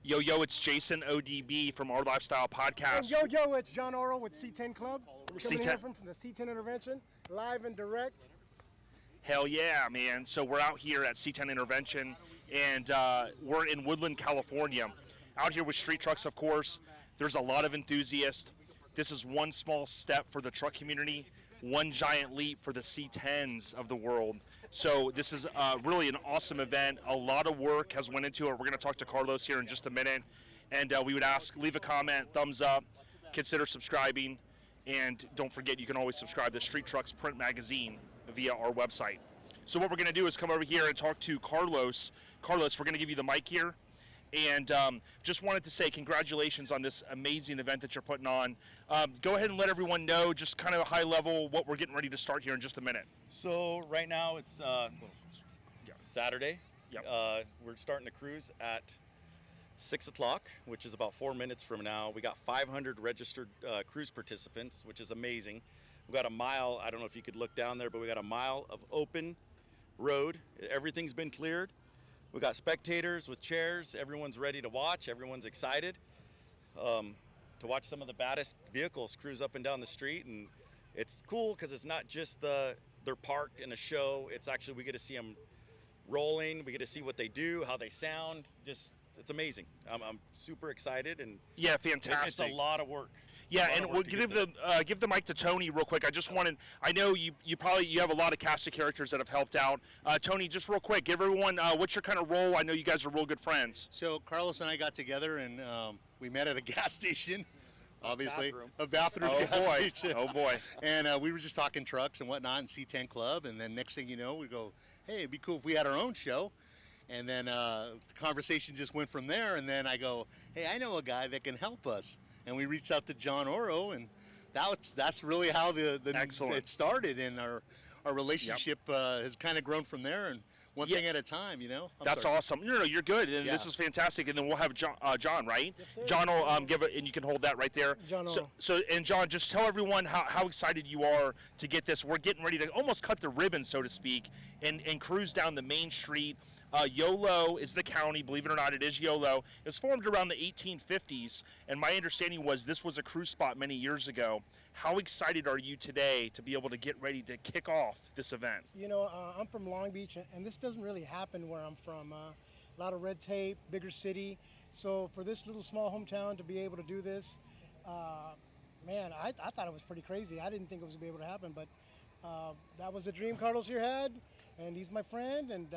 Yo, it's Jason ODB from Our Lifestyle Podcast. And yo, it's John Oro with C10 Club. Coming C10. here from the C10 Intervention, live and direct. Hell yeah, man. So we're out here at C10 Intervention, and we're in Woodland, California. Out here with street trucks, of course. There's a lot of enthusiasts. This is one small step for the truck community, one giant leap for the C10s of the world. So this is really an awesome event. A lot of work has went into it. We're going to talk to Carlos here in just a minute. And we would ask, leave a comment, thumbs up, consider subscribing. And don't forget, you can always subscribe to Street Trucks print magazine via our website. So what we're going to do is come over here and talk to Carlos. Carlos, we're going to give you the mic here. And just wanted to say congratulations on this amazing event that you're putting on. Go ahead and let everyone know, just kind of a high level, what we're getting ready to start here in just a minute. So right now it's Saturday. Yep. We're starting the cruise at 6 o'clock, which is about 4 minutes from now. We got 500 registered cruise participants, which is amazing. We got a mile, I don't know if you could look down there, but we got a mile of open road. Everything's been cleared. We got spectators with chairs. Everyone's ready to watch. Everyone's excited to watch some of the baddest vehicles cruise up and down the street. And it's cool because it's not just they're parked in a show. It's actually, we get to see them rolling. We get to see what they do, how they sound. Just, it's amazing. I'm super excited. And yeah, fantastic. It's a lot of work. Yeah, and we'll give the mic to Tony real quick. I know you have a lot of cast of characters that have helped out. Tony, just real quick, give everyone what's your kind of role. I know you guys are real good friends. So Carlos and I got together and we met at a gas station, obviously. A bathroom gas station. Oh boy. And we were just talking trucks and whatnot in C10 Club, and then next thing you know, we go, hey, it'd be cool if we had our own show. And then the conversation just went from there, and then I go, hey, I know a guy that can help us. And we reached out to John Oro, and that's really how it started, and our relationship has kind of grown from there, and one thing at a time, you know. That's awesome. No, you're good, and this is fantastic. And then we'll have John, right? Yes, sir. John will give it, and you can hold that right there. John Oro. So, John, just tell everyone how excited you are to get this. We're getting ready to almost cut the ribbon, so to speak, and cruise down the main street. YOLO is the county, believe it or not, it is YOLO. It was formed around the 1850s, and my understanding was this was a cruise spot many years ago. How excited are you today to be able to get ready to kick off this event? You know, I'm from Long Beach, and this doesn't really happen where I'm from. A lot of red tape, bigger city. So for this little small hometown to be able to do this, man, I thought it was pretty crazy. I didn't think it was going to be able to happen, but that was a dream Carlos here had, and he's my friend, and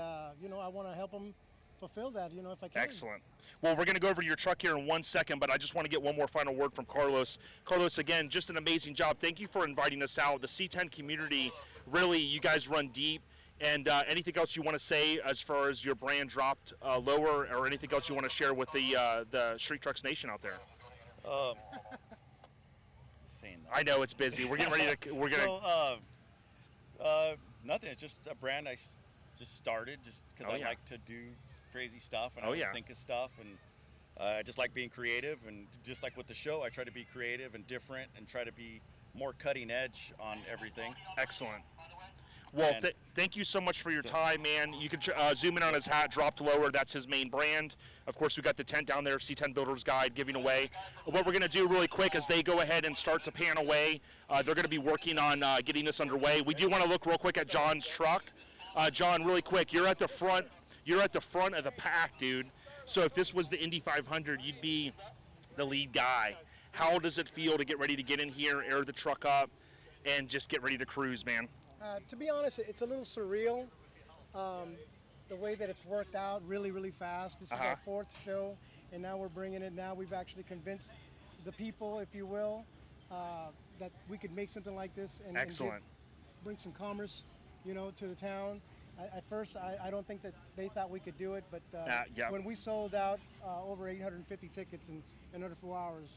you know, I want to help him fulfill that, you know, if I can. Excellent. Well, we're going to go over to your truck here in 1 second, but I just want to get one more final word from Carlos. Carlos, again, just an amazing job. Thank you for inviting us out. The C10 community, really, you guys run deep. And anything else you want to say as far as your brand dropped lower, or anything else you want to share with the Street Trucks Nation out there? Saying that. I know it's busy. We're getting ready to. Nothing. It's just a brand I just started just because I like to do crazy stuff and I always think of stuff, and I just like being creative, and just like with the show, I try to be creative and different and try to be more cutting edge on everything. Excellent. Well, thank you so much for your time, man. You can zoom in on his hat, dropped lower. That's his main brand. Of course, we got the tent down there, C10 Builder's Guide, giving away. What we're going to do really quick is they go ahead and start to pan away. They're going to be working on getting this underway. We do want to look real quick at John's truck. John, really quick, you're at the front. You're at the front of the pack, dude. So if this was the Indy 500, you'd be the lead guy. How does it feel to get ready to get in here, air the truck up, and just get ready to cruise, man? To be honest, it's a little surreal, the way that it's worked out really, really fast. This is our fourth show, and now we're bringing it. Now we've actually convinced the people, if you will, that we could make something like this and bring some commerce, you know, to the town. At first, I don't think that they thought we could do it, but when we sold out over 850 tickets in under 4 hours.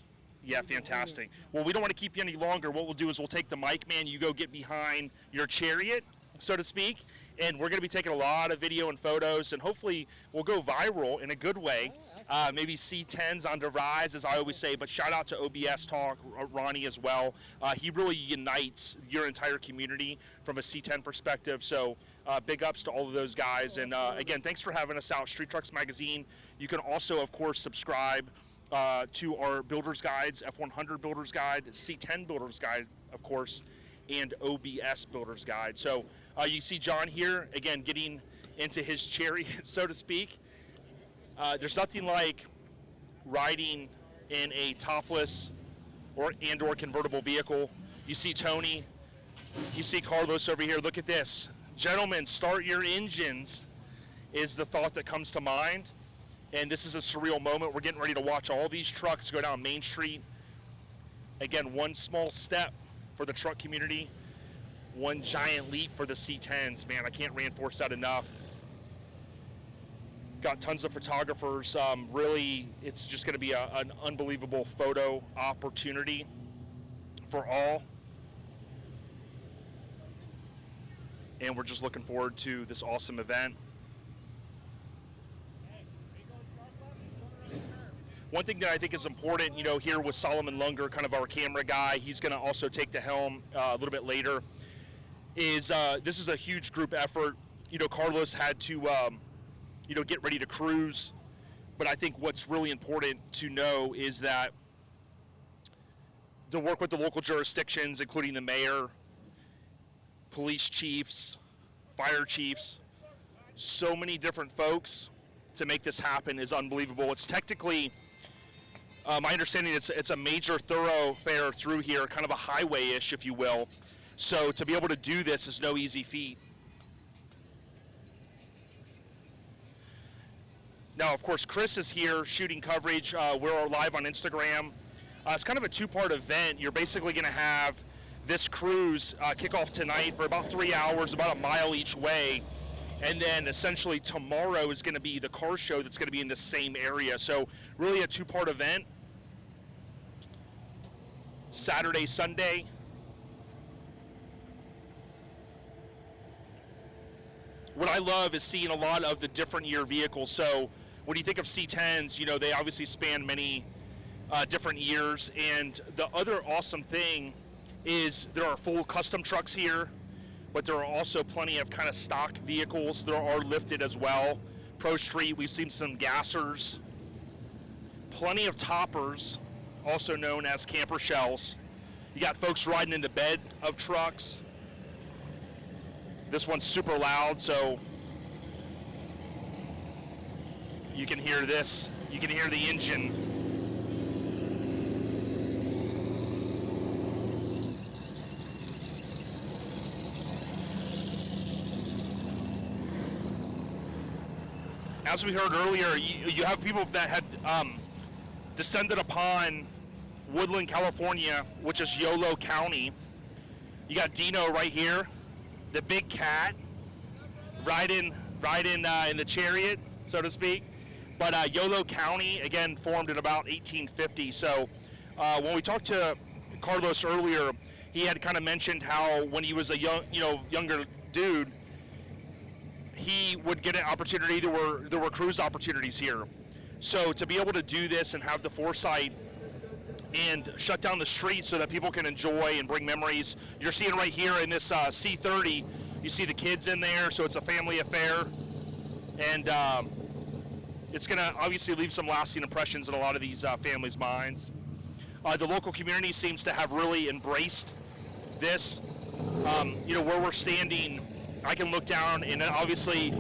Yeah, fantastic. Well, we don't want to keep you any longer. What we'll do is we'll take the mic, man. You go get behind your chariot, so to speak, And we're going to be taking a lot of video and photos, and hopefully we'll go viral in a good way. Maybe C10's on the rise, as I always say, but shout out to OBS Talk, Ronnie as well. He really unites your entire community from a C10 perspective, so big ups to all of those guys. And again, thanks for having us out, Street Trucks Magazine. You can also, of course, subscribe to our Builder's Guides, F100 Builder's Guide, C10 Builder's Guide, of course, and OBS Builder's Guide. So you see John here, again, getting into his chariot, so to speak. There's nothing like riding in a topless or convertible vehicle. You see Tony, you see Carlos over here. Look at this. Gentlemen, start your engines is the thought that comes to mind. And this is a surreal moment. We're getting ready to watch all these trucks go down Main Street. Again, one small step for the truck community, one giant leap for the C10s. Man, I can't reinforce that enough. Got tons of photographers. Really, it's just going to be an unbelievable photo opportunity for all. And we're just looking forward to this awesome event. One thing that I think is important, you know, here with Solomon Lunger, kind of our camera guy, he's going to also take the helm a little bit later, is this is a huge group effort. You know, Carlos had to, you know, get ready to cruise. But I think what's really important to know is that to work with the local jurisdictions, including the mayor, police chiefs, fire chiefs, so many different folks to make this happen is unbelievable. It's technically, my understanding, it's a major thoroughfare through here, kind of a highway-ish, if you will. So to be able to do this is no easy feat. Now, of course, Chris is here shooting coverage. We're live on Instagram. It's kind of a two-part event. You're basically going to have this cruise kick off tonight for about 3 hours, about a mile each way. And then essentially tomorrow is going to be the car show that's going to be in the same area. So really a two-part event. Saturday, Sunday. What I love is seeing a lot of the different year vehicles. So when you think of C10s, you know, they obviously span many different years. And the other awesome thing is there are full custom trucks here, but there are also plenty of kind of stock vehicles. There are lifted as well. Pro Street, we've seen some gassers. Plenty of toppers, also known as camper shells. You got folks riding in the bed of trucks. This one's super loud, so you can hear this. You can hear the engine. As we heard earlier, you have people that had descended upon Woodland, California, which is Yolo County. You got Dino right here, the big cat, riding in the chariot, so to speak. But Yolo County, again, formed in about 1850. So when we talked to Carlos earlier, he had kind of mentioned how when he was a younger dude, he would get an opportunity. There were cruise opportunities here. So to be able to do this and have the foresight and shut down the streets so that people can enjoy and bring memories. You're seeing right here in this C30, you see the kids in there, so it's a family affair. And it's going to obviously leave some lasting impressions in a lot of these families' minds. The local community seems to have really embraced this. You know, where we're standing, I can look down, and obviously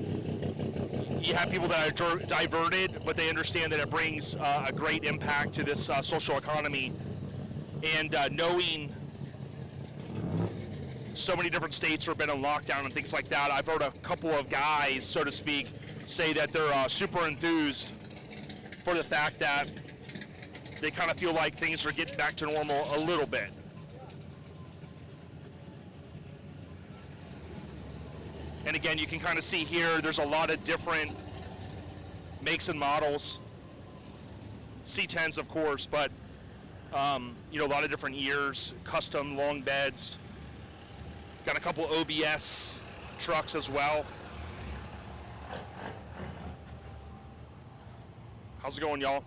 you have people that are diverted, but they understand that it brings a great impact to this social economy. And knowing so many different states have been in lockdown and things like that, I've heard a couple of guys, so to speak, say that they're super enthused for the fact that they kind of feel like things are getting back to normal a little bit. And again, you can kind of see here, there's a lot of different makes and models. C10s, of course, but you know, a lot of different years, custom long beds. Got a couple OBS trucks as well. How's it going, y'all?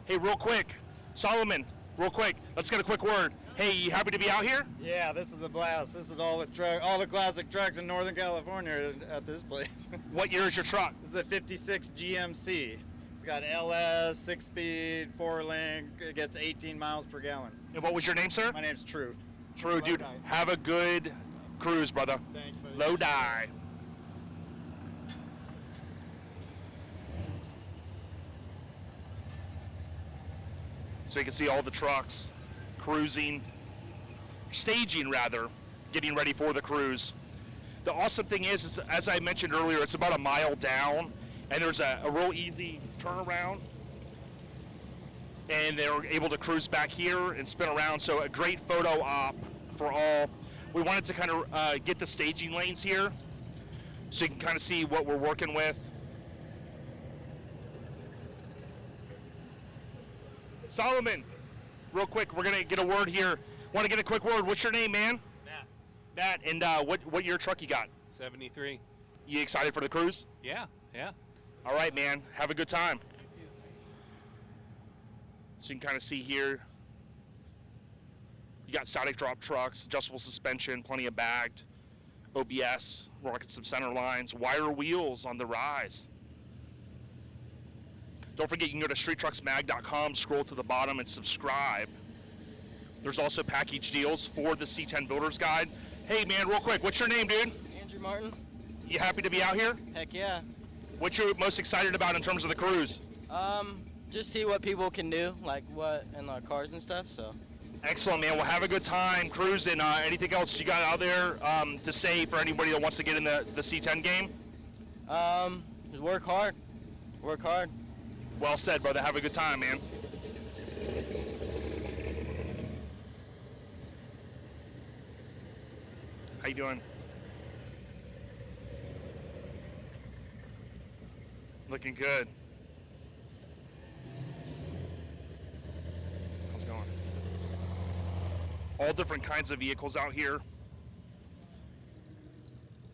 Hey, real quick, Solomon, real quick, let's get a quick word. Hey, you happy to be out here? Yeah, this is a blast. This is all the classic trucks in Northern California at this place. What year is your truck? This is a 56 GMC. It's got LS, 6-speed, 4-link. It gets 18 miles per gallon. And what was your name, sir? My name's True. True, dude. Have a good cruise, brother. Thanks, buddy. Lodi. So you can see all the trucks cruising, staging rather, getting ready for the cruise. The awesome thing is as I mentioned earlier, it's about a mile down, and there's a real easy turnaround, and they're able to cruise back here and spin around. So a great photo op for all. We wanted to kind of get the staging lanes here so you can kind of see what we're working with. Solomon, real quick, we're gonna get a word here. Want to get a quick word? What's your name, man? Matt. And what year truck you got? 73. You excited for the cruise? Yeah. All right, man. Have a good time. So you can kind of see here, you got static drop trucks, adjustable suspension, plenty of bagged, OBS, rocking some center lines, wire wheels on the rise. Don't forget, you can go to streettrucksmag.com, scroll to the bottom, and subscribe. There's also package deals for the C10 Builder's Guide. Hey, man, real quick, what's your name, dude? Andrew Martin. You happy to be out here? Heck yeah. What you most excited about in terms of the cruise? Just see what people can do, like what in our cars and stuff. So. Excellent, man. Well, have a good time cruising. Anything else you got out there to say for anybody that wants to get in the C10 game? Just work hard. Work hard. Well said, brother. Have a good time, man. How you doing? Looking good. How's it going? All different kinds of vehicles out here.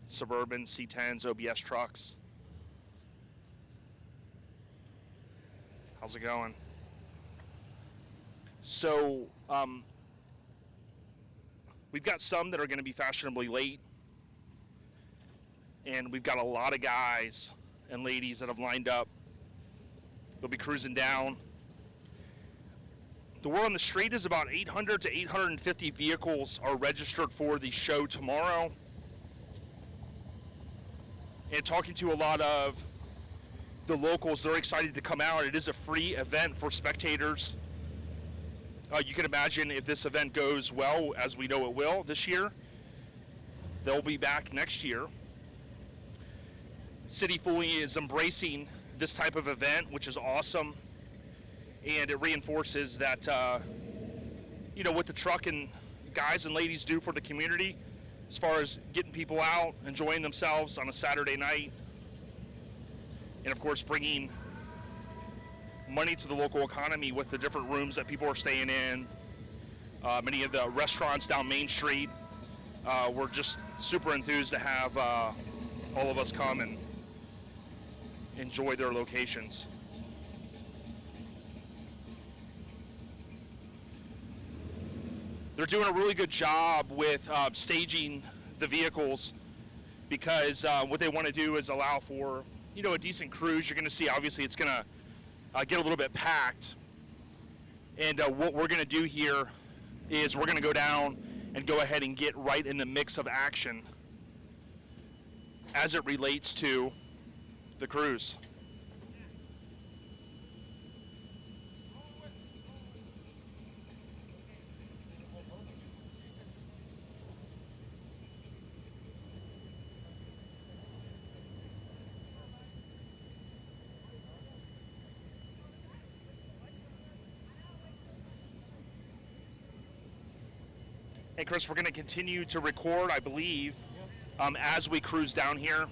Suburban, C10s, OBS trucks. How's it going? So, we've got some that are going to be fashionably late, and we've got a lot of guys and ladies that have lined up. They'll be cruising down. The word on the street is about 800 to 850 vehicles are registered for the show tomorrow. And talking to a lot of the locals, they're excited to come out. It is a free event for spectators. You can imagine if this event goes well, as we know it will this year, they'll be back next year. City Fully is embracing this type of event, which is awesome. And it reinforces that, what the truck and guys and ladies do for the community as far as getting people out, enjoying themselves on a Saturday night. And of course, bringing money to the local economy with the different rooms that people are staying in. Many of the restaurants down Main Street. We're just super enthused to have all of us come and enjoy their locations. They're doing a really good job with staging the vehicles because what they want to do is allow for a decent cruise. You're going to see, obviously, it's going to get a little bit packed. And what we're going to do here is we're going to go down and go ahead and get right in the mix of action as it relates to the cruise. Hey, Chris, we're going to continue to record, I believe, as we cruise down here.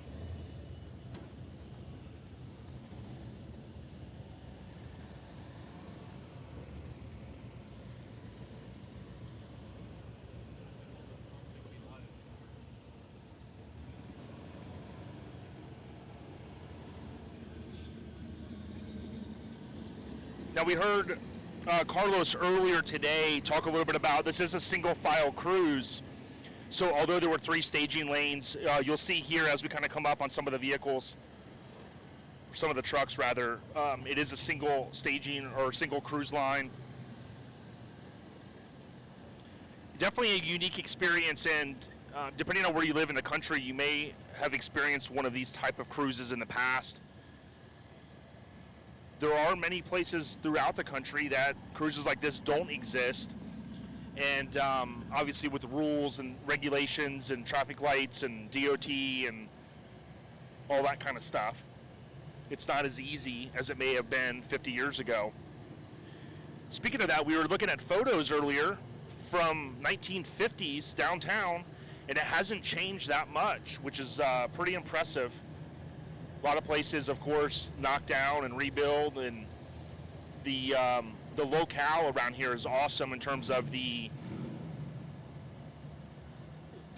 Now we heard Carlos earlier today talk a little bit about this is a single file cruise. So although there were 3 staging lanes, you'll see here as we kind of come up on some of the vehicles, some of the trucks rather, it is a single staging or single cruise line. Definitely a unique experience, and depending on where you live in the country, you may have experienced one of these type of cruises in the past. There are many places throughout the country that cruises like this don't exist, and obviously with rules and regulations and traffic lights and DOT and all that kind of stuff, it's not as easy as it may have been 50 years ago. Speaking of that, we were looking at photos earlier from 1950s downtown, and it hasn't changed that much, which is pretty impressive. A lot of places, of course, knock down and rebuild, and the locale around here is awesome in terms of the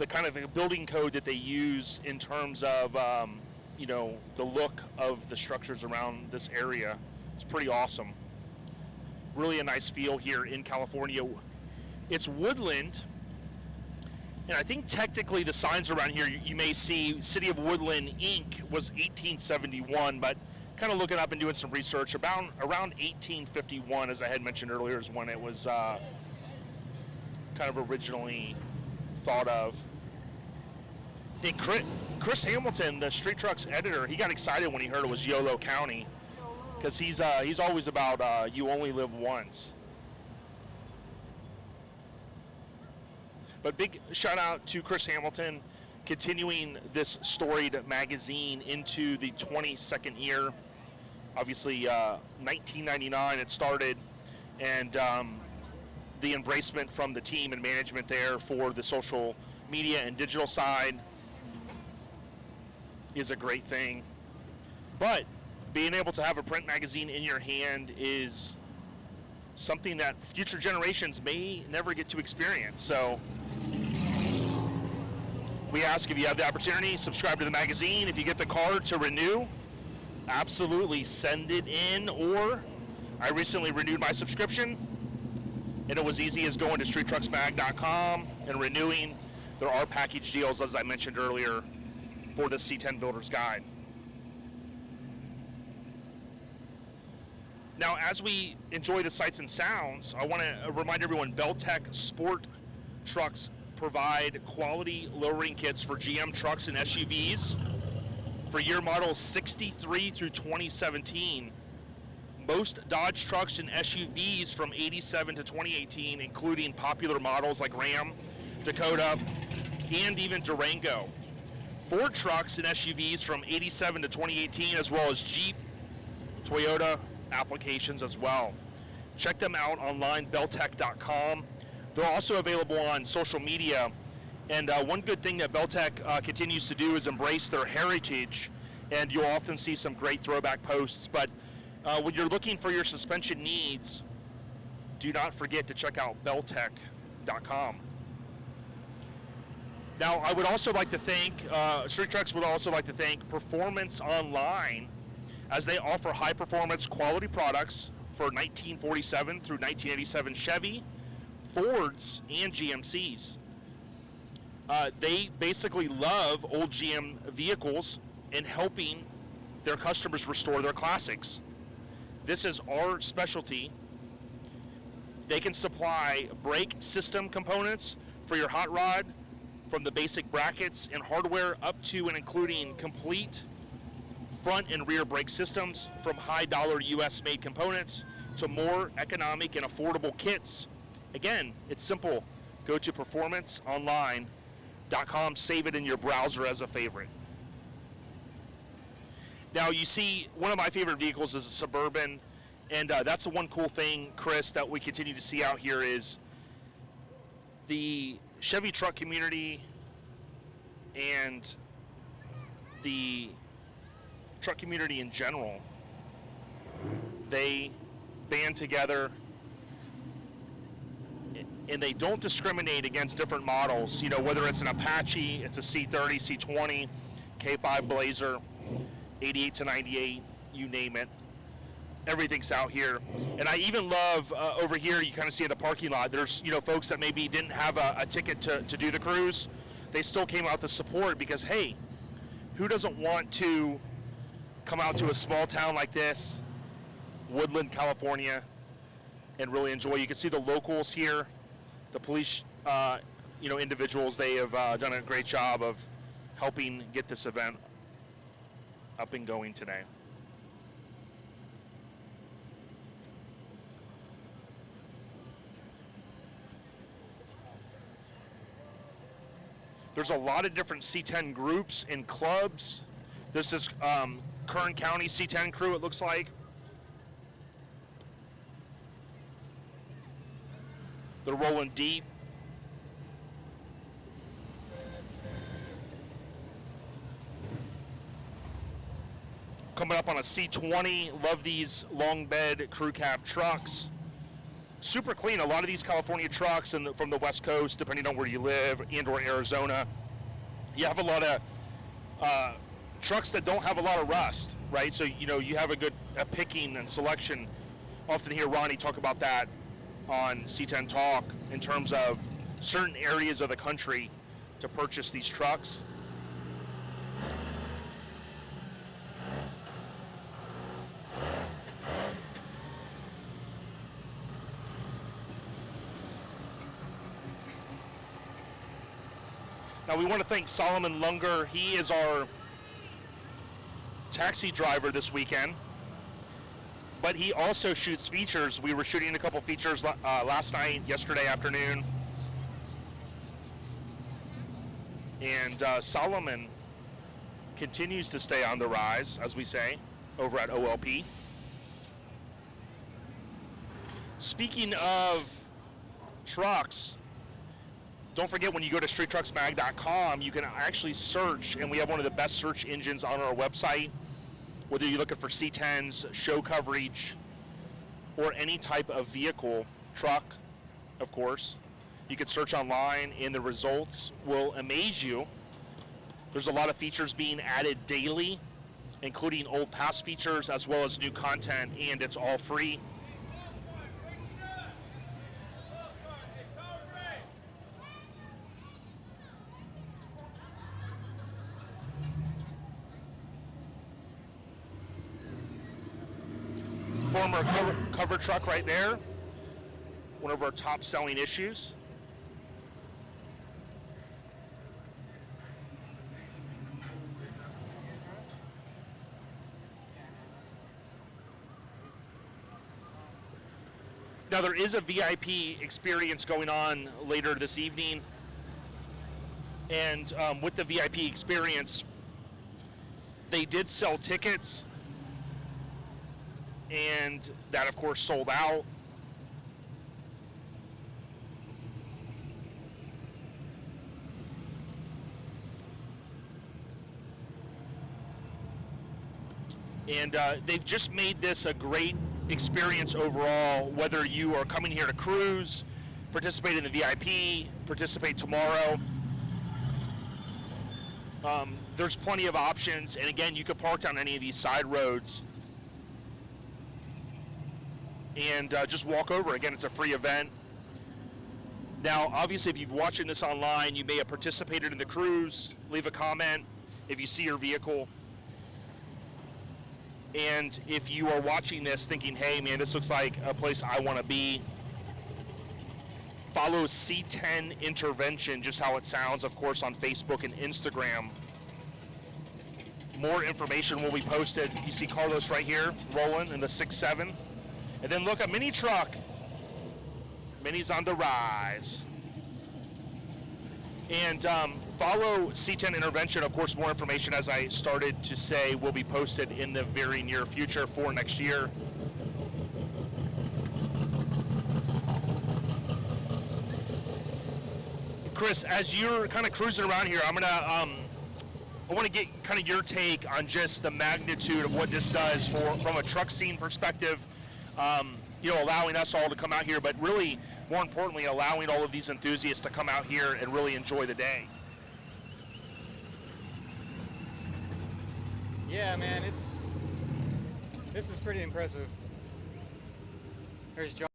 kind of building code that they use in terms of the look of the structures around this area. It's pretty awesome. Really a nice feel here in California. It's Woodland, and I think technically the signs around here you may see City of Woodland Inc. was 1871, but kind of looking up and doing some research, around 1851, as I had mentioned earlier, is when it was kind of originally thought of. And Chris Hamilton, the Street Trucks editor, he got excited when he heard it was Yolo County, because he's always about you only live once. But big shout out to Chris Hamilton, continuing this storied magazine into the 22nd year. Obviously, 1999 it started, and the embracement from the team and management there for the social media and digital side is a great thing. But being able to have a print magazine in your hand is something that future generations may never get to experience. So we ask, if you have the opportunity, subscribe to the magazine. If you get the card to renew, absolutely send it in. Or I recently renewed my subscription, and it was easy as going to streettrucksmag.com and renewing. There are package deals, as I mentioned earlier, for the C10 Builder's Guide. Now, as we enjoy the sights and sounds, I want to remind everyone, Belltech Sport Trucks provide quality lowering kits for GM trucks and SUVs for year models 63 through 2017. Most Dodge trucks and SUVs from 87 to 2018, including popular models like Ram, Dakota, and even Durango. Ford trucks and SUVs from 87 to 2018, as well as Jeep, Toyota applications as well. Check them out online, belltech.com. They're also available on social media, and one good thing that Belltech continues to do is embrace their heritage, and you'll often see some great throwback posts. But when you're looking for your suspension needs, do not forget to check out belltech.com. Now, I would also like to thank, Street Trucks would also like to thank Performance Online, as they offer high-performance quality products for 1947 through 1987 Chevy, Fords, and GMCs. They basically love old GM vehicles and helping their customers restore their classics. This is our specialty. They can supply brake system components for your hot rod, from the basic brackets and hardware up to and including complete front and rear brake systems, from high-dollar U.S.-made components to more economic and affordable kits. Again, it's simple. Go to performanceonline.com, save it in your browser as a favorite. Now, you see, one of my favorite vehicles is a Suburban, and that's the one cool thing, Chris, that we continue to see out here is the Chevy truck community and the truck community in general. They band together and they don't discriminate against different models, you know, whether it's an Apache, it's a C30, C20, K5 Blazer, 88 to 98, you name it. everything's out here. And I even love over here, you kind of see in the parking lot, there's, you know, folks that maybe didn't have a ticket to do the cruise. They still came out to support because, hey, who doesn't want to come out to a small town like this, Woodland, California, and really enjoy? You can see the locals here, the police, you know, individuals. They have done a great job of helping get this event up and going today. There's a lot of different C10 groups and clubs. This is Kern County C10 crew, it looks like. They're rolling deep. Coming up on a C20, love these long bed crew cab trucks. Super clean. A lot of these California trucks and from the West Coast, depending on where you live, and or Arizona, you have a lot of trucks that don't have a lot of rust, right? So, you know, you have a picking and selection. Often hear Ronnie talk about that on C10 Talk in terms of certain areas of the country to purchase these trucks. Now we want to thank Solomon Lunger. He is our taxi driver this weekend, but he also shoots features. We were shooting a couple features last night, yesterday afternoon. And Solomon continues to stay on the rise, as we say, over at OLP. Speaking of trucks, don't forget when you go to streettrucksmag.com, you can actually search, and we have one of the best search engines on our website, whether you're looking for C10s, show coverage, or any type of vehicle, truck, of course. You can search online, and the results will amaze you. There's a lot of features being added daily, including old past features as well as new content, and it's all free. Former cover truck right there, one of our top selling issues. Now there is a VIP experience going on later this evening, and with the VIP experience, they did sell tickets, and that of course sold out. And they've just made this a great experience overall, whether you are coming here to cruise, participate in the VIP, participate tomorrow. There's plenty of options, and again, you could park down any of these side roads and just walk over. Again, it's a free event. Now, obviously, if you've watching this online, you may have participated in the cruise. Leave a comment if you see your vehicle. And if you are watching this thinking, hey, man, this looks like a place I want to be, follow C10 Intervention, just how it sounds, of course, on Facebook and Instagram. More information will be posted. You see Carlos right here rolling in the 6.7. And then look, a mini truck. Mini's on the rise. And follow C10 Intervention. Of course, more information, as I started to say, will be posted in the very near future for next year. Chris, as you're kind of cruising around here, I want to get kind of your take on just the magnitude of what this does from a truck scene perspective. You know, allowing us all to come out here, but really, more importantly, allowing all of these enthusiasts to come out here and really enjoy the day. Yeah, man, this is pretty impressive. Here's John.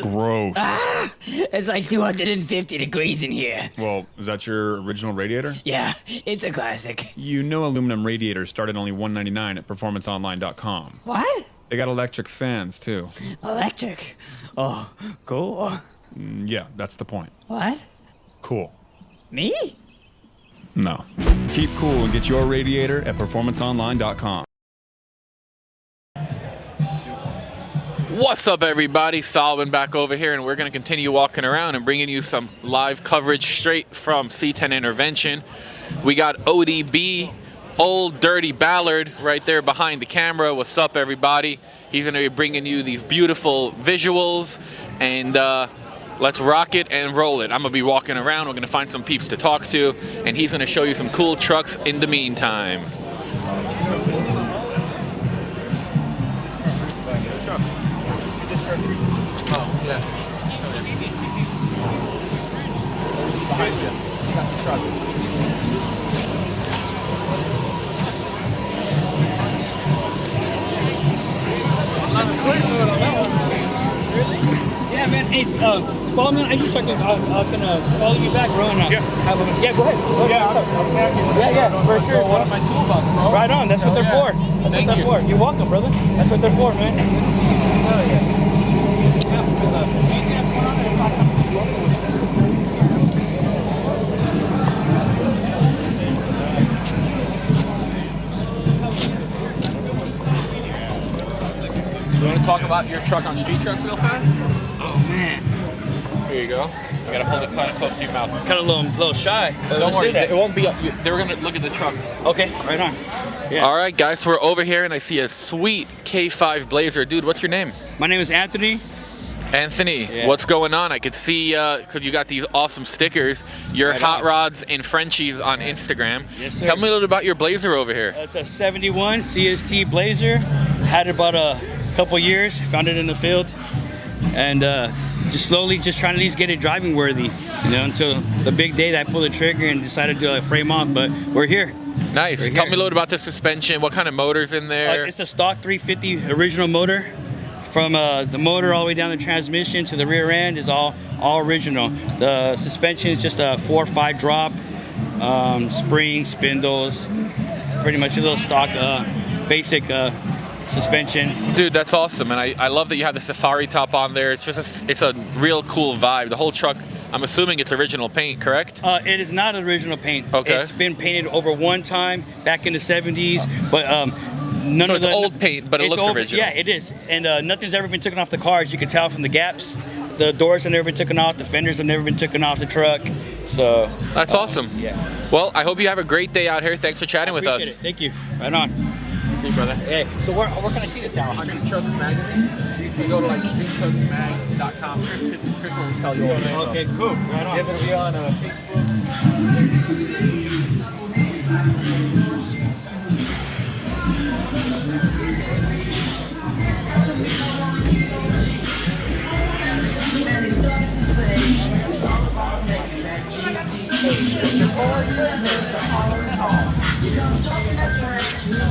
Gross. It's like 250 degrees in here. Well, is that your original radiator? Yeah, it's a classic. You know aluminum radiators start at only $199 at performanceonline.com. What? They got electric fans, too. Electric? Oh, cool. Yeah, that's the point. What? Cool. Me? No. Keep cool and get your radiator at performanceonline.com. What's up, everybody? Solomon back over here, and we're going to continue walking around and bringing you some live coverage straight from C10 Intervention. We got ODB, Old Dirty Ballard, right there behind the camera. What's up, everybody? He's going to be bringing you these beautiful visuals, and let's rock it and roll it. I'm going to be walking around. We're going to find some peeps to talk to, and he's going to show you some cool trucks in the meantime. Oh, yeah. Behind you. You got the truck. Yeah, man. Hey, follow me on IG so I can follow you back, bro. And, yeah, go ahead. Yeah, for sure. One of my toolbox, bro. Right on. That's what they're for. That's Thank what they're for. You're welcome, brother. That's what they're for, man. Hell yeah. You want to talk about your truck on Street Trucks real fast? Oh, man. Here you go. You gotta hold it kind of close to your mouth. Kind of a little shy. Don't worry, it won't be. They were gonna look at the truck. Okay, right on. Yeah. All right, guys, so we're over here, and I see a sweet K5 Blazer. Dude, what's your name? My name is Anthony. Anthony, Yeah. What's going on? I could see, because you got these awesome stickers, your Right Hot on. Rods and Frenchies on Instagram. Yes, sir. Tell me a little bit about your Blazer over here. It's a 71 CST Blazer. Had it about a couple years. Found it in the field. And just slowly just trying to at least get it driving worthy. You know, until the big day that I pulled the trigger and decided to frame off. But we're here. Nice. We're Tell here. me a little bit about the suspension. What kind of motor's in there? It's a stock 350 original motor. From the motor all the way down the transmission to the rear end is all original. The suspension is just a 4-5 drop, springs, spindles, pretty much a little stock basic suspension. Dude, that's awesome, and I love that you have the Safari top on there. It's just it's a real cool vibe. The whole truck, I'm assuming it's original paint, correct? It is not original paint. Okay. It's been painted over one time back in the 70s, but none So of it's old paint, but it looks original. Yeah, it is, and nothing's ever been taken off the car, as you can tell from the gaps. The doors have never been taken off. The fenders have never been taken off the truck. So That's awesome. Yeah. Well, I hope you have a great day out here. Thanks for chatting with us. Appreciate it. Thank you. Right on. See you, brother. Hey, so where can I see this at? Street Trucks Magazine. So you go to like streettrucksmag.com. Chris will tell you all that. Okay, cool. Right on. It'll be on Facebook.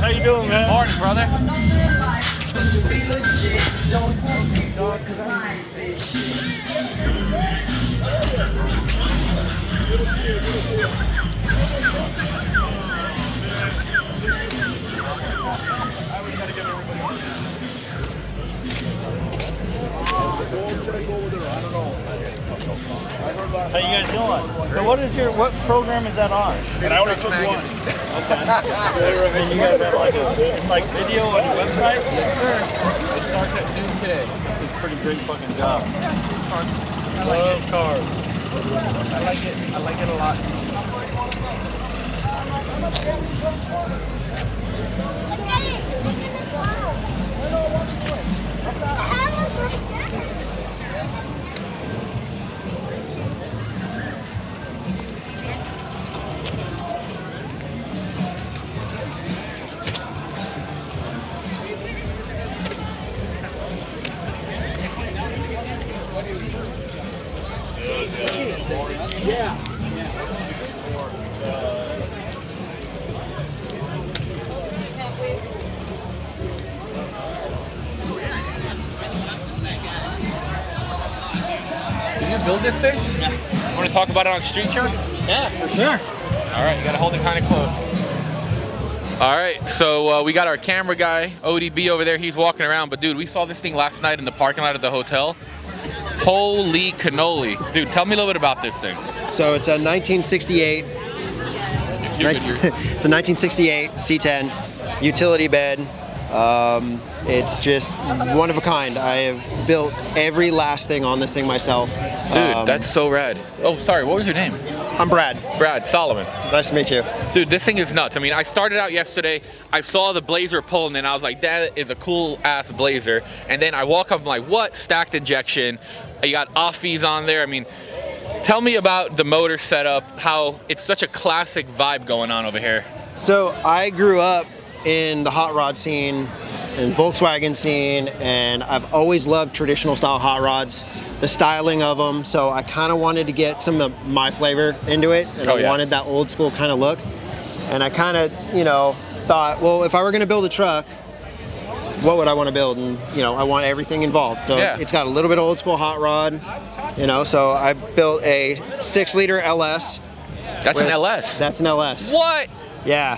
How you doing, man? Morning, brother. How you guys doing? So what program is that on? And I already took one. Okay. And you guys have like video on your website? Yes, sir. It starts at noon today. It's a pretty great fucking job. I love cars. I like it. I like it a lot. Did you build this thing? Yeah. You want to talk about it on Street Truck? Yeah, for sure. All right, you got to hold it kind of close. All right, so we got our camera guy, ODB, over there. He's walking around. But, dude, we saw this thing last night in the parking lot of the hotel. Holy cannoli. Dude, tell me a little bit about this thing. So it's a 1968. It's a 1968 C10 utility bed. It's just one of a kind. I have built every last thing on this thing myself. Dude, that's so rad. Oh, sorry, what was your name? I'm Brad. Brad Solomon. Nice to meet you. Dude, this thing is nuts. I mean, I started out yesterday, I saw the Blazer pulling, and I was like, that is a cool ass Blazer. And then I walk up, I'm like, what? Stacked injection. You got offies on there. I mean, tell me about the motor setup, how it's such a classic vibe going on over here. So I grew up in the hot rod scene and Volkswagen scene, and I've always loved traditional style hot rods, the styling of them. So I kind of wanted to get some of my flavor into it, and I wanted that old school kind of look. And I kind of, thought, well, if I were going to build a truck, what would I want to build? And I want everything involved. So it's got a little bit of old school hot rod, So I built a 6-liter LS. That's an LS. That's an LS. What? Yeah.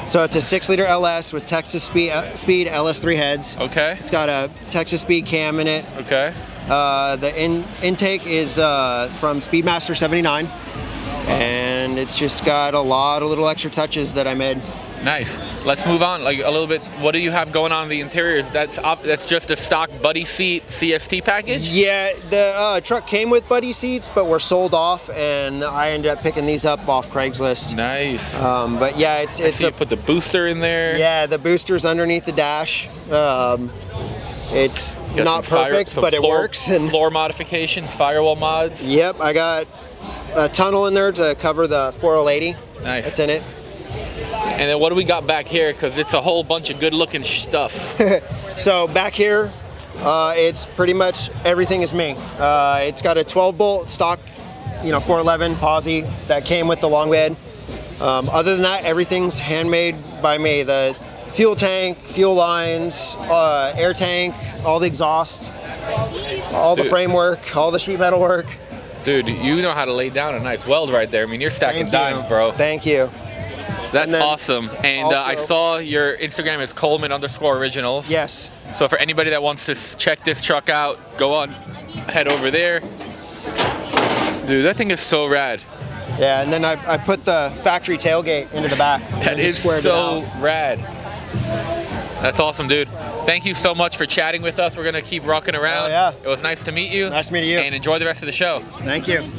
So it's a 6-liter LS with Texas Speed LS3 heads. Okay. It's got a Texas Speed cam in it. Okay. The intake is from Speedmaster 79, and it's just got a lot of little extra touches that I made. Nice. Let's move on like a little bit. What do you have going on in the interiors? That's just a stock buddy seat CST package? Yeah, the truck came with buddy seats, but were sold off, and I ended up picking these up off Craigslist. Nice. But yeah, it's you put the booster in there. Yeah, the booster's underneath the dash. It's not perfect, but it works. And floor modifications, firewall mods. Yep, I got a tunnel in there to cover the 4080. Nice. That's in it. And then what do we got back here? Because it's a whole bunch of good-looking stuff. So back here, it's pretty much everything is me. It's got a 12-bolt stock, 411 posi that came with the long bed. Other than that, everything's handmade by me. The fuel tank, fuel lines, air tank, all the exhaust, all the framework, all the sheet metal work. Dude, you know how to lay down a nice weld right there. I mean, you're stacking dimes, bro. Thank you. That's awesome. And I saw your Instagram is Coleman_originals. Yes. So for anybody that wants to check this truck out, go on, head over there. Dude, that thing is so rad. Yeah, and then I put the factory tailgate into the back. That is so rad. That's awesome, dude. Thank you so much for chatting with us. We're going to keep rocking around. Oh, yeah. It was nice to meet you. Nice to meet you. And enjoy the rest of the show. Thank you.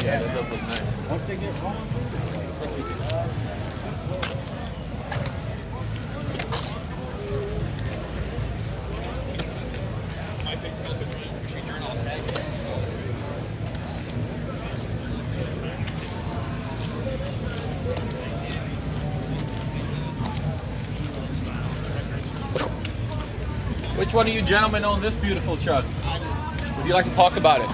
Yeah, that does look nice. Once they get going. Which one of you gentlemen own this beautiful truck? Would you like to talk about it?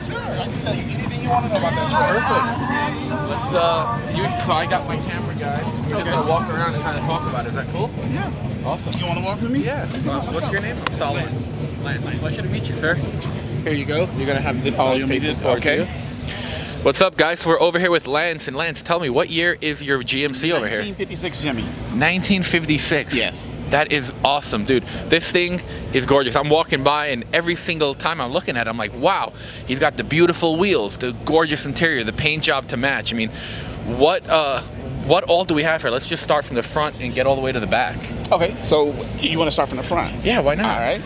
Sure, I can tell you anything you want to know about that truck. Perfect. Let's, so I got my camera guy. We're just going to walk around and kind of talk about it. Is that cool? Yeah. Awesome. You want to walk with me? Yeah. What's your name? Solomon. Lance. Pleasure to meet you, sir. Here you go. You're gonna have this Oh, side you need facing it? towards Okay. you. What's up, guys? So we're over here with Lance, and Lance, tell me, what year is your GMC over here? 1956 Jimmy. 1956. Yes. That is awesome, dude. This thing is gorgeous. I'm walking by, and every single time I'm looking at it, I'm like, wow. He's got the beautiful wheels, the gorgeous interior, the paint job to match. I mean, what all do we have here? Let's just start from the front and get all the way to the back. Okay, so you want to start from the front? Yeah, why not? All right.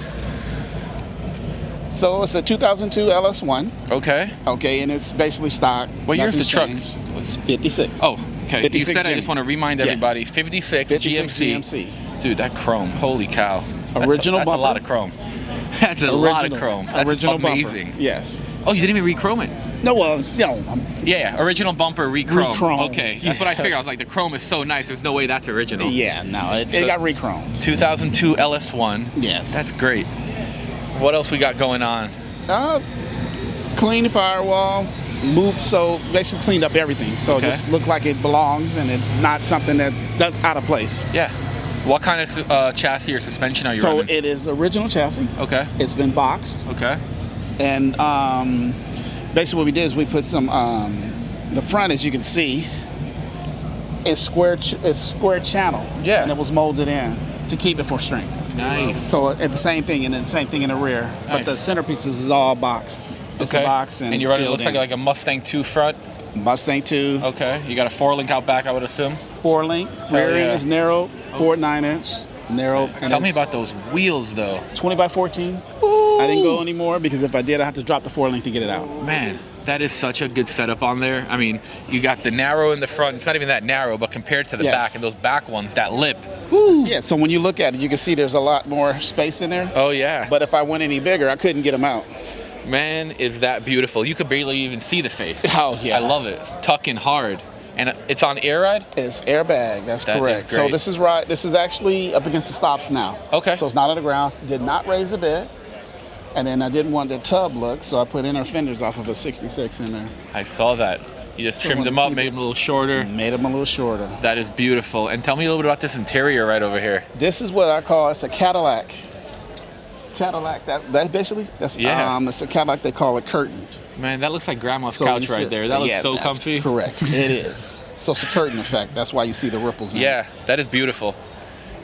So it's a 2002 LS1. Okay. Okay, and it's basically stock. What year is the Nothing's truck? changed. It's 56. Oh, okay. 56 You said I Jimmy. just want to remind everybody, 56 GMC. GMC. Dude, that chrome, holy cow. Original that's bumper. a lot of chrome. That's a lot of chrome. That's original amazing. Bumper. Yes. Oh, you didn't even re-chrome it? No, well, no. Yeah, original bumper, re-chrome. Re-chrome. Okay, that's what I figured. I was like, the chrome is so nice, there's no way that's original. Yeah, no, it So- got re-chromed. 2002 LS1. Yes. That's great. What else we got going on? Clean the firewall, moved, so basically cleaned up everything. So Okay. it just looked like it belongs and it's not something that's out of place. Yeah. What kind of chassis or suspension are you So running? it is original chassis. Okay. It's been boxed. Okay. And basically what we did is we put some, the front, as you can see, is square channel. Yeah. And it was molded in to keep it for strength. Nice. So at the same thing, and then the same thing in the rear. But the Nice. centerpieces is all boxed. It's a box and you're running, it filled looks in. like a Mustang 2 front. Mustang 2. Okay. You got a 4-link out back, I would assume. 4-link. Rear end yeah. is narrow, 4 9-inch. Narrow. And Tell me it's about those wheels, though. 20 by 14. I didn't go anymore because if I did, I have to drop the 4-link to get it out. Man, that is such a good setup on there. I mean, you got the narrow in the front. It's not even that narrow, but compared to the Yes. back and those back ones, that lip. Yeah, so when you look at it, you can see there's a lot more space in there. Oh, yeah. But if I went any bigger, I couldn't get them out. Man, is that beautiful. You could barely even see the face. Oh, yeah. I love it. Tucking hard. And it's on air ride? It's airbag, that's That is correct. So great. this is right. This is actually up against the stops now. Okay. So it's not on the ground. Did not raise a bit. And then I didn't want the tub look, so I put inner fenders off of a 66 in there. I saw that. You just trimmed them up, made them a little shorter. Made them a little shorter. That is beautiful. And tell me a little bit about this interior right over here. This is what I call, it's a Cadillac. Cadillac, that's basically, it's a Cadillac, they call it curtained. Man, that looks like grandma's So couch you right sit- there. That looks yeah, so that's comfy. Correct, it is. So it's a curtain effect. That's why you see the ripples in it. Yeah, that is beautiful.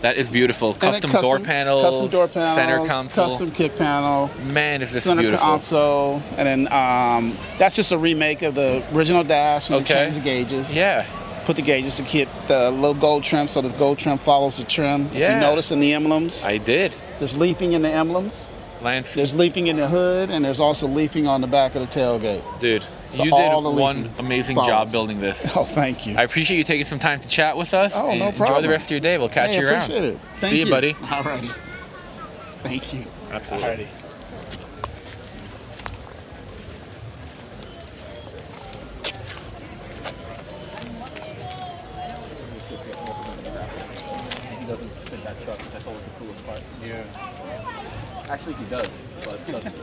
That is beautiful. And then Custom door panels, custom door panels, center console. custom kick panel. Man, is this center beautiful. console, and then that's just a remake of the original dash. And Okay. change the gauges. Yeah. Put the gauges to get the little gold trim, so the gold trim follows the trim. If Yeah. you notice in the emblems, I did. there's leafing in the emblems. Lance, There's leafing in the hood, and there's also leafing on the back of the tailgate. dude, So you all did the one leafing amazing follows. job building this. Oh, thank you. I appreciate you taking some time to chat with us. Oh, and no Enjoy problem. the rest of your day. We'll catch Hey, you I around. appreciate it. Thank See you, buddy. Alrighty. Thank you. Absolutely. Alrighty. Actually, he does, but doesn't.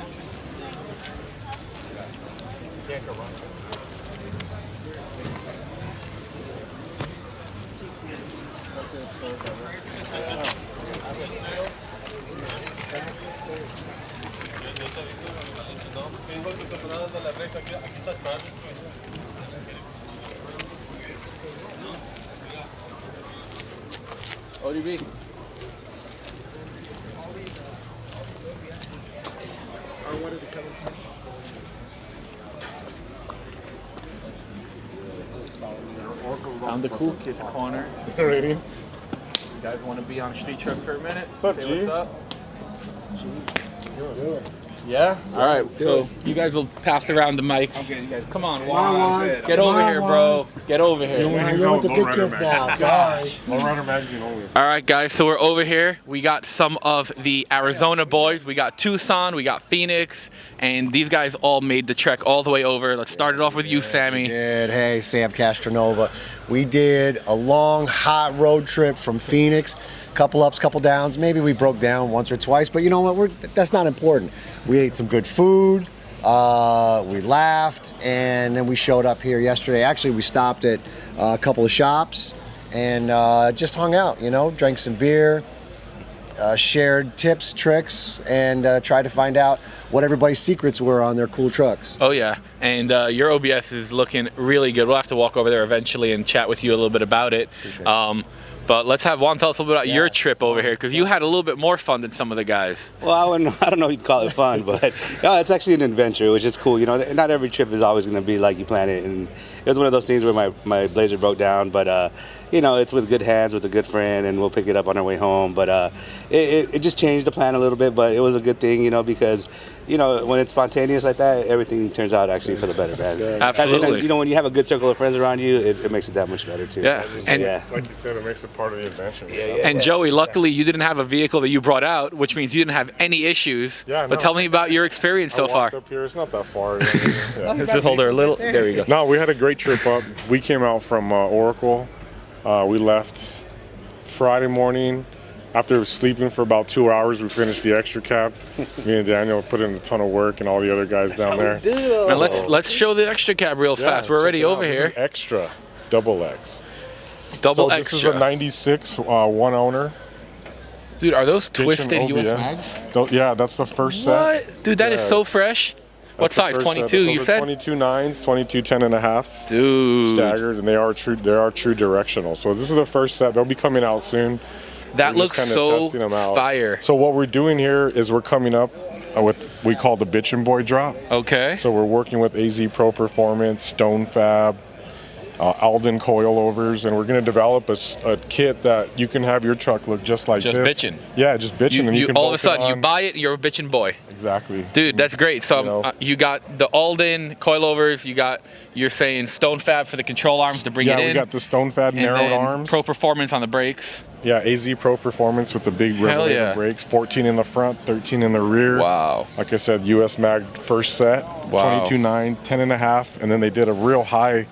ODB. Found the cool kids corner. Alrighty. You guys want to be on street truck for a minute? What's up, Say G? what's up? Yeah? All right. So you guys will pass around the mics. Okay, you guys. Come on, Juan. Juan. Get over here, bro. Get over here. You're with the big kids now. Sorry. Lowrider magazine only. All right, guys, so we're over here. We got some of the Arizona boys. We got Tucson, we got Phoenix, and these guys all made the trek all the way over. Let's start it off with you, Sammy. Hey, Sam Castronova. We did a long, hot road trip from Phoenix. Couple ups, couple downs. Maybe we broke down once or twice, but you know what? That's not important. We ate some good food. We laughed, and then we showed up here yesterday. Actually, we stopped at a couple of shops and just hung out, you know, drank some beer, shared tips, tricks, and tried to find out what everybody's secrets were on their cool trucks. Oh yeah, and your OBS is looking really good. We'll have to walk over there eventually and chat with you a little bit about it. But let's have Juan tell us a little bit about your trip over here, because you had a little bit more fun than some of the guys. Well, I don't know if you'd call it fun, but it's actually an adventure, which is cool. You know, not every trip is always going to be like you plan it. And it was one of those things where my Blazer broke down, but, you know, it's with good hands, with a good friend, and we'll pick it up on our way home. But it just changed the plan a little bit, but it was a good thing, you know, because, you know, when it's spontaneous like that, everything turns out actually for the better, man. Absolutely. And, you know, when you have a good circle of friends around you, it makes it that much better, too. Yeah. And like you said, it makes it part of the adventure. And Joey, luckily you didn't have a vehicle that you brought out, which means you didn't have any issues. But tell me about your experience so far. Up here, it's not that far. Let's just hold her a little. There we go. No, we had a great trip up. We came out from Oracle. We left Friday morning. After sleeping for about 2 hours, we finished the extra cab. Me and Daniel put in a ton of work, and all the other guys down there. Now let's show the extra cab real fast. We're already over here. Extra, double X. Double This extra. is a '96 one owner. Dude, are those Kitchen twisted OBS. US mags? Yeah, that's the first set. What? Dude, that is so fresh. What size? 22, you said? 22 9s, 22 10.5s. Dude. Staggered, and they are true directional. So this is the first set. They'll be coming out soon. That We're looks just kinda so testing them out. fire. So what we're doing here is we're coming up with we call the Bitchin' Boy drop. Okay. So we're working with AZ Pro Performance, Stone Fab, Alden coilovers, and we're going to develop a kit that you can have your truck look just like Just this. bitchin'. Yeah, just bitchin'. And you can all of a bolt it sudden, you on. buy it, you're a bitchin' boy. Exactly. Dude, that's great. So you got the Alden coilovers, you're saying Stone Fab for the control arms to bring it in. Yeah, we got the Stone Fab and narrowed then arms. Pro Performance on the brakes. Yeah, AZ Pro Performance with the big revelator yeah. brakes, 14 in the front, 13 in the rear. Wow. Like I said, US Mag first set, Wow. 22 9, 10.5, and then they did a real high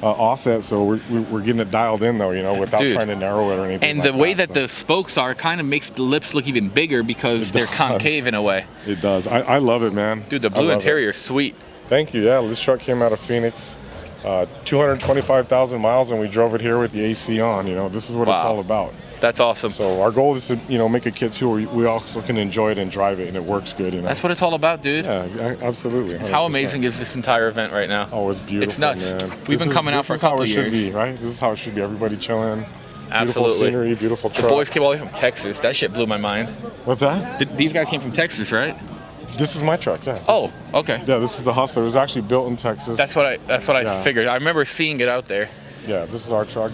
offset, so we're getting it dialed in though, you know, without Dude. trying to narrow it or anything. And like the way that the spokes are kind of makes the lips look even bigger because they're does. concave in a way. It does. I love it, man. Dude, the I blue love interior it. is sweet. Thank you. Yeah, this truck came out of Phoenix, 225,000 miles, and we drove it here with the AC on. You know, this is what it's Wow. all about. That's awesome. So our goal is to, you know, make a kit too where we also can enjoy it and drive it, and it works good. You know. That's what it's all about, dude. Yeah, absolutely. 100%. How amazing is this entire event right now? Oh, it's beautiful. It's nuts. Man. We've been coming out for a couple years. This is how it years. should be, right? This is how it should be. Everybody chilling. Absolutely. Beautiful scenery, beautiful The trucks. boys came all the way from Texas. That shit blew my mind. What's that? These guys came from Texas, right? This is my truck. Yeah. Oh, okay. Yeah, this is the Hustler. It was actually built in Texas. That's what I Yeah. figured. I remember seeing it out there. Yeah, this is our truck.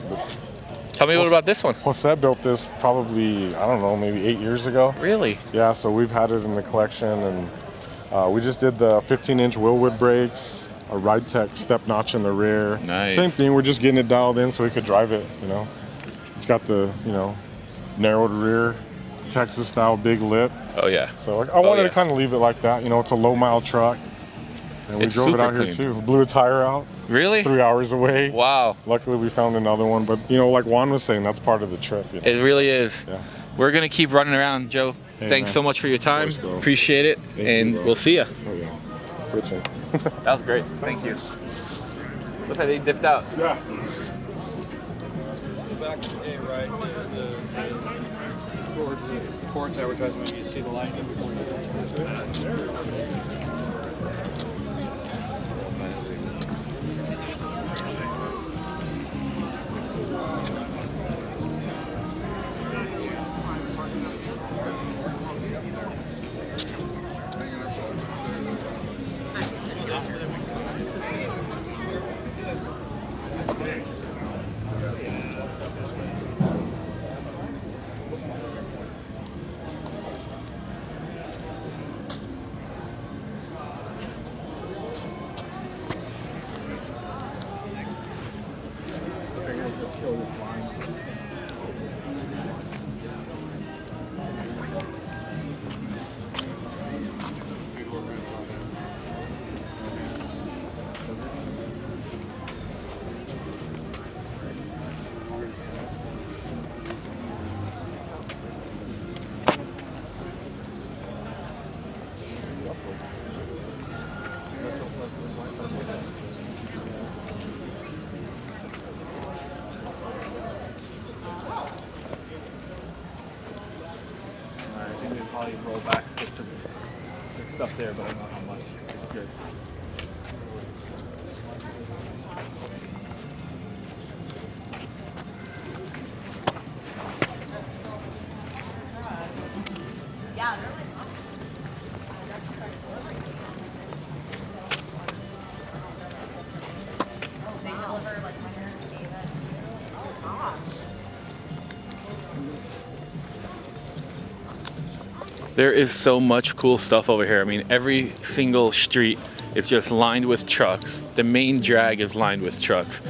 Tell me a little about this one. Jose built this probably, I don't know, maybe 8 years ago. Really? Yeah, so we've had it in the collection, and we just did the 15-inch Willwood brakes, a Ride Tech step notch in the rear. Nice. Same thing, we're just getting it dialed in so we could drive it, you know. It's got the, you know, narrowed rear, Texas-style big lip. Oh, yeah. So I wanted to kind of leave it like that. You know, it's a low-mile truck. And we It's drove it super out clean. here, too. Blew a tire out. Really? 3 hours away. Wow. Luckily, we found another one. But, you know, like Juan was saying, that's part of the trip. You know? It really is. Yeah. We're going to keep running around, Joe. Hey, Thanks man. so much for your time. Of course, bro. Appreciate it. Thank you, And bro. we'll see ya. Oh, yeah. Switching. That was great. Thank you. Looks like they dipped out. Yeah. Back to A, right? Towards the Ford's advertisement, you see the light. probably roll back there's stuff there, but I don't know how much. It's good. There is so much cool stuff over here. I mean, every single street is just lined with trucks. The main drag is lined with trucks.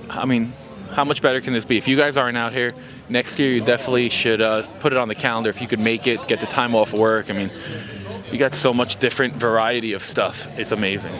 I mean, how much better can this be? If you guys aren't out here, next year you definitely should put it on the calendar if you could make it, get the time off work. I mean, you got so much different variety of stuff. It's amazing.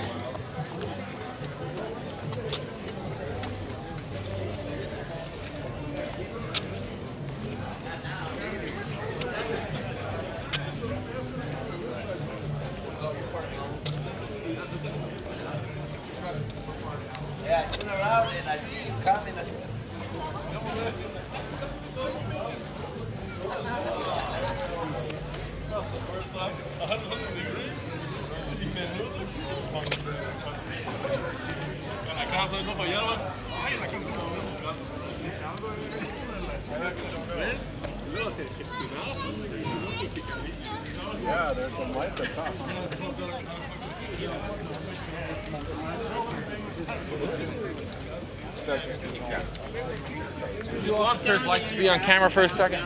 Yeah, there's some lights up top. You officers like to be on camera for a second?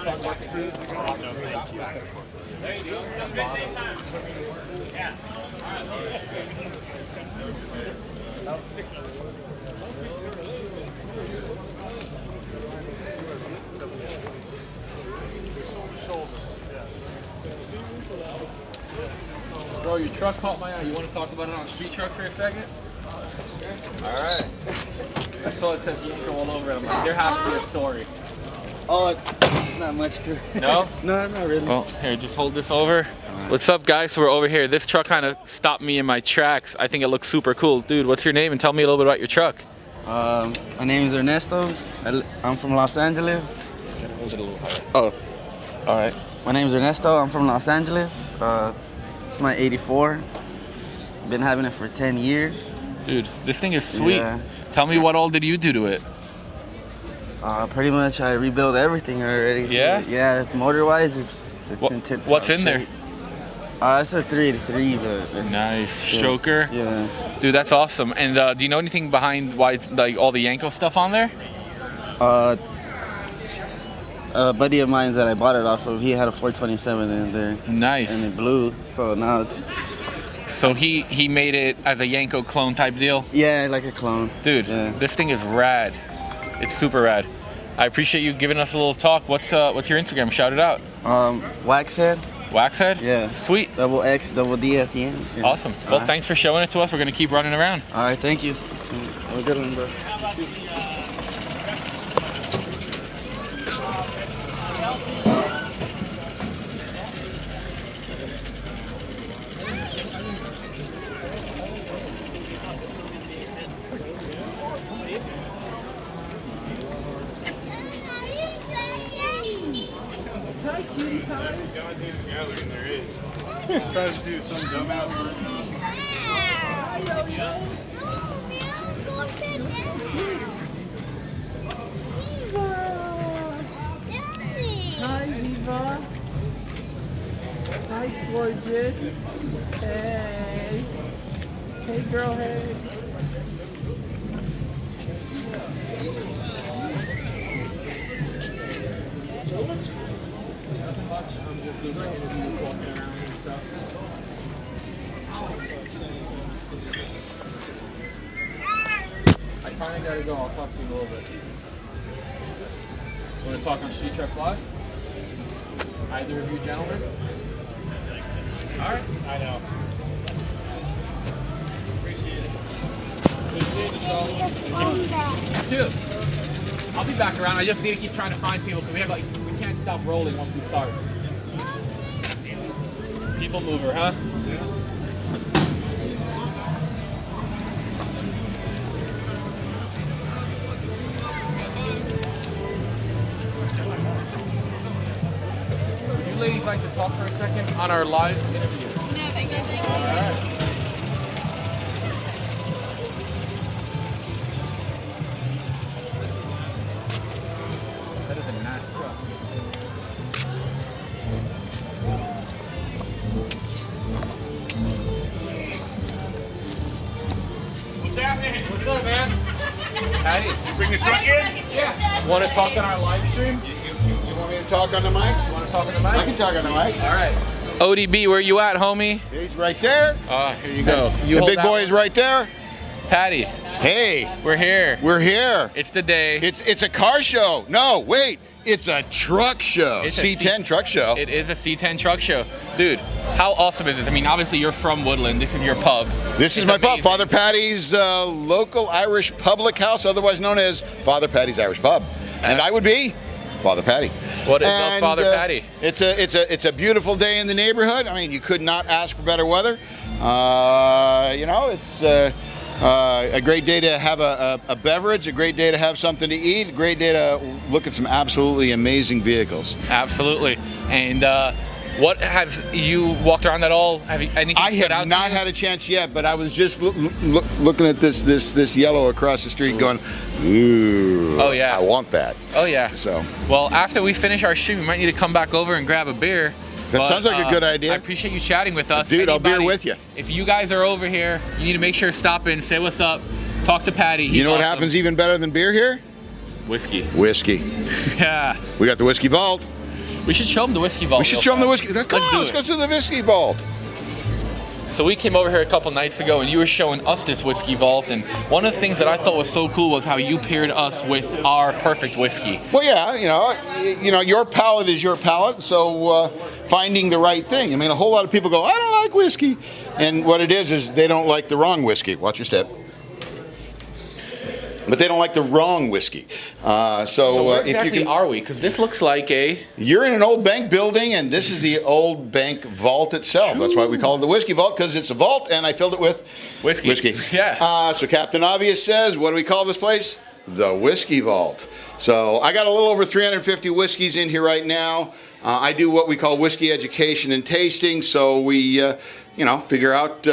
Bro, your truck caught my eye. You want to talk about it on street trucks for a second? All right. I saw it said Yanko all over it. I'm like, there has to be a story. Oh, it's not much to it. No? No, not really. Well, here, just hold this over. What's up, guys? So we're over here. This truck kind of stopped me in my tracks. I think it looks super cool. Dude, what's your name? And tell me a little bit about your truck. My name is Ernesto. I'm from Los Angeles. Hold it a little higher. Oh, all right. My name is Ernesto. I'm from Los Angeles. It's my 84. Been having it for 10 years. Dude, this thing is sweet. Yeah. Tell me what all did you do to it? Pretty much I rebuilt everything already. Yeah? Yeah, motor-wise, it's in tip-top What's in there? shape. It's a 3-3, but nice. yeah. Stroker? Yeah. Dude, that's awesome. And do you know anything behind why it's like all the Yanko stuff on there? A buddy of mine that I bought it off of, he had a 427 in there. Nice. And it blew, so now it's... So he made it as a Yanko clone type deal? Yeah, like a clone. Dude, yeah. This thing is rad. It's super rad. I appreciate you giving us a little talk. What's your Instagram? Shout it out. Waxhead. Waxhead? Yeah. Sweet. Double X, double D at the end. Yeah. Awesome. Well, thanks for showing it to us. We're going to keep running around. All right, thank you. Have a good one, bro. Tries to do some dumbass version. Hi, Viva. Hi, gorgeous. Hey. Hey, girl, hey. Nothing much. I'm just doing my interviews, walking around and stuff. I kind of gotta go. I'll talk to you in a little bit. Want to talk on Street Trucks Live? Either of you gentlemen? Alright. I know. Appreciate it. Good seeing you, Saul. Too. I'll be back around. I just need to keep trying to find people because we can't stop rolling once we start. People mover, huh? You ladies like to talk talk for a second on our live interview? No, thank you. All right. That is a nice truck. What's happening? What's up, man? Paddy, You bring the truck in? yeah. Want to talk on our live stream? You want me to talk on the mic? You want to talk on the mic? I can talk on the mic. All right. ODB, where you at, homie? He's right there. Here you go. You The hold big that boy one. is right there. Paddy, Hey, we're here. we're here. It's the day. It's a car show. No, wait. It's a truck show. It's a C10 truck show. It is a C10 truck show. Dude, how awesome is this? I mean, obviously you're from Woodland. This is your pub. This is It's my pub, amazing. Father Paddy's local Irish public house, otherwise known as Father Paddy's Irish Pub. And I would be Father Paddy. What is up, Father Paddy? It's a beautiful day in the neighborhood. I mean, you could not ask for better weather. You know, it's a great day to have a beverage, a great day to have something to eat, a great day to look at some absolutely amazing vehicles. Absolutely. And what have you walked around at all? Have you anything I stood have out not to you? had a chance yet, but I was just looking at this yellow across the street, going, "Ooh, Oh, yeah. I want that." Oh yeah. So Well, after we finish our stream, we might need to come back over and grab a beer. That sounds like a good idea. I appreciate you chatting with us. Dude, I'll beer Anybody- with you. If you guys are over here, you need to make sure to stop in, say what's up, talk to Paddy. He's You know what awesome. happens even better than beer here? Whiskey. Whiskey. Yeah. We got the whiskey vault. We should show them the whiskey vault. We should show them the whiskey. Let's go to the whiskey vault. So we came over here a couple nights ago, and you were showing us this whiskey vault. And one of the things that I thought was so cool was how you paired us with our perfect whiskey. Well, yeah, you know, your palate is your palate. So finding the right thing. I mean, a whole lot of people go, "I don't like whiskey," and what it is they don't like the wrong whiskey. Watch your step. But they don't like the wrong whiskey. So where if exactly you can, are we? Because this looks like a... You're in an old bank building, and this is the old bank vault itself. That's why we call it the whiskey vault, because it's a vault, and I filled it with whiskey. Yeah. So Captain Obvious says, what do we call this place? The Whiskey Vault. So I got a little over 350 whiskeys in here right now. I do what we call whiskey education and tasting. So we, figure out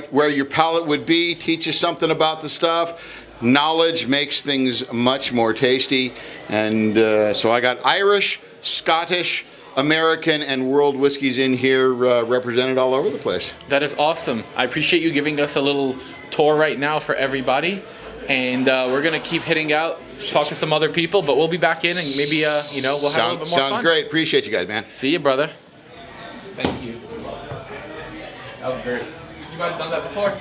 where your palate would be, teach you something about the stuff. Knowledge makes things much more tasty. And so I got Irish, Scottish, American, and world whiskeys in here represented all over the place. That is awesome. I appreciate you giving us a little tour right now for everybody. And we're going to keep hitting out, talk to some other people, but we'll be back in and maybe, we'll have a little bit more fun. Sounds great. Appreciate you guys, man. See you, brother. Thank you. That was great. You guys done that before?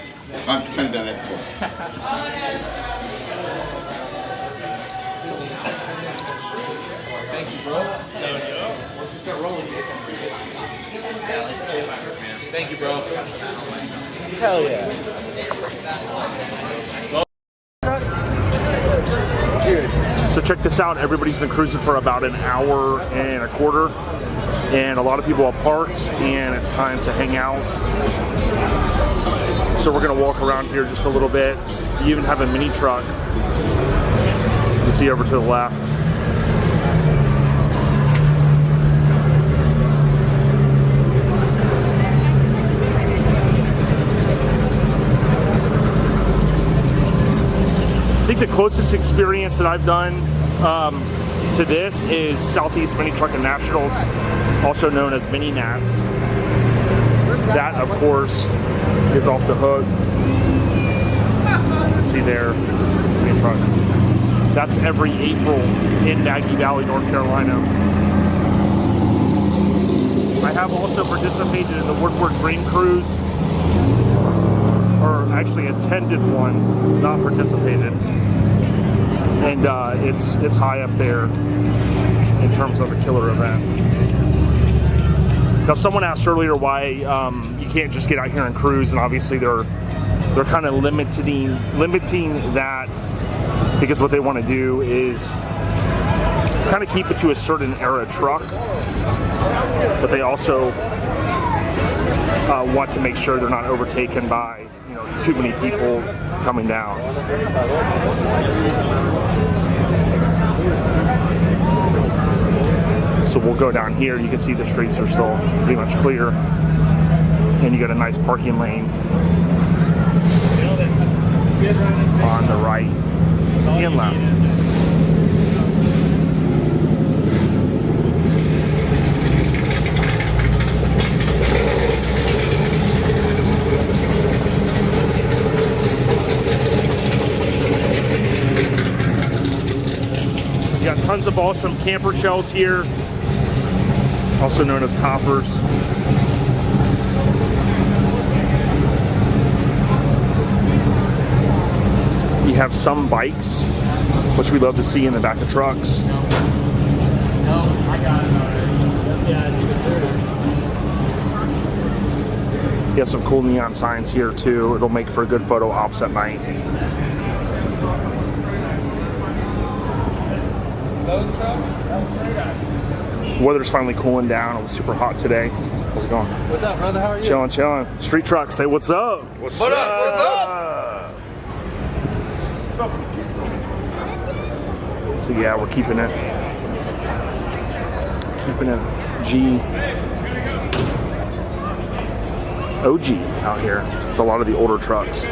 I've kind of done that before. Thank you, bro. Once we start rolling, thank you, bro. Hell yeah. So check this out. Everybody's been cruising for about an hour and a quarter, and a lot of people have parked, and it's time to hang out. So we're gonna walk around here just a little bit. You even have a mini truck. You see over to the left. I think the closest experience that I've done to this is Southeast Mini Trucking Nationals, also known as Mini Nats. That, of course, is off the hook. You see there, mini truck. That's every April in Maggie Valley, North Carolina. I have also participated in the Woodward Dream Cruise, or actually attended one, not participated. And it's high up there in terms of a killer event. Now, someone asked earlier why you can't just get out here and cruise, and obviously they're kind of limiting that, because what they want to do is kind of keep it to a certain era truck, but they also want to make sure they're not overtaken by too many people coming down. So we'll go down here. You can see the streets are still pretty much clear. And you got a nice parking lane on the right and left. You got tons of awesome camper shells here, also known as toppers. You have some bikes, which we love to see in the back of trucks. You have some cool neon signs here too. It'll make for a good photo ops at night. Weather's finally cooling down. It was super hot today. How's it going? What's up, brother? How are you? Chilling, chilling. Street trucks, say what's up. What's up? So yeah, we're keeping it OG out here with a lot of the older trucks.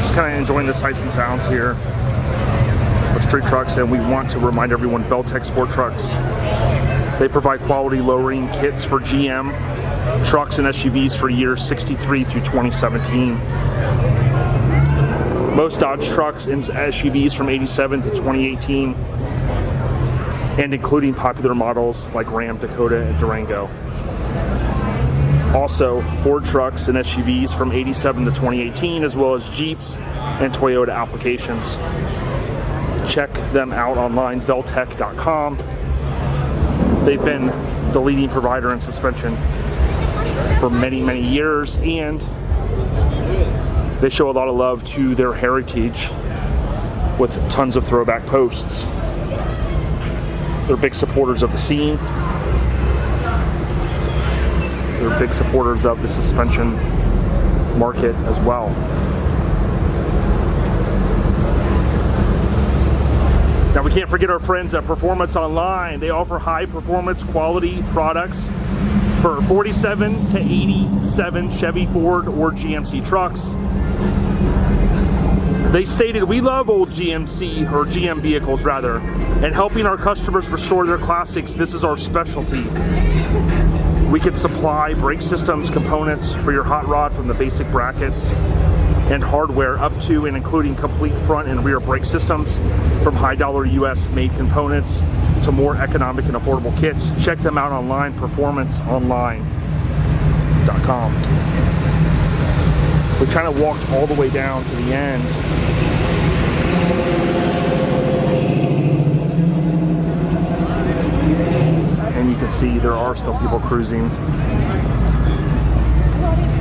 Just kind of enjoying the sights and sounds here with street trucks, and we want to remind everyone, Belltech Sport Trucks, they provide quality lowering kits for GM trucks and SUVs for years 63 through 2017. Most Dodge trucks and SUVs from 87 to 2018, and including popular models like Ram, Dakota, and Durango. Also, Ford trucks and SUVs from 87 to 2018, as well as Jeeps and Toyota applications. Check them out online, belltech.com. They've been the leading provider in suspension for many, many years, and they show a lot of love to their heritage with tons of throwback posts. They're big supporters of the scene. They're big supporters of the suspension market as well. Now, we can't forget our friends at Performance Online. They offer high performance quality products for 47 to 87 Chevy, Ford, or GMC trucks. They stated, "We love old GMC, or GM vehicles rather, and helping our customers restore their classics, this is our specialty. We can supply brake systems, components for your hot rod, from the basic brackets and hardware up to and including complete front and rear brake systems, from high dollar US made components to more economic and affordable kits." Check them out online, performanceonline.com. We kind of walked all the way down to the end. And you can see there are still people cruising.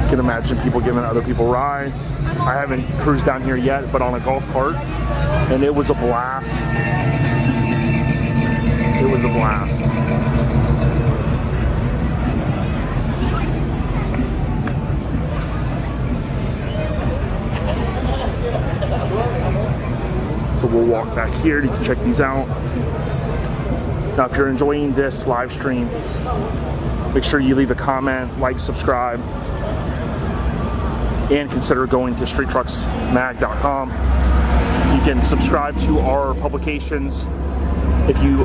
You can imagine people giving other people rides. I haven't cruised down here yet, but on a golf cart, and it was a blast. It was a blast. So we'll walk back here. You can check these out. Now, if you're enjoying this live stream, make sure you leave a comment, like, subscribe, and consider going to streettrucksmag.com. You can subscribe to our publications if you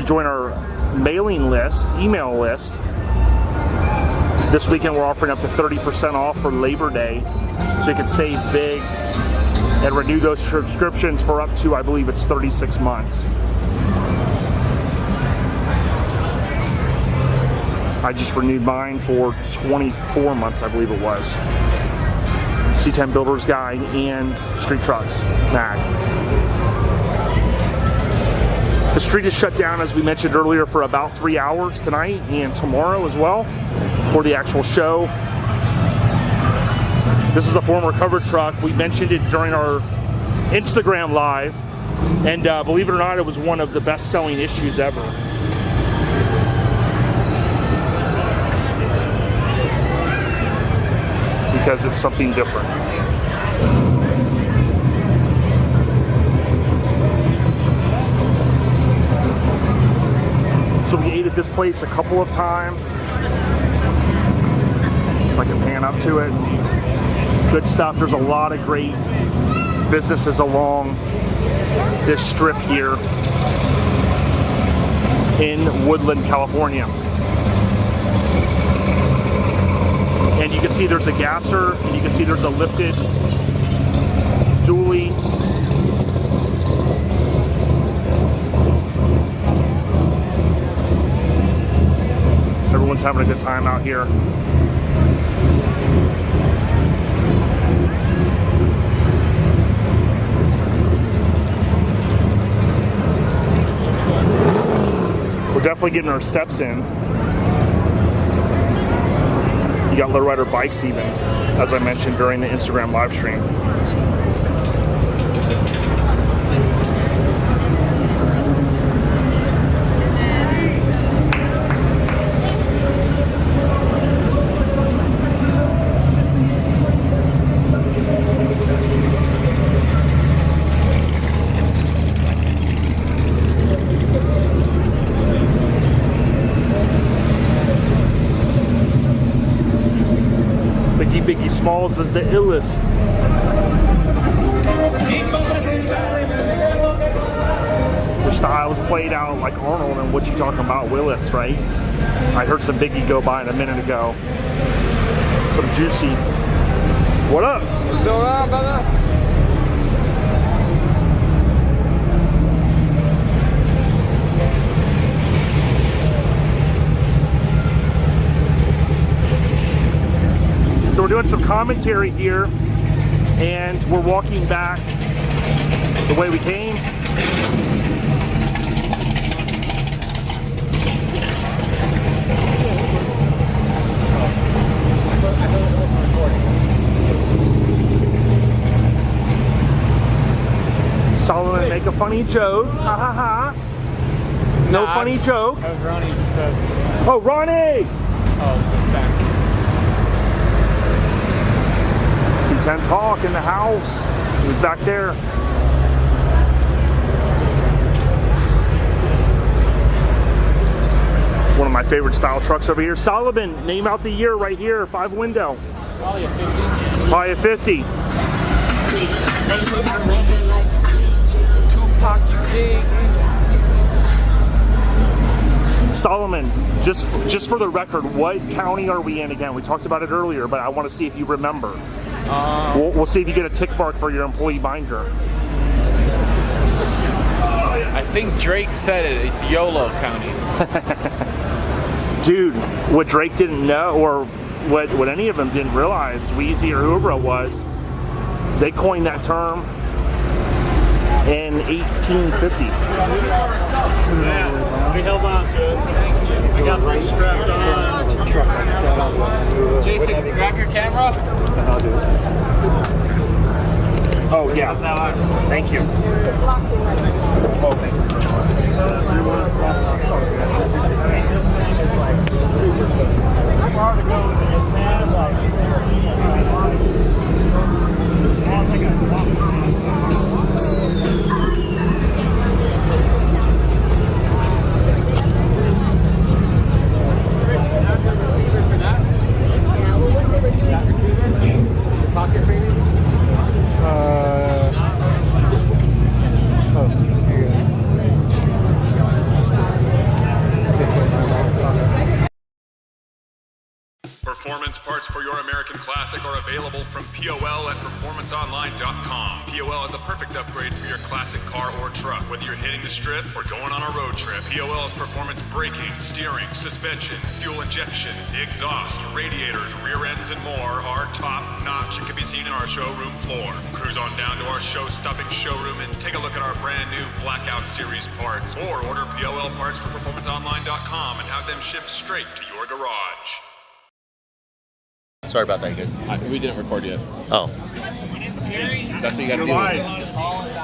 join our mailing list, email list. This weekend we're offering up to 30% off for Labor Day, so you can save big and renew those subscriptions for up to, I believe it's 36 months. I just renewed mine for 24 months, I believe it was. C10 Builder's Guide and Street Trucks Mag. The street is shut down, as we mentioned earlier, for about 3 hours tonight and tomorrow as well for the actual show. This is a former cover truck. We mentioned it during our Instagram live, and believe it or not, it was one of the best-selling issues ever. because it's something different. So we ate at this place a couple of times. If I can pan up to it. Good stuff. There's a lot of great businesses along this strip here in Woodland, California. And you can see there's a gasser, and you can see there's a lifted dually. Everyone's having a good time out here. We're definitely getting our steps in. You got lowrider bikes even, as I mentioned during the Instagram live stream. Biggie Smalls is the illest. Your style is played out like Arnold, and what you talking about, Willis, right? I heard some Biggie go by a minute ago. Some Juicy. What up? What's going on, brother? So we're doing some commentary here, and we're walking back the way we came. Solomon make a funny joke. Ha ha ha. No funny joke. That was Ronnie just does. Oh, Ronnie! Oh, back. C10 Talk in the house. He's back there. One of my favorite style trucks over here. Solomon, name out the year right here. 5 window. Probably a 50. Probably a 50. Solomon, just for the record, what county are we in again? We talked about it earlier, but I want to see if you remember. We'll see if you get a tick mark for your employee binder. I think Drake said it. It's YOLO County. Dude, what Drake didn't know, or what any of them didn't realize, Weezy or whoever it was, they coined that term in 1850. Yeah, we held on to it. Thank you. We got this strapped on. Jason, grab your camera. I'll do it. Oh, yeah. Thank you. It's locked in right now. Oh, thank you. This thing is like super safe. It's hard to go with it. It has like pocket fading? Performance parts for your American Classic are available from POL at performanceonline.com. POL is the perfect upgrade for your classic car or truck. Whether you're hitting the strip or going on a road trip, POL's performance braking, steering, suspension, fuel injection, exhaust, radiators, rear ends, and more are top notch and can be seen in our showroom floor. Cruise on down to our show-stopping showroom and take a look at our brand new Blackout Series parts, or order POL parts from performanceonline.com and have them shipped straight to your garage. Sorry about that, guys. We didn't record yet. Oh. That's what you gotta do.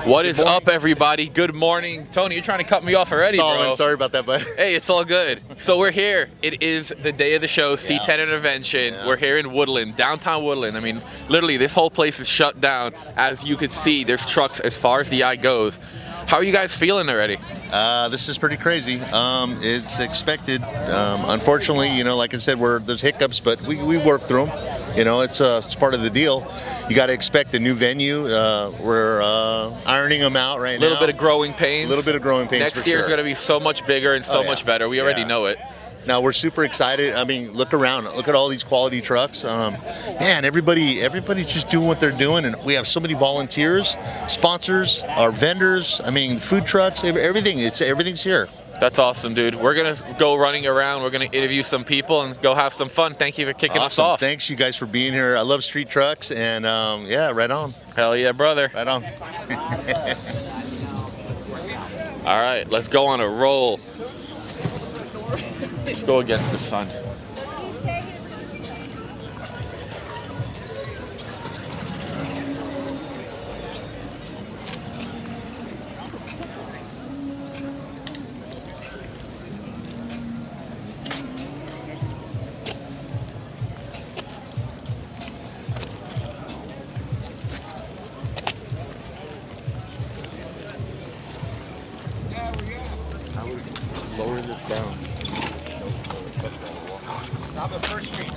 What is up, everybody? Good morning. Tony, you're trying to cut me off already, bro. Sorry about that, bud. Hey, it's all good. So we're here. It is the day of the show, C10 Intervention. Yeah. We're here in Woodland, downtown Woodland. I mean, literally, this whole place is shut down. As you can see, there's trucks as far as the eye goes. How are you guys feeling already? This is pretty crazy. It's expected. Unfortunately, you know, like I said, there's hiccups, but we work through them. You know, it's part of the deal. You got to expect a new venue. We're ironing them out right now. A little bit of growing pains. A little bit of growing pains. Next year's going to be so much bigger and so much better. We already know it. Now we're super excited. I mean, look around. Look at all these quality trucks. Man, everybody's just doing what they're doing, and we have so many volunteers, sponsors, our vendors. I mean, food trucks, everything. Everything's here. That's awesome, dude. We're going to go running around. We're going to interview some people and go have some fun. Thank you for kicking us off. Thanks, you guys, for being here. I love street trucks, and yeah, right on. Hell yeah, brother. Right on. All right, let's go on a roll. Let's go against the sun. Lower this down. Top of First Street.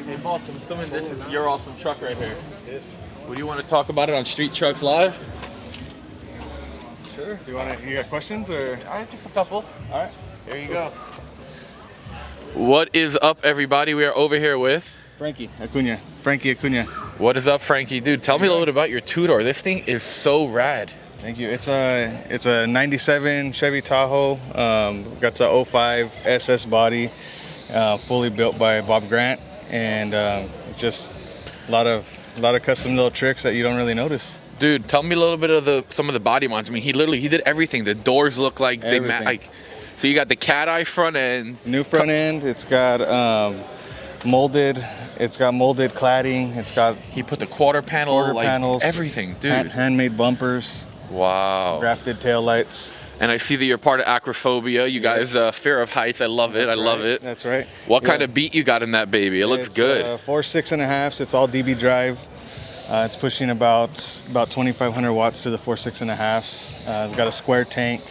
Hey boss, I'm assuming this is your awesome truck right here. Yes. Would you want to talk about it on Street Trucks Live? Sure. You got questions or? I have just a couple. All right. Here you go. What is up, everybody? We are over here with Frankie Accuair. What is up, Frankie? Dude, tell me a little bit about your two-door. This thing is so rad. Thank you. It's a 97 Chevy Tahoe. Got a 05 SS body, fully built by Bob Grant, and just a lot of custom little tricks that you don't really notice. Dude, tell me a little bit of some of the body mods. I mean, he did everything. The doors look like so you got the cat eye front end. New front end. It's got molded. It's got molded cladding. It's got. He put the quarter panels. Everything, dude. Handmade bumpers. Wow. Grafted tail lights. And I see that you're part of Acrophobia. You guys, fear of heights. I love it. I love it. That's right. What kind of beat you got in that baby? It looks good. 4 6.5s. It's all DB drive. It's pushing about 2,500 watts to the 4 6.5s. It's got a square tank,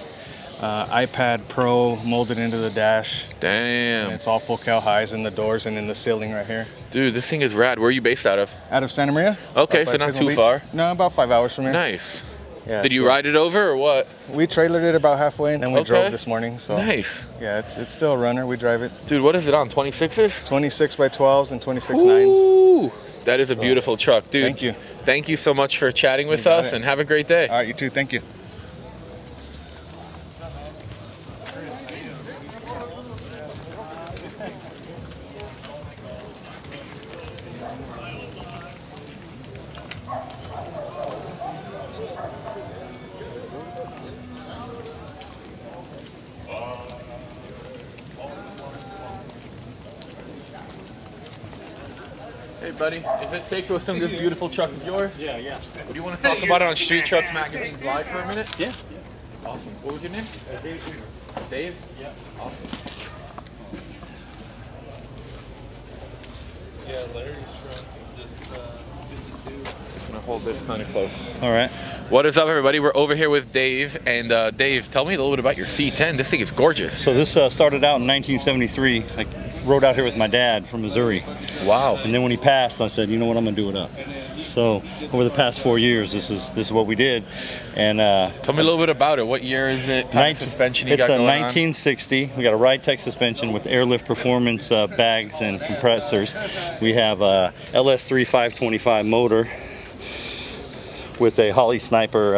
iPad Pro molded into the dash. Damn. And it's all full cal highs in the doors and in the ceiling right here. Dude, this thing is rad. Where are you based out of? Out of Santa Maria. Okay, so not too far. No, about 5 hours from here. Nice. Yeah, Did you ride it over or what? We trailered it about halfway and then we drove this morning. So nice. Yeah, it's still a runner. We drive it. Dude, what is it on? 26s? 26 by 12s and 26 Ooh. 9s. That is a beautiful truck, dude. Thank you. Thank you so much for chatting with us, and have a great day. All right, you too. Thank you. Hey, buddy, is it safe to assume this beautiful truck is yours? Yeah. Would you want to talk about it on Street Trucks Magazine's Live for a minute? Yeah. Awesome. What was your name? Dave. Dave? Yeah. Awesome. Yeah, Larry's truck is just 52. Just gonna hold this kind of close. All right. What is up, everybody? We're over here with Dave, and Dave, tell me a little bit about your C10. This thing is gorgeous. So this started out in 1973. I rode out here with my dad from Missouri. Wow. And then when he passed, I said, you know what, I'm gonna do it up. So over the past 4 years, this is what we did. And tell me a little bit about it. What year is it? Kind of suspension you got going on? It's a 1960. We got a Ride Tech suspension with airlift performance bags and compressors. We have a LS3 525 motor with a Holly Sniper.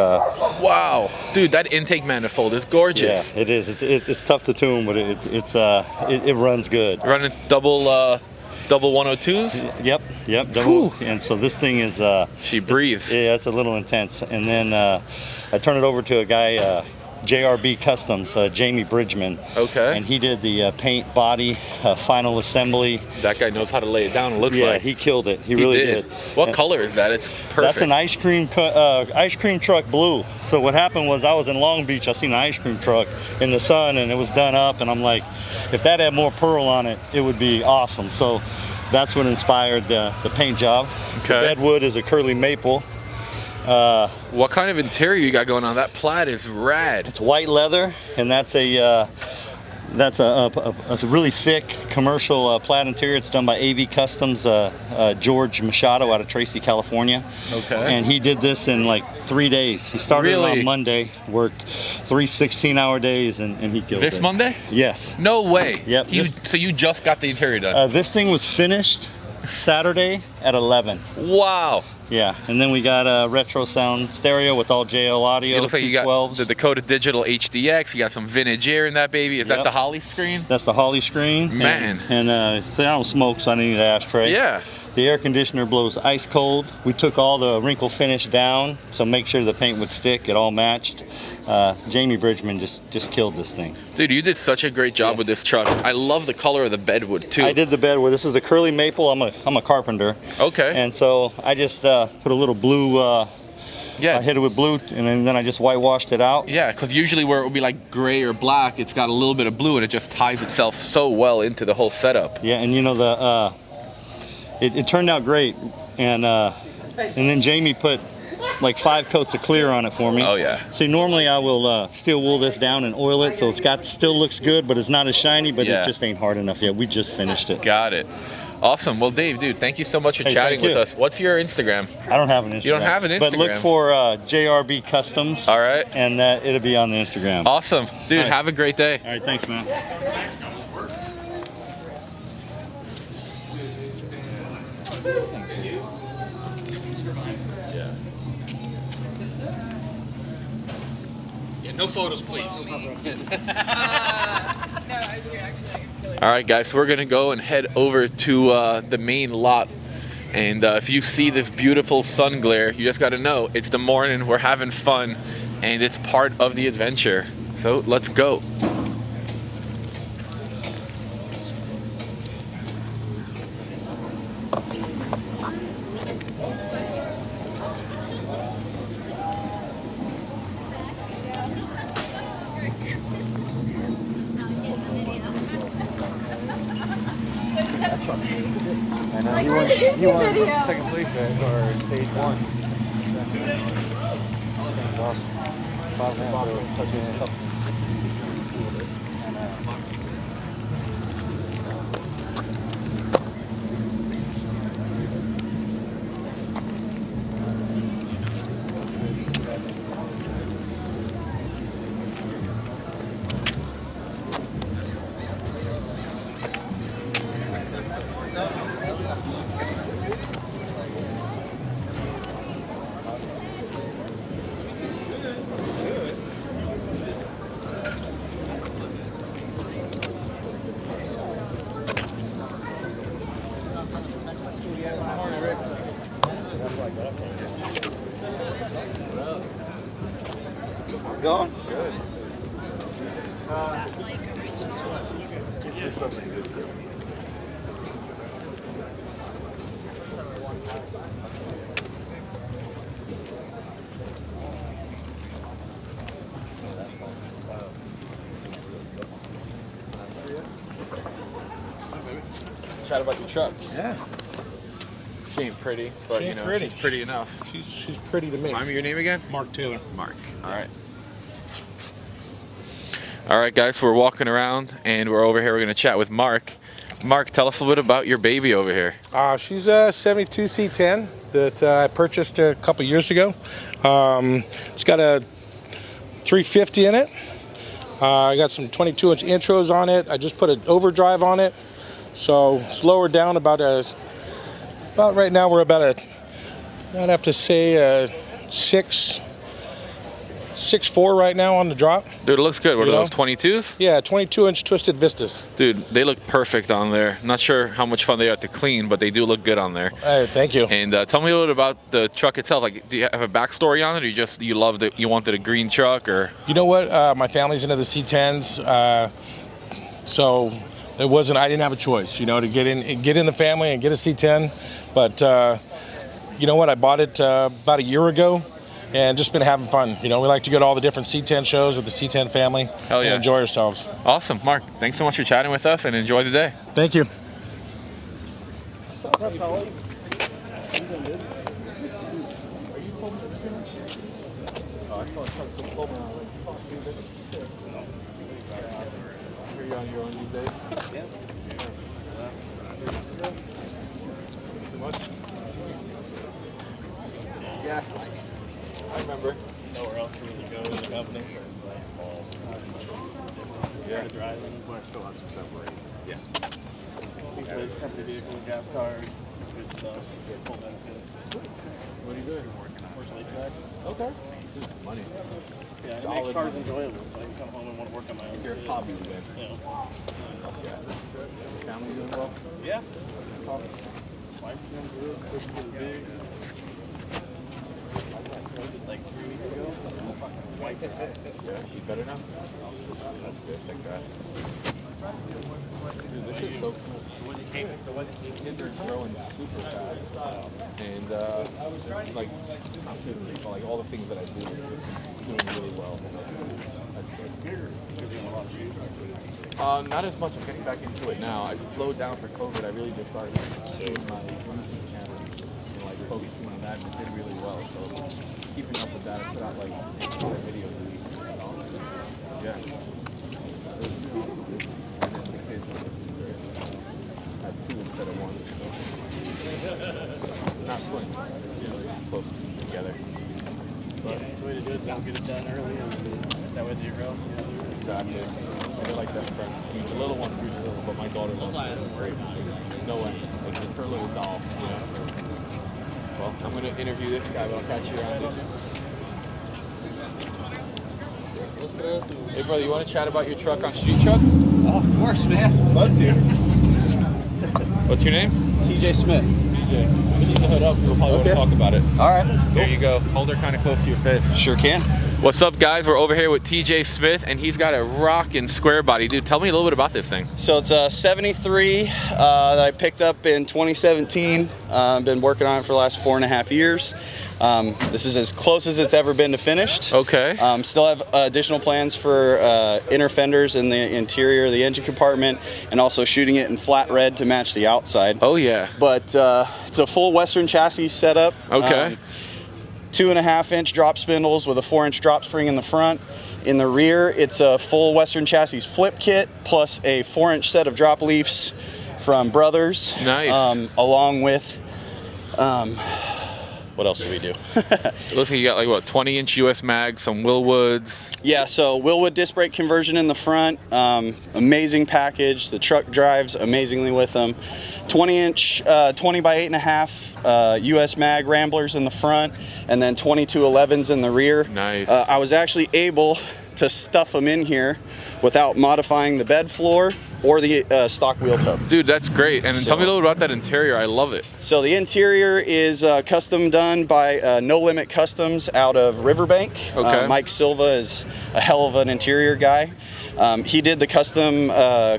Wow, dude, that intake manifold is gorgeous. Yeah, it is. It's tough to tune, but it runs good. Running double Double 102s? Yep, double. And so this thing is... she breathes. Yeah, it's a little intense. And then I turn it over to a guy, JRB Customs, Jamie Bridgman. Okay. And he did the paint, body, final assembly. That guy knows how to lay it down, it looks yeah, like. he killed it. He really did. What color is that? It's perfect. That's an ice cream truck blue. So what happened was I was in Long Beach, I seen an ice cream truck in the sun and it was done up and I'm like, if that had more pearl on it, it would be awesome. So that's what inspired the paint job. Okay. The bedwood is a curly maple. What kind of interior you got going on? That plaid is rad. It's white leather, and that's a really thick commercial plaid interior. It's done by AV Customs, George Machado out of Tracy, California. Okay. And he did this in like 3 days. He started on Monday, worked 3 16-hour days, and he killed it. This Monday? Yes. No way. Yep. So you just got the interior done? This thing was finished Saturday at 11. Wow. Yeah, and then we got a retro sound stereo with all JL audio. It looks like you got the Dakota Digital HDX. You got some vintage air in that baby. Is that the Holly screen? That's the Holly screen. Man. And so I don't smoke, so I need an ashtray. Yeah. The air conditioner blows ice cold. We took all the wrinkle finish down, so make sure the paint would stick. It all matched. Jamie Bridgman just killed this thing. Dude, you did such a great job with this truck. I love the color of the bedwood too. I did the bedwood. This is a curly maple. I'm a carpenter. Okay. And so I just put a little blue. I hit it with blue, and then I just whitewashed it out. Yeah, because usually where it would be like gray or black, it's got a little bit of blue, and it just ties itself so well into the whole setup. Yeah, and you know it turned out great, and then Jamie put like 5 coats of clear on it for me. Oh yeah. See, normally I will steel wool this down and oil it, so still looks good, but it's not as shiny, but it just ain't hard enough yet. We just finished it. Got it. Awesome. Well, Dave, dude, thank you so much for chatting with us. What's your Instagram? I don't have an Instagram. You don't have an Instagram? But look for JRB Customs. All right. And it'll be on the Instagram. Awesome. Dude, have a great day. All right, thanks, man. No photos, please. All right, guys, so we're gonna go and head over to the main lot. And if you see this beautiful sun glare, you just gotta know it's the morning, we're having fun, and it's part of the adventure. So let's go. I know he won second place or stage 1. That's awesome. Going? Good. It's just something good. Chat about your truck. Yeah. She ain't pretty, but She ain't pretty. she's pretty enough. She's pretty to me. Remind me your name again? Mark Taylor. Mark. All right. All right, guys, we're walking around and we're over here. We're going to chat with Mark. Mark, tell us a little bit about your baby over here. She's a 72 C10 that I purchased a couple years ago. It's got a 350 in it. I got some 22-inch intros on it. I just put an overdrive on it. So it's lowered down about right now we're about I'd have to say 6 6'4" right now on the drop. Dude, it looks good. What You are know? those, 22s? Yeah, 22-inch twisted vistas. Dude, they look perfect on there. Not sure how much fun they are to clean, but they do look good on there. Hey, thank you. And tell me a little bit about the truck itself. Like, do you have a backstory on it, or you loved it? You wanted a green truck, or? You know what? My family's into the C10s, so it wasn't. I didn't have a choice, to get in the family and get a C10. But you know what? I bought it about a year ago, and just been having fun. We like to go to all the different C10 shows with the C10 family. Hell yeah. And enjoy ourselves. Awesome, Mark. Thanks so much for chatting with us, and enjoy the day. Thank you. That's all. Yeah, I remember. Nowhere else to really go in the company. Yeah. Driving. Well, I still have some separate. Yeah. Because company vehicle, gas card, good stuff, full benefits. What are you doing? Horse lake track. Okay. Money. Yeah, it makes cars enjoyable. So I can come home and want to work on my own. Your hobby, then. Yeah. Family doing well? Yeah. Wife's doing good. Kids getting big. Like 3 weeks ago. Wife. Yeah, she's better now? That's good, thank God. Dude, this is so cool. Kids are growing super fast. And, like, not kidding, but like all the things that I do, doing really well. That's good. Not as much. I'm getting back into it now. I slowed down for COVID. I really just started doing my YouTube channel and like focusing on that, and it did really well. So keeping up with that, I put out like 4 videos a week. Yeah. And then the kids had 2 instead of 1. Not twins. Really close together. But the way to do it is don't get it done early, and that way they grow. Exactly. They're like best friends. I mean, the little one's really little, but my daughter loves her great. No way. Like, it's her little doll, Well, I'm going to interview this guy, but I'll catch you around. Hey, brother, you want to chat about your truck on Street Trucks? Oh, of course, man. Love to. What's your name? TJ Smith. TJ. We need to hood up. We'll probably want to talk about it. All right. There you go. Hold her kind of close to your face. Sure can. What's up, guys? We're over here with TJ Smith, and he's got a rockin' square body. Dude, tell me a little bit about this thing. So it's a 73 that I picked up in 2017. Been working on it for the last 4.5 years. This is as close as it's ever been to finished. Okay. Still have additional plans for inner fenders in the interior of the engine compartment, and also shooting it in flat red to match the outside. Oh yeah. But it's a full Western chassis setup. Okay. 2.5-inch drop spindles with a 4-inch drop spring in the front. In the rear, it's a full Western chassis flip kit plus a 4-inch set of drop leafs from Brothers. Nice. Along with, what else do we do? It looks like you got like what, 20-inch US mag, some Willwoods. Yeah, so Willwood disc brake conversion in the front. Amazing package. The truck drives amazingly with them. 20-inch, 20 by 8.5 US mag ramblers in the front, and then 2211s in the rear. Nice. I was actually able to stuff them in here without modifying the bed floor or the stock wheel tub. Dude, that's great. And tell me a little about that interior. I love it. So the interior is custom done by No Limit Customs out of Riverbank. Okay. Mike Silva is a hell of an interior guy. He did the custom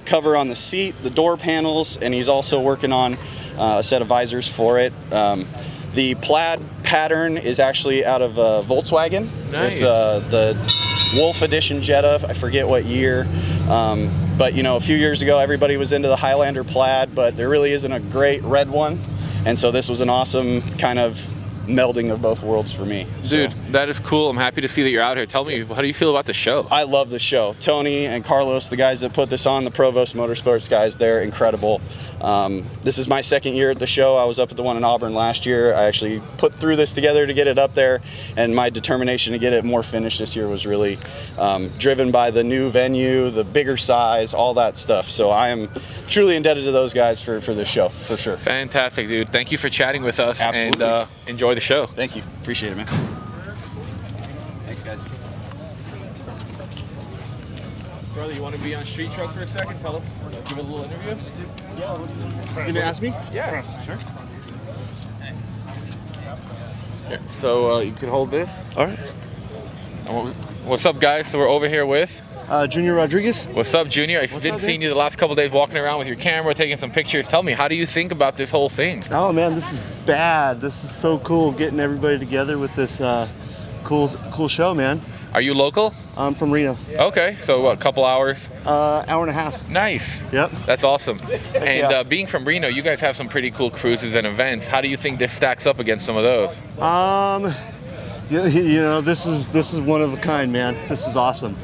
cover on the seat, the door panels, and he's also working on a set of visors for it. The plaid pattern is actually out of Volkswagen. Nice. It's the Wolf Edition Jetta, I forget what year. But a few years ago, everybody was into the Highlander plaid, but there really isn't a great red one. And so this was an awesome kind of melding of both worlds for me. Dude, that is cool. I'm happy to see that you're out here. Tell me, how do you feel about the show? I love the show. Tony and Carlos, the guys that put this on, the Provost Motorsports guys, they're incredible. This is my second year at the show. I was up at the one in Auburn last year. I actually put through this together to get it up there, and my determination to get it more finished this year was really driven by the new venue, the bigger size, all that stuff. So I am truly indebted to those guys for this show, for sure. Fantastic, dude. Thank you for chatting with us. Absolutely. And enjoy the show. Thank you. Appreciate it, man. Thanks, guys. Brother, you want to be on Street Trucks for a second? Tell us, give a little interview. You gonna ask me? Yeah. Sure. Here, so you can hold this. All right. What's up, guys? So we're over here with Junior Rodriguez. What's up, Junior? I've been seeing you the last couple days walking around with your camera, taking some pictures. Tell me, how do you think about this whole thing? Oh man, this is bad. This is so cool getting everybody together with this cool show, man. Are you local? I'm from Reno. Okay, so what, a couple hours? Hour and a half. Nice. Yep. That's awesome. And yeah. Being from Reno, you guys have some pretty cool cruises and events. How do you think this stacks up against some of those? You know, this is one of a kind, man. This is awesome.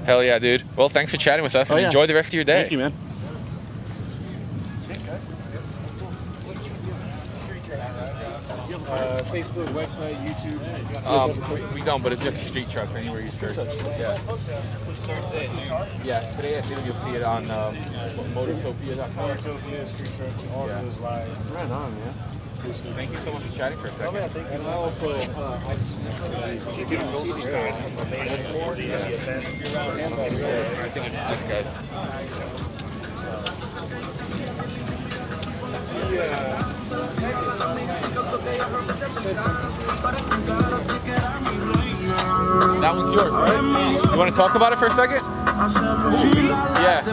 Hell yeah, dude. Well, thanks for chatting with us, and yeah. enjoy the rest of your day. Thank you, man. Facebook, website, YouTube. We don't, but it's just Street Trucks anywhere you search. Yeah. Yeah, today I think you'll see it on Motortopia.com. Motortopia, Street Trucks, all of those live. Right on, man. Thank you so much for chatting for a second. And also, I think it's this guy. That one's yours, right? You want to talk about it for a second? Yeah.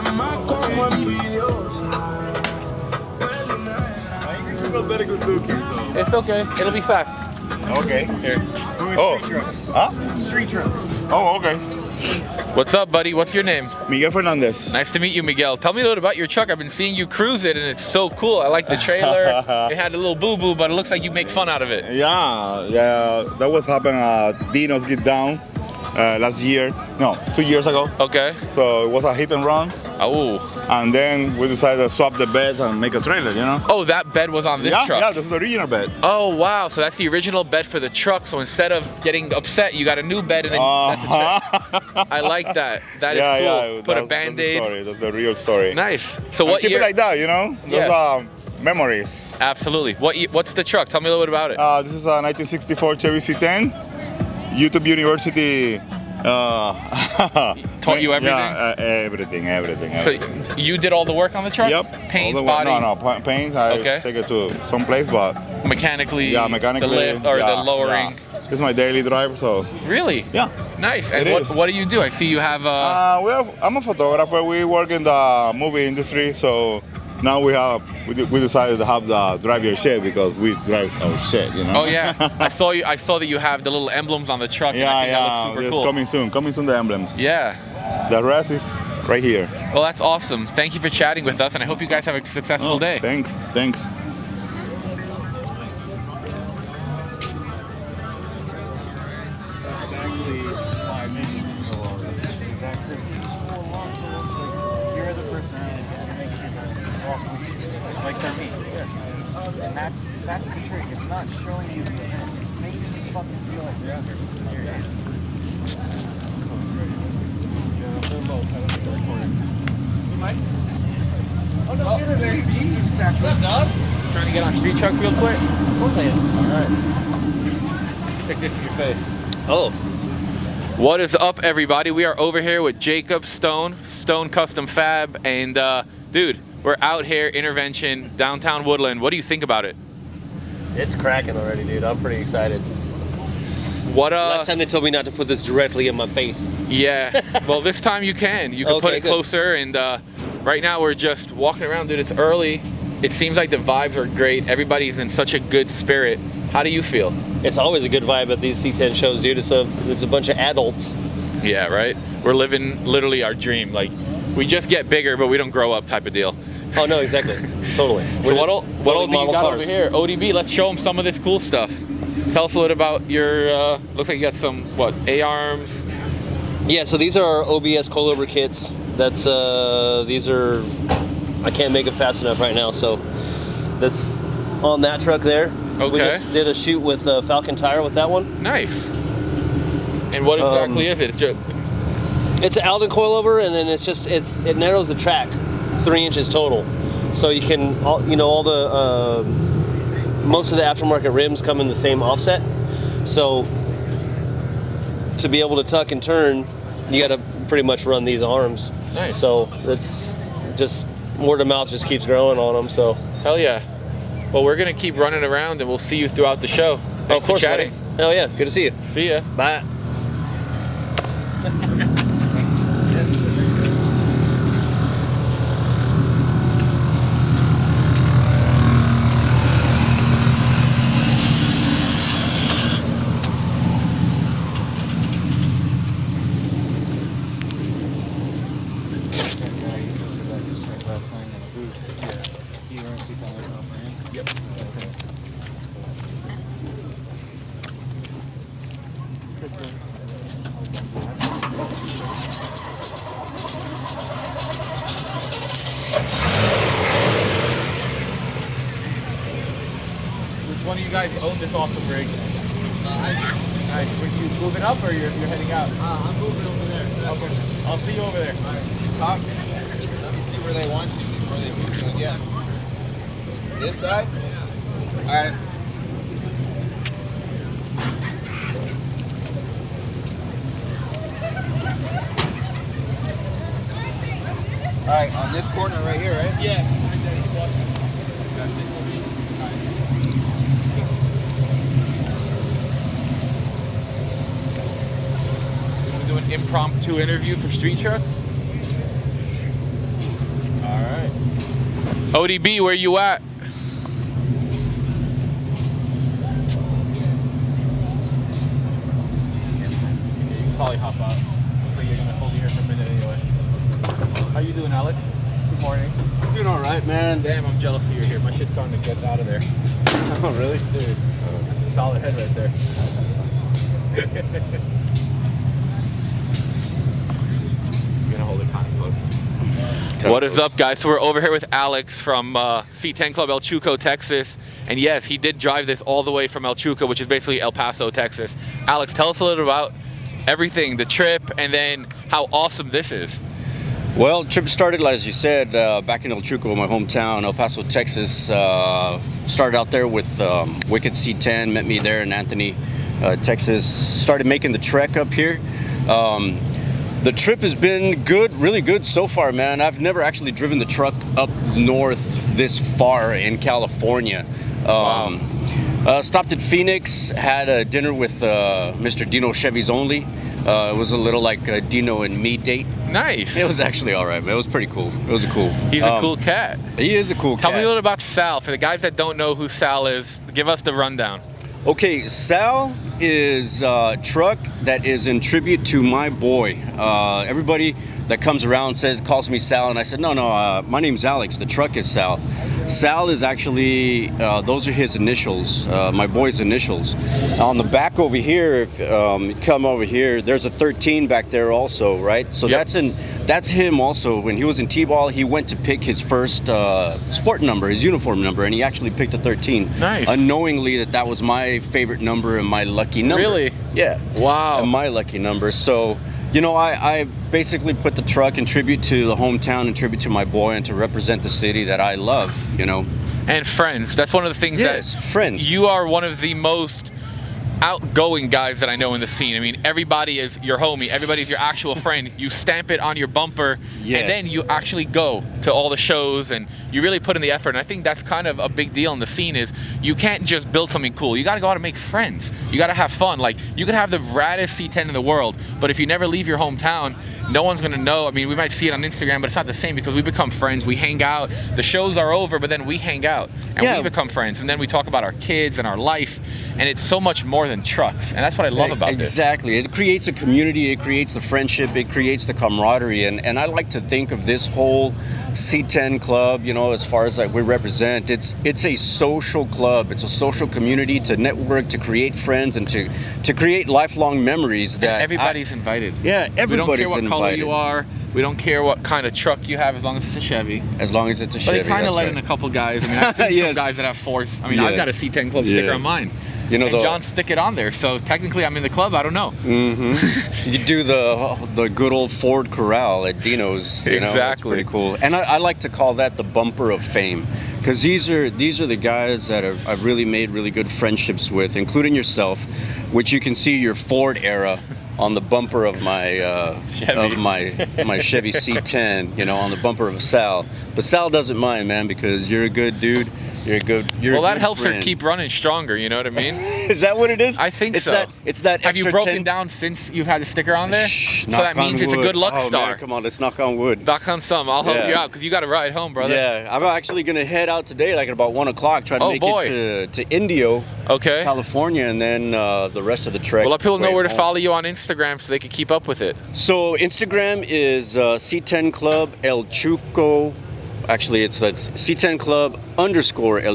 It's okay. It'll be fast. Okay. Here. Oh. Street Trucks. Huh? Street Trucks. Oh, okay. What's up, buddy? What's your name? Miguel Fernandez. Nice to meet you, Miguel. Tell me a little about your truck. I've been seeing you cruise it, and it's so cool. I like the trailer. It had a little boo-boo, but it looks like you make fun out of it. Yeah. That was happening at Dino's Get Down last year. No, 2 years ago. Okay. So it was a hit and run. Oh. And then we decided to swap the beds and make a trailer, you know? Oh, that bed was on this truck? Yeah, this is the original bed. Oh, wow. So that's the original bed for the truck. So instead of getting upset, you got a new bed and then that's a trip. I like that. That is cool. Yeah, Put a Band-Aid. That's the real story. Nice. So what keep year? it like that, you know? Those Yeah. memories. Absolutely. What's the truck? Tell me a little bit about it. This is a 1964 Chevy C10. YouTube University. Taught you everything? Yeah, everything. So you did all the work on the truck? Yep. Paint, all the work. body? No, paint. I take it to some place, but mechanically. Yeah, mechanically. The lift or the lowering. Yeah. This is my daily drive, so. Really? Yeah. Nice. And what do you do? I see you have. I'm a photographer. We work in the movie industry, so now we decided to have the drive your shit because we drive our shit, you know. Oh yeah, I saw that you have the little emblems on the truck. Yeah, and I think that looks super it's cool. coming soon the emblems. Yeah. The rest is right here. Well, that's awesome. Thank you for chatting with us, and I hope you guys have a successful day. Thanks. Exactly 5 minutes. Exactly. You're the person that makes you walk like for me. And that's the trick. It's not showing you the event. It's making you fucking feel like you're under. Oh, no, get it there. What's up, dog? Trying to get on Street Trucks real quick? Of course I am. All right. Stick this in your face. Oh. What is up, everybody? We are over here with Jacob Stone Custom Fab, and dude, we're out here, Intervention, downtown Woodland. What do you think about it? It's cracking already, dude. I'm pretty excited. What Last time they told me not to put this directly in my face. Yeah. Well, this time you can. You can Okay, put it good. closer, and right now we're just walking around, dude. It's early. It seems like the vibes are great. Everybody's in such a good spirit. How do you feel? It's always a good vibe at these C10 shows, dude. It's a bunch of adults. Yeah, right? We're living literally our dream. Like, we just get bigger, but we don't grow up type of deal. Oh, no, exactly. Totally. So what all do you got over here? ODB, let's show them some of this cool stuff. Tell us a little about your, looks like you got some, A-arms? Yeah, so these are our OBS coilover kits. That's, these are, I can't make it fast enough right now, so that's on that truck there. Okay. We just did a shoot with Falcon Tire with that one. Nice. And what exactly is it? It's an Alden coilover, and then it narrows the track 3 inches total. So you can, all the, most of the aftermarket rims come in the same offset. So to be able to tuck and turn you got to pretty much run these arms. Nice. So it's just word of mouth just keeps growing on them. So hell yeah. Well, we're gonna keep running around, and we'll see you throughout the show. Thanks for chatting. Buddy. Hell yeah, good to see you. See ya. Bye. Which one of you guys own this awesome rig? Nice. Were you moving up or you're heading out? I'm moving over there. Okay. I'll see you over there. All right. Talk. Let me see where they want you before they move you again. This side? Yeah. All right. All right, on this corner right here, right? Yeah. Do an impromptu interview for Street Truck. All right. ODB, where you at? You can probably hop out. Looks like you're gonna hold you here for a minute anyway. How you doing, Alex? Good morning. I'm doing all right, man. Damn, I'm jealous that you're here. My shit's starting to get out of there. Oh, really? Dude, that's a solid head right there. You're gonna hold it kind of close. What is up, guys? So we're over here with Alex from C10 Club El Chuco, Texas. And yes, he did drive this all the way from El Chuco, which is basically El Paso, Texas. Alex, tell us a little about everything, the trip, and then how awesome this is. Well, trip started, as you said, back in El Chuco, my hometown, El Paso, Texas. Started out there with Wicked C10, met me there in Anthony, Texas. Started making the trek up here. The trip has been good, really good so far, man. I've never actually driven the truck up north this far in California. Stopped at Phoenix, had a dinner with Mr. Dino Chevy's Only. It was a little like a Dino and me date. Nice. It was actually all right, man. It was pretty cool. It was cool. He's a cool cat. He is a cool cat. Tell me a little about Sal. For the guys that don't know who Sal is, give us the rundown. Okay, Sal is a truck that is in tribute to my boy. Everybody that comes around calls me Sal, and I said, no, my name's Alex. The truck is Sal. Sal is actually, those are his initials, my boy's initials. On the back over here, if you come over here, there's a 13 back there also, right? So yep. That's him also. When he was in T-ball, he went to pick his first sport number, his uniform number, and he actually picked a 13. Nice. Unknowingly that was my favorite number and my lucky number. Really? Yeah. Wow. And my lucky number. So, you know, I basically put the truck in tribute to the hometown, in tribute to my boy, and to represent the city that I love, you know. And friends. That's one of the things friends. You are one of the most outgoing guys that I know in the scene. I mean, everybody is your homie. Everybody's your actual friend. You stamp it on your bumper, yes. And then you actually go to all the shows, and you really put in the effort. And I think that's kind of a big deal in the scene is you can't just build something cool. You got to go out and make friends. You got to have fun. Like, you could have the raddest C10 in the world, but if you never leave your hometown, no one's going to know. I mean, we might see it on Instagram, but it's not the same because we become friends. We hang out. The shows are over, but then we hang out, and we become friends. And then we talk about our kids and our life, and it's so much more than trucks. And that's what I love about this. Exactly. It creates a community. It creates the friendship. It creates the camaraderie. And I like to think of this whole C10 club, you know, as far as like we represent, it's a social club. It's a social community to network, to create friends, and to create lifelong memories. That and everybody's invited. Yeah, everybody's invited. We don't care what color you are. We don't care what kind of truck you have, as long as it's a Chevy. As long as it's a Chevy. But they kind of let in a couple guys. I mean, I've seen yes. some guys that have fourth. I mean, I've got a C10 club sticker on mine. You know, and John stick it on there, so technically I'm in the club. I don't know. Mm-hmm. You do the good old Ford Corral at Dino's. You know, exactly. It's pretty cool. And I like to call that the bumper of fame, because these are the guys that I've really made really good friendships with, including yourself, which you can see your Ford era on the bumper of my my Chevy C10, you know, on the bumper of Sal. But Sal doesn't mind, man, because you're a good dude. You're a good. Well, that helps her keep running stronger. You know what I mean? Is that what it is? I think it's so. It's that. Have you extra broken 10 down since you've had the sticker on there? So knock that means on it's a wood. good luck Oh, star. man, come on, let's knock on wood. Knock on some. I'll help you out because you got to ride home, brother. Yeah, I'm actually gonna head out today, like at about 1 o'clock, try to make it to Indio, California, and then the rest of the trek. Well, let people know way where to home. follow you on Instagram so they can keep up with it. So Instagram is C10 Club El Chuco. Actually, it's C10 Club _ El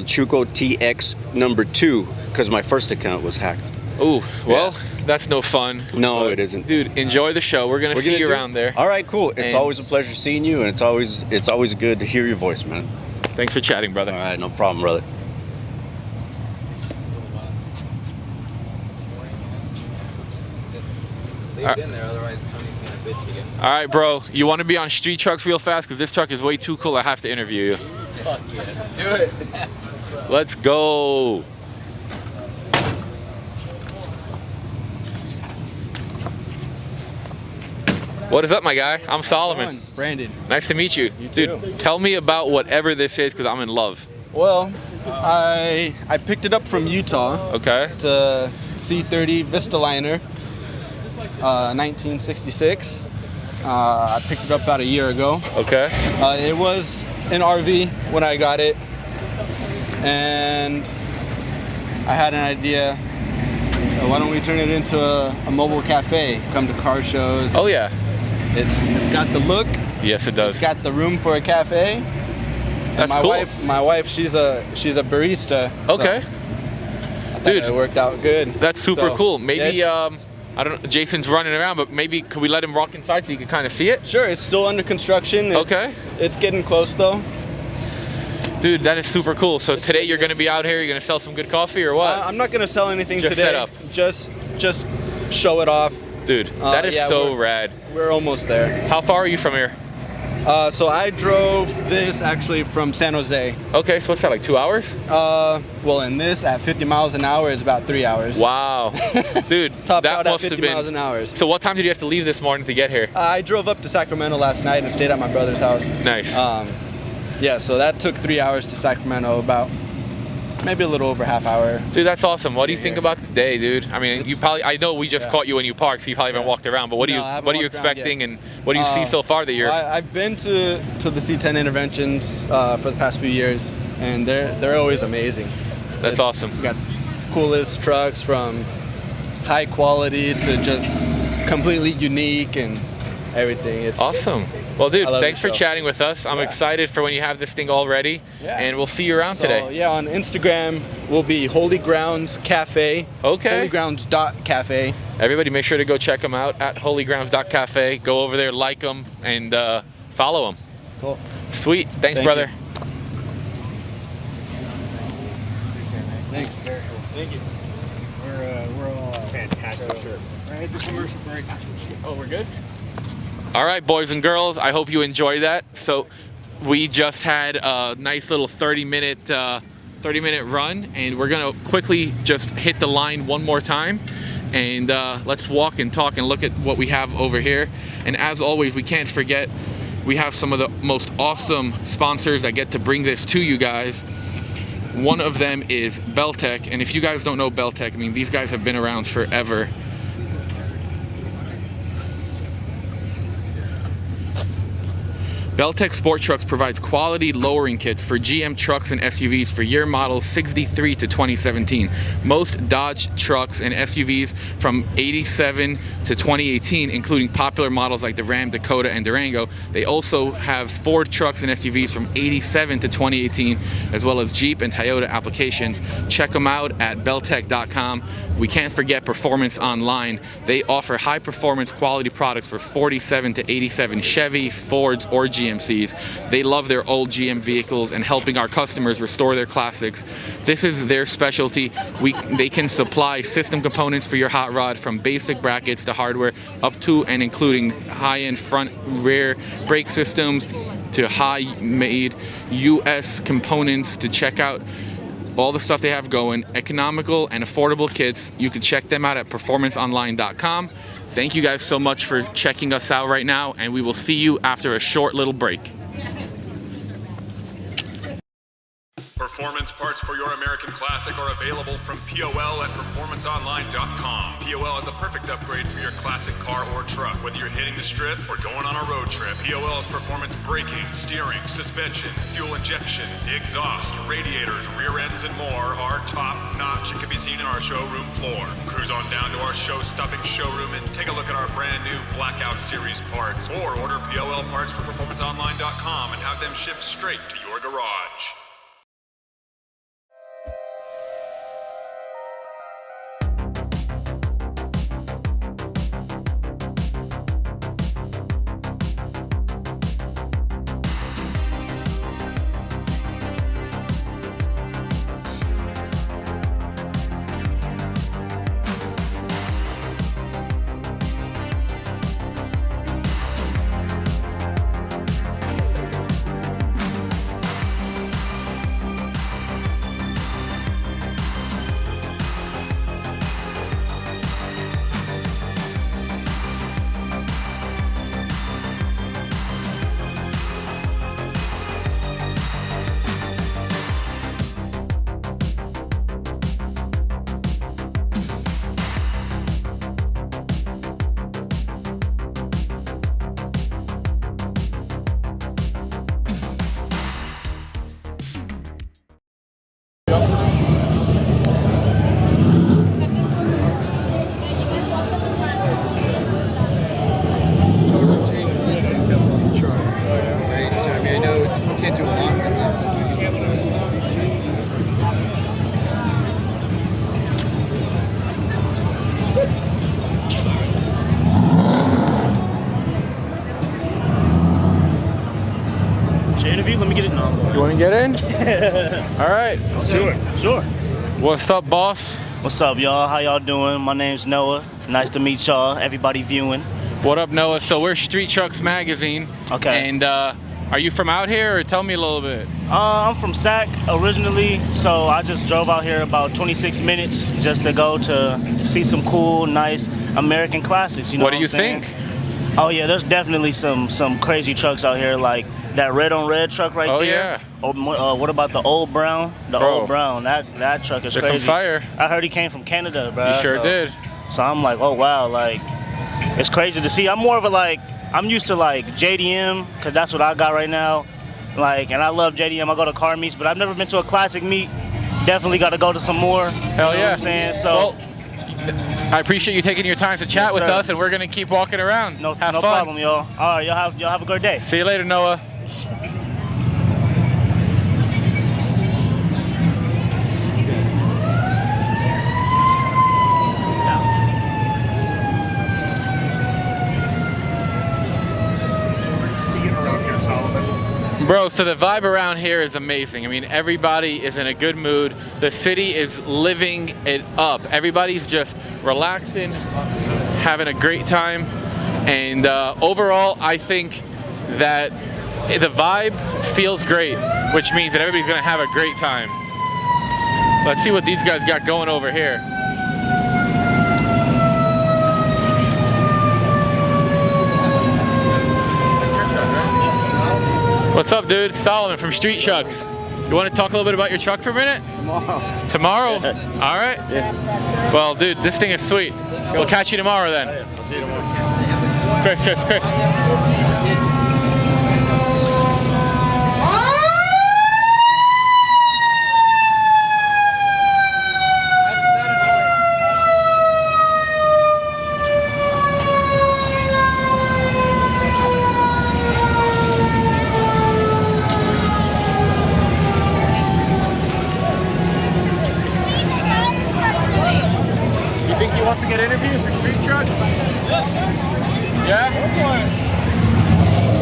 Chuco TX #2 because my first account was hacked. Ooh, well, that's no fun. No, it isn't. Dude, enjoy the show. We're gonna see you around there. All right, cool. It's And- always a pleasure seeing you, and it's always good to hear your voice, man. Thanks for chatting, brother. All right, no problem, brother. Leave it in there, otherwise Tony's gonna bitch again. All right, bro. You want to be on street trucks real fast? Because this truck is way too cool. I have to interview you. Fuck yeah, let's do it. Let's go. What is up, my guy? I'm Solomon. Brandon. Nice to meet you. Dude, tell me about whatever this is because I'm in love. Well, I picked it up from Utah. Okay. It's a C30 Vistaliner, 1966. I picked it up about a year ago. Okay. It was an RV when I got it, and I had an idea. Why don't we turn it into a mobile cafe? Come to car shows. Oh yeah. It's got the look. Yes, it does. It's got the room for a cafe. That's my cool. My wife, she's a barista. Okay. So it worked out good. That's super So, cool. Maybe it's- I don't know. Jason's running around, but maybe could we let him walk inside so you can kind of see it? Sure. It's still under construction. Okay. It's getting close though. Dude, that is super cool. So today you're gonna be out here. You're gonna sell some good coffee or what? I'm not gonna sell anything Just today. set up. Just show it off. Dude, that is yeah, so rad. We're almost there. How far are you from here? So I drove this actually from San Jose. Okay, so what's that, like 2 hours? Well, in this at 50 miles an hour is about 3 hours. Wow. Dude, Tops that out at must 50 have been. miles an hour. So what time did you have to leave this morning to get here? I drove up to Sacramento last night and stayed at my brother's house. Nice. Yeah, so that took 3 hours to Sacramento, about maybe a little over half hour. Dude, that's awesome. What do you think about the day, dude? I mean, I know we just caught you when you parked, so you probably haven't walked around, but what No, I are haven't you walked around expecting yet. and what do you see so far that you're... I've been to the C10 interventions for the past few years, and they're always amazing. That's awesome. We got coolest trucks from high quality to just completely unique and everything. It's awesome. Well, dude, I love thanks the for show. chatting with us. I'm excited for when you have this thing all ready, and we'll see you around So, today. yeah, on Instagram will be Holy Grounds Cafe. Okay. Holygrounds.cafe. Everybody make sure to go check them out at holygrounds.cafe. Go over there, like them, and follow them. Cool. Sweet. Thanks, Thank brother. Thanks. Thank you. We're all fantastic. Sure. Right, the commercial break. Oh, we're good? All right, boys and girls, I hope you enjoyed that. So we just had a nice little 30-minute run, and we're gonna quickly just hit the line one more time, and let's walk and talk and look at what we have over here. And as always, we can't forget, we have some of the most awesome sponsors that get to bring this to you guys. One of them is Belltech, and if you guys don't know Belltech, I mean, these guys have been around forever. Belltech Sport Trucks provides quality lowering kits for GM trucks and SUVs for year models 63 to 2017. Most Dodge trucks and SUVs from 87 to 2018, including popular models like the Ram, Dakota, and Durango. They also have Ford trucks and SUVs from 87 to 2018, as well as Jeep and Toyota applications. Check them out at belltech.com. We can't forget Performance Online. They offer high performance quality products for 47 to 87 Chevy, Fords, or GMCs. They love their old GM vehicles and helping our customers restore their classics. This is their specialty. They can supply system components for your hot rod, from basic brackets to hardware, up to and including high-end front, rear brake systems, to high-made US components. To check out all the stuff they have going, economical and affordable kits. You can check them out at performanceonline.com. Thank you guys so much for checking us out right now, and we will see you after a short little break. Performance parts for your American Classic are available from POL at performanceonline.com. POL is the perfect upgrade for your classic car or truck. Whether you're hitting the strip or going on a road trip, POL's performance braking, steering, suspension, fuel injection, exhaust, radiators, rear ends, and more are top notch and can be seen in our showroom floor. Cruise on down to our show-stopping showroom and take a look at our brand new Blackout Series parts, or order POL parts from performanceonline.com and have them shipped straight to your garage. You want to get in? All right. Sure. What's up, boss? What's up, y'all? How y'all doing? My name's Noah. Nice to meet y'all. Everybody viewing. What up, Noah? So we're Street Trucks Magazine. Okay. And are you from out here, or tell me a little bit? I'm from Sac originally, so I just drove out here about 26 minutes just to go to see some cool, nice American classics. You know What do you I'm saying? think? Oh yeah, there's definitely some crazy trucks out here, like that red on red truck right there. Yeah. Or, what about the old brown? The old brown. That truck is There's crazy. some fire. I heard he came from Canada, bro. You sure did. So I'm like, oh wow, like it's crazy to see. I'm more of a I'm used to like JDM, because that's what I got right now. Like, and I love JDM. I go to car meets, but I've never been to a classic meet. Definitely got to go to some more. Hell you know yeah. what I'm saying? So. Well, I appreciate you taking your time to chat with us, and we're gonna keep walking around. No Have fun. problem, y'all. All right, y'all have a great day. See you later, Noah. Bro, so the vibe around here is amazing. I mean, everybody is in a good mood. The city is living it up. Everybody's just relaxing, having a great time. And overall, I think that the vibe feels great, which means that everybody's gonna have a great time. Let's see what these guys got going over here. What's up, dude? Solomon from Street Trucks. You want to talk a little bit about your truck for a minute? Tomorrow. Tomorrow? All right. Yeah. Well, dude, this thing is sweet. We'll catch you tomorrow then. I'll see you tomorrow. Chris. Wants to get interviews for Street Trucks? Yeah?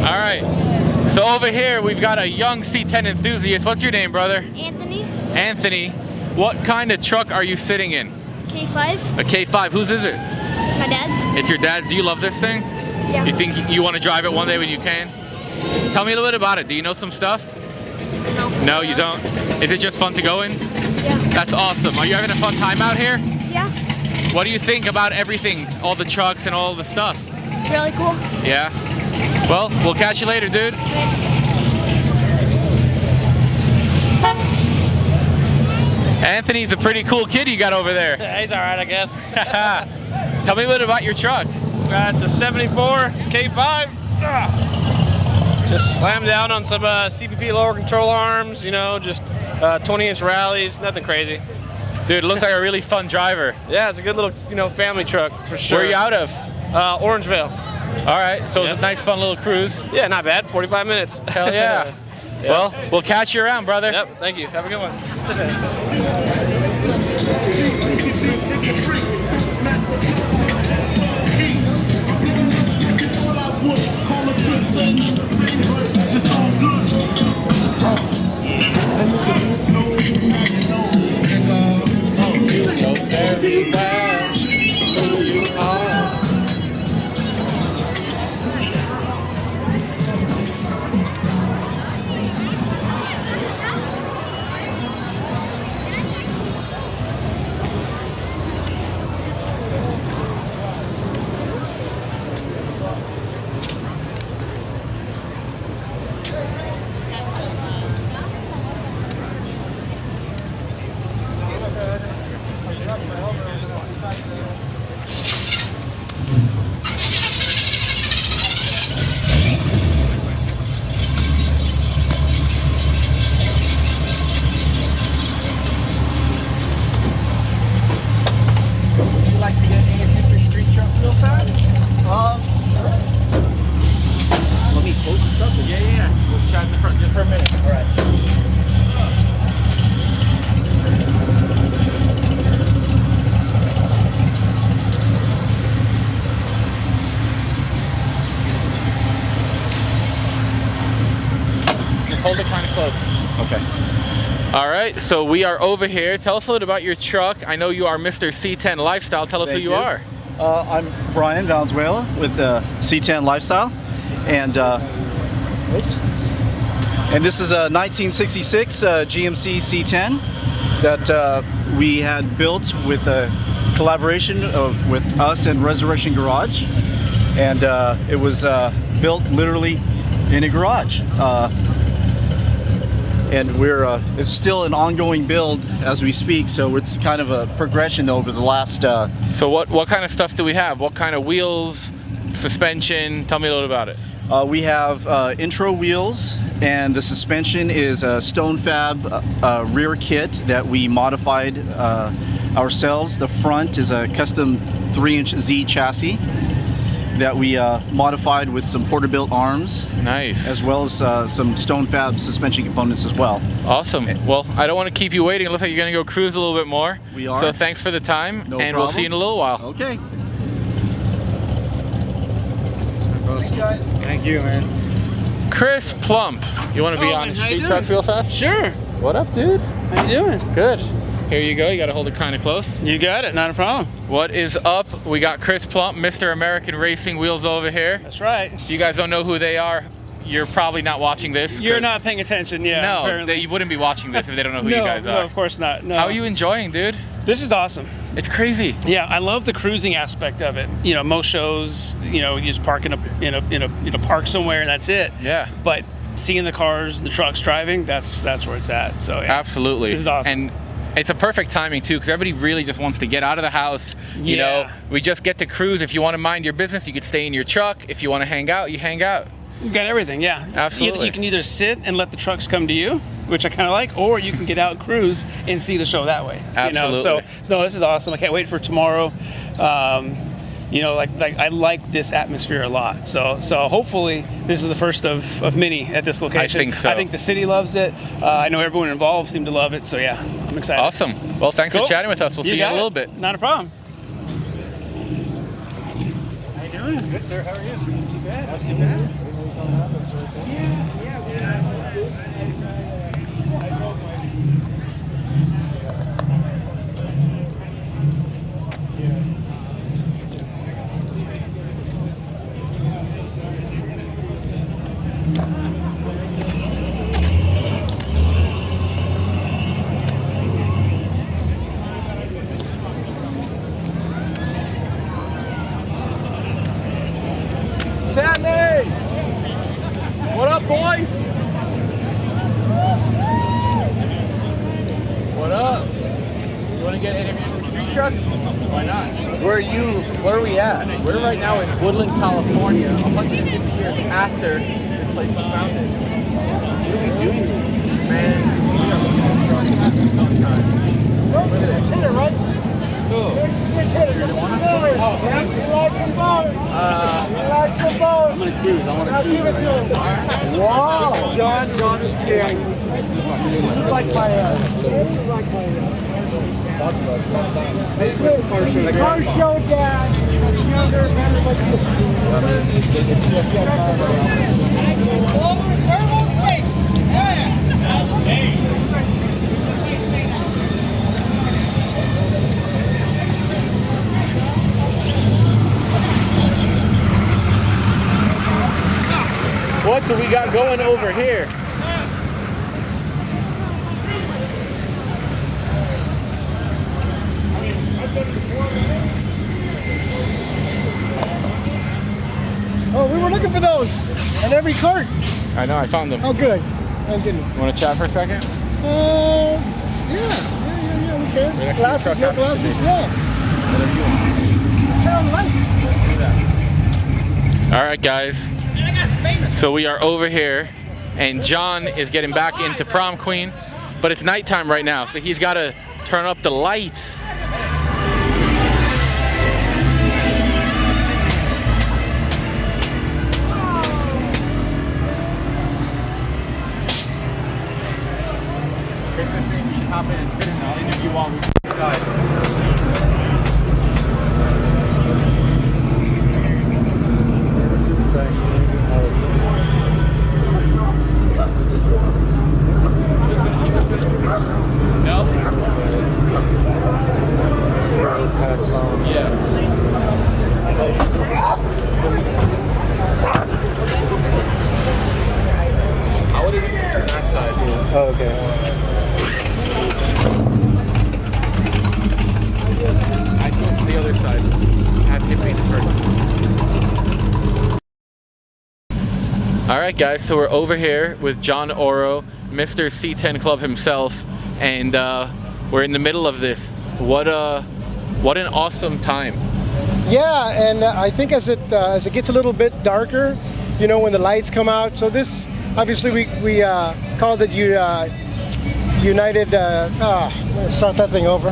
All right. So over here, we've got a young C10 enthusiast. What's your name, brother? Anthony. Anthony. What kind of truck are you sitting in? K5. A K5. Whose is it? My dad's. It's your dad's. Do you love this thing? Yeah. You think you want to drive it one day when you can? Tell me a little bit about it. Do you know some stuff? No. No, you don't? Is it just fun to go in? Yeah. That's awesome. Are you having a fun time out here? Yeah. What do you think about everything, all the trucks and all the stuff? It's really cool. Yeah. Well, we'll catch you later, dude. Anthony's a pretty cool kid you got over there. He's all right, I guess. Tell me a little about your truck. It's a 74 K5. Just slammed down on some CPP lower control arms, you know, just 20-inch rallies, nothing crazy. Dude, it looks like a really fun driver. Yeah, it's a good little, you know, family truck for sure. Where are you out of? Orangevale. All right, so it's a nice, fun little cruise. Yeah, not bad. 45 minutes. Hell yeah. Yeah. Well, we'll catch you around, brother. Yep, thank you. Have a good one. Let me close this up. Yeah. We'll chat in the front just for a minute. All right. Just hold it kind of close. Okay. All right, so we are over here. Tell us a little about your truck. I know you are Mr. C10 Lifestyle. Tell us who you are. I'm Brian Valenzuela with C10 Lifestyle, and this is a 1966 GMC C10 that we had built with a collaboration with us and Resurrection Garage, and it was built literally in a garage. And it's still an ongoing build as we speak, so it's kind of a progression over the last... So what kind of stuff do we have? What kind of wheels, suspension? Tell me a little about it. We have intro wheels, and the suspension is a Stone Fab rear kit that we modified ourselves. The front is a custom 3-inch Z chassis that we modified with some Porter-built arms. Nice. As well as some Stone Fab suspension components as well. Awesome. Well, I don't want to keep you waiting. It looks like you're going to go cruise a little bit more. We are. So thanks for the time, No and problem. we'll see you in a little while. Okay. Thank you, man. Chris Plump. You want to be on street trucks real fast? Sure. What up, dude? How you doing? Good. Here you go. You got to hold it kind of close. You got it. Not a problem. What is up? We got Chris Plump, Mr. American Racing Wheels over here. That's right. If you guys don't know who they are, you're probably not watching this. You're not paying attention, yeah. No, you wouldn't be watching this if they don't know who you guys are. No, of course not. No. How are you enjoying, dude? This is awesome. It's crazy. Yeah, I love the cruising aspect of it. You know, most shows, you know, you just park in a park somewhere and that's it. Yeah. But seeing the cars, the trucks driving, that's where it's at. So yeah. Absolutely. This is awesome. And it's a perfect timing too, because everybody really just wants to get out of the house. You know, we just get to cruise. If you want to mind your business, you could stay in your truck. If you want to hang out, you hang out. You got everything, yeah. Absolutely. You can either sit and let the trucks come to you, which I kind of like, or you can get out and cruise and see the show that way. Absolutely. You know? So this is awesome. I can't wait for tomorrow. You know, like I like this atmosphere a lot. So hopefully this is the first of many at this location. I think so. I think the city loves it. I know everyone involved seemed to love it. So yeah, I'm excited. Awesome. Well, thanks for chatting with us. We'll see you in a little bit. Not a problem. How you doing? Good, sir. How are you? Not too bad. Not too bad. Where are we at? We're right now in Woodland, California, 150 years after this place was founded. What are we doing, man? I'm gonna cruise. I want to cruise. Give it to him. Wow. John is scared. This is like my. The car show dad. Younger, better, What do we got going over here? Oh, we were looking for those in every cart. I know, I found them. Oh, good. Thank goodness. You want to chat for a second? Yeah, we can. Glasses, no glasses, yeah. Turn on the light. All right, guys. So we are over here, and John is getting back into prom queen, but it's nighttime right now, so he's got to turn up the lights. Chris, I think we should hop in and sit in. I'll interview while we inside. No? Yeah. I would have just on that side. Oh, okay. I go to the other side. Have him paint first. All right, guys. So we're over here with John Oro, Mr. C10 Club himself, and we're in the middle of this. What an awesome time! Yeah, and I think as it gets a little bit darker, you know, when the lights come out. So this, obviously, we called it United. Let's start that thing over.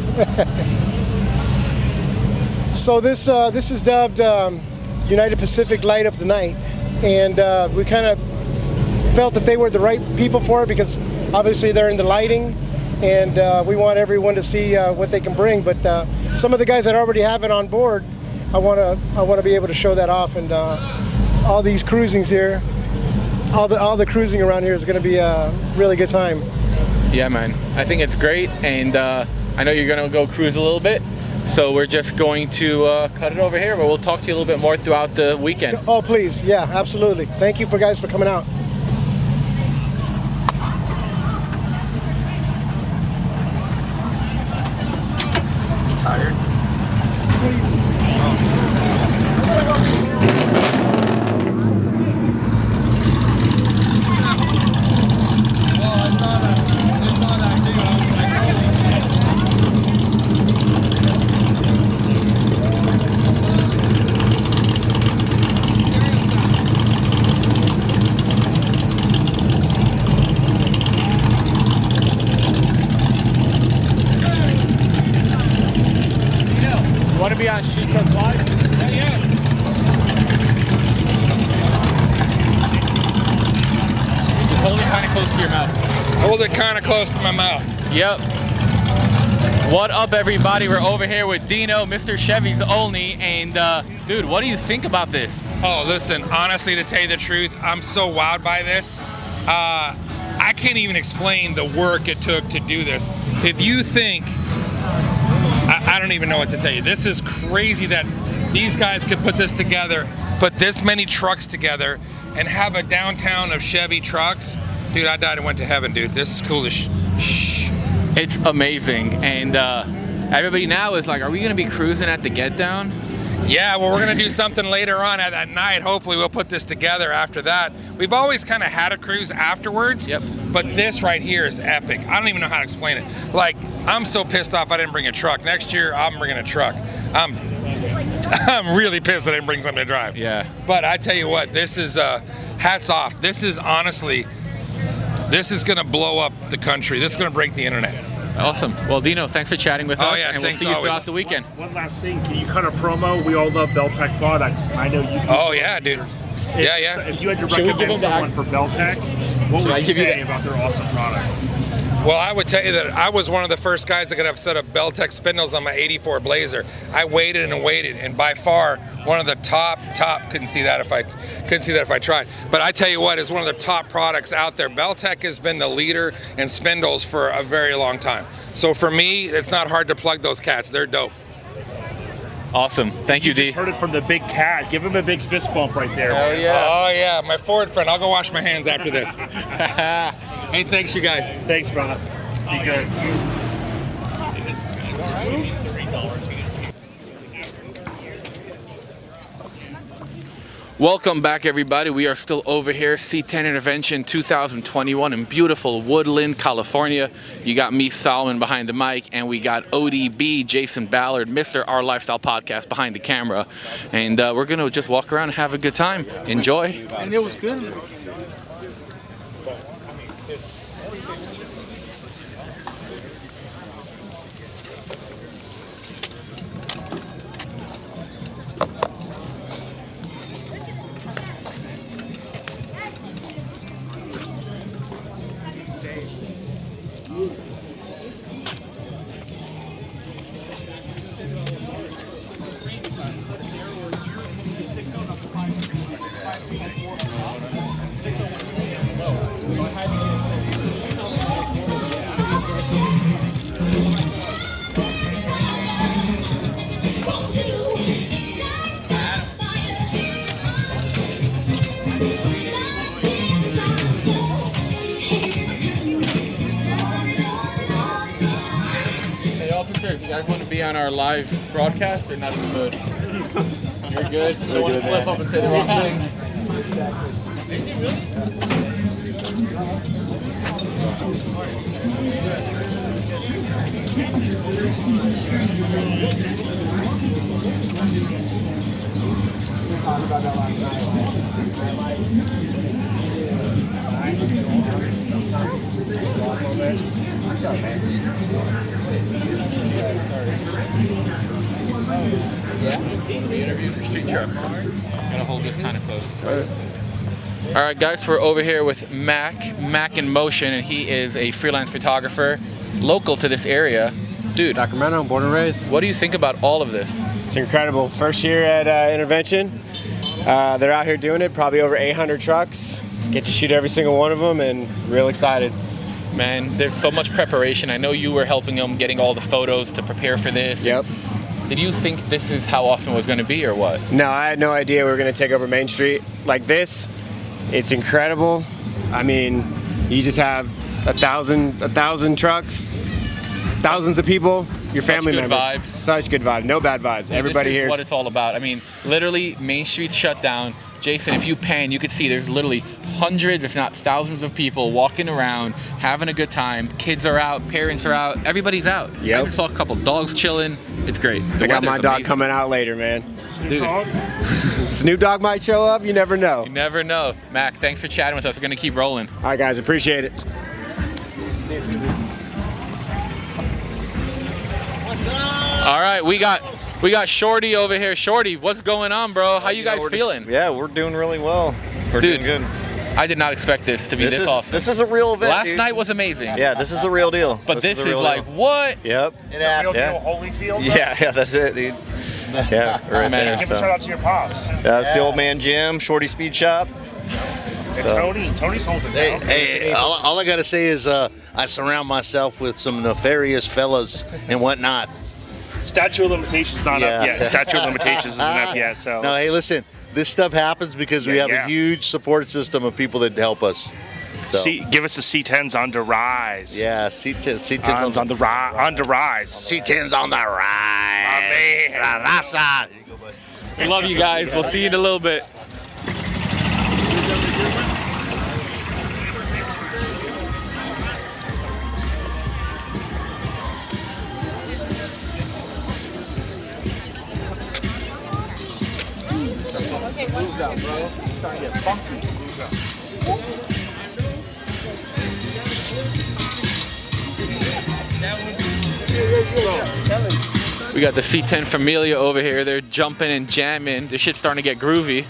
So this is dubbed United Pacific Light Up the Night, and we kind of felt that they were the right people for it because obviously they're in the lighting, and we want everyone to see what they can bring. But some of the guys that already have it on board, I want to be able to show that off, and all these cruisings here, all the cruising around here is going to be a really good time. Yeah, man. I think it's great, and I know you're going to go cruise a little bit, so we're just going to cut it over here, but we'll talk to you a little bit more throughout the weekend. Oh, please. Yeah, absolutely. Thank you guys for coming out. Tired? Want to be on Sheet Truck Live? Yeah. Just hold it kind of close to your mouth. Hold it kind of close to my mouth. Yep. What up, everybody? We're over here with Dino, Mr. Chevy's Only, and dude, what do you think about this? Oh, listen, honestly, to tell you the truth, I'm so wowed by this. I can't even explain the work it took to do this. If you think, I don't even know what to tell you. This is crazy that these guys could put this together, put this many trucks together, and have a downtown of Chevy trucks. Dude, I died and went to heaven, dude. This is cool as shh. It's amazing, and everybody now is like, are we gonna be cruising at the Get Down? Yeah, well, we're gonna do something later on at night. Hopefully we'll put this together after that. We've always kind of had a cruise afterwards, but this right here is epic. I don't even know how to explain it. Like, I'm so pissed off I didn't bring a truck. Next year, I'm bringing a truck. I'm I'm really pissed I didn't bring something to drive. Yeah. But I tell you what, this is hats off. This is honestly, this is going to blow up the country. This is going to break the internet. Awesome. Well, Dino, thanks for chatting with us. Yeah, and we'll thanks see you always. throughout the weekend. One last thing, can you cut a promo? We all love Belltech products. I know you. Oh yeah, dude. If you had to Should we give recommend them someone for Belltech, what would you say that? about their awesome products? Well, I would tell you that I was one of the first guys that got upset of Belltech spindles on my '84 Blazer. I waited and waited, and by far one of the top. Couldn't see that if I tried. But I tell you what, is one of the top products out there. Belltech has been the leader in spindles for a very long time. So for me, it's not hard to plug those cats. They're dope. Awesome. Thank you, D. Just heard it from the big cat. Give him a big fist bump right there. Oh yeah. Oh yeah, my Ford friend. I'll go wash my hands after this. Hey, thanks you guys. Thanks, brother. Be good. Welcome back, everybody. We are still over here, C10 Intervention 2021 in beautiful Woodland, California. You got me, Solomon, behind the mic, and we got ODB, Jason Ballard, Mr. Our Lifestyle Podcast, behind the camera. And we're going to just walk around and have a good time. Enjoy. And it was good. If you guys want to be on our live broadcast, or not in the mood? You're good? You don't want to slip up and say the wrong thing? Interview for street trucks. Gotta hold this kind of close. All right, guys, we're over here with Mac in Motion, and he is a freelance photographer local to this area. Dude, Sacramento, born and raised. What do you think about all of this? It's incredible. First year at Intervention. They're out here doing it, probably over 800 trucks. Get to shoot every single one of them, and real excited. Man, there's so much preparation. I know you were helping them getting all the photos to prepare for this. Yep. Did you think this is how awesome it was going to be, or what? No, I had no idea we were going to take over Main Street like this. It's incredible. I mean, you just have a thousand trucks, thousands of people, your family members. Such good vibes. Such good vibes. No bad vibes. Dude, Everybody this is here. what it's all about. I mean, literally, Main Street's shut down. Jason, if you pan, you could see there's literally hundreds, if not thousands of people walking around, having a good time. Kids are out, parents are out, everybody's out. Yep. I even saw a couple dogs chilling. It's great. I got my dog coming out later, man. Dude. Snoop Dogg might show up. You never know. You never know. Mac, thanks for chatting with us. We're going to keep rolling. All right, guys. Appreciate it. All right, we got Shorty over here. Shorty, what's going on, bro? How you guys feeling? We're doing really well. We're doing good. I did not expect this to be this awesome. This is a real event. Last dude. night was amazing. Yeah, this is the real deal. But this the is real like, deal. what? Yep. Real deal Holyfield? Yeah, that's it, dude. Yeah, right there. Give a shout out to your pops. That's the old man Jim, Shorty Speed Shop. And Tony's holding down. Hey, all I gotta say is I surround myself with some nefarious fellas and whatnot. Statute of limitations not up yet. Statute of limitations isn't up yet. So no, hey, listen, this stuff happens because we have a huge support system of people that help us. So. Give us the C10s on the rise. Yeah, C10s on the rise. On the rise. C10s on the rise. La raza. We love you guys. We'll see you in a little bit. Move out, bro. It's starting to get funky. Move out. We got the C10 Familia over here. They're jumping and jamming. This shit's starting to get groovy.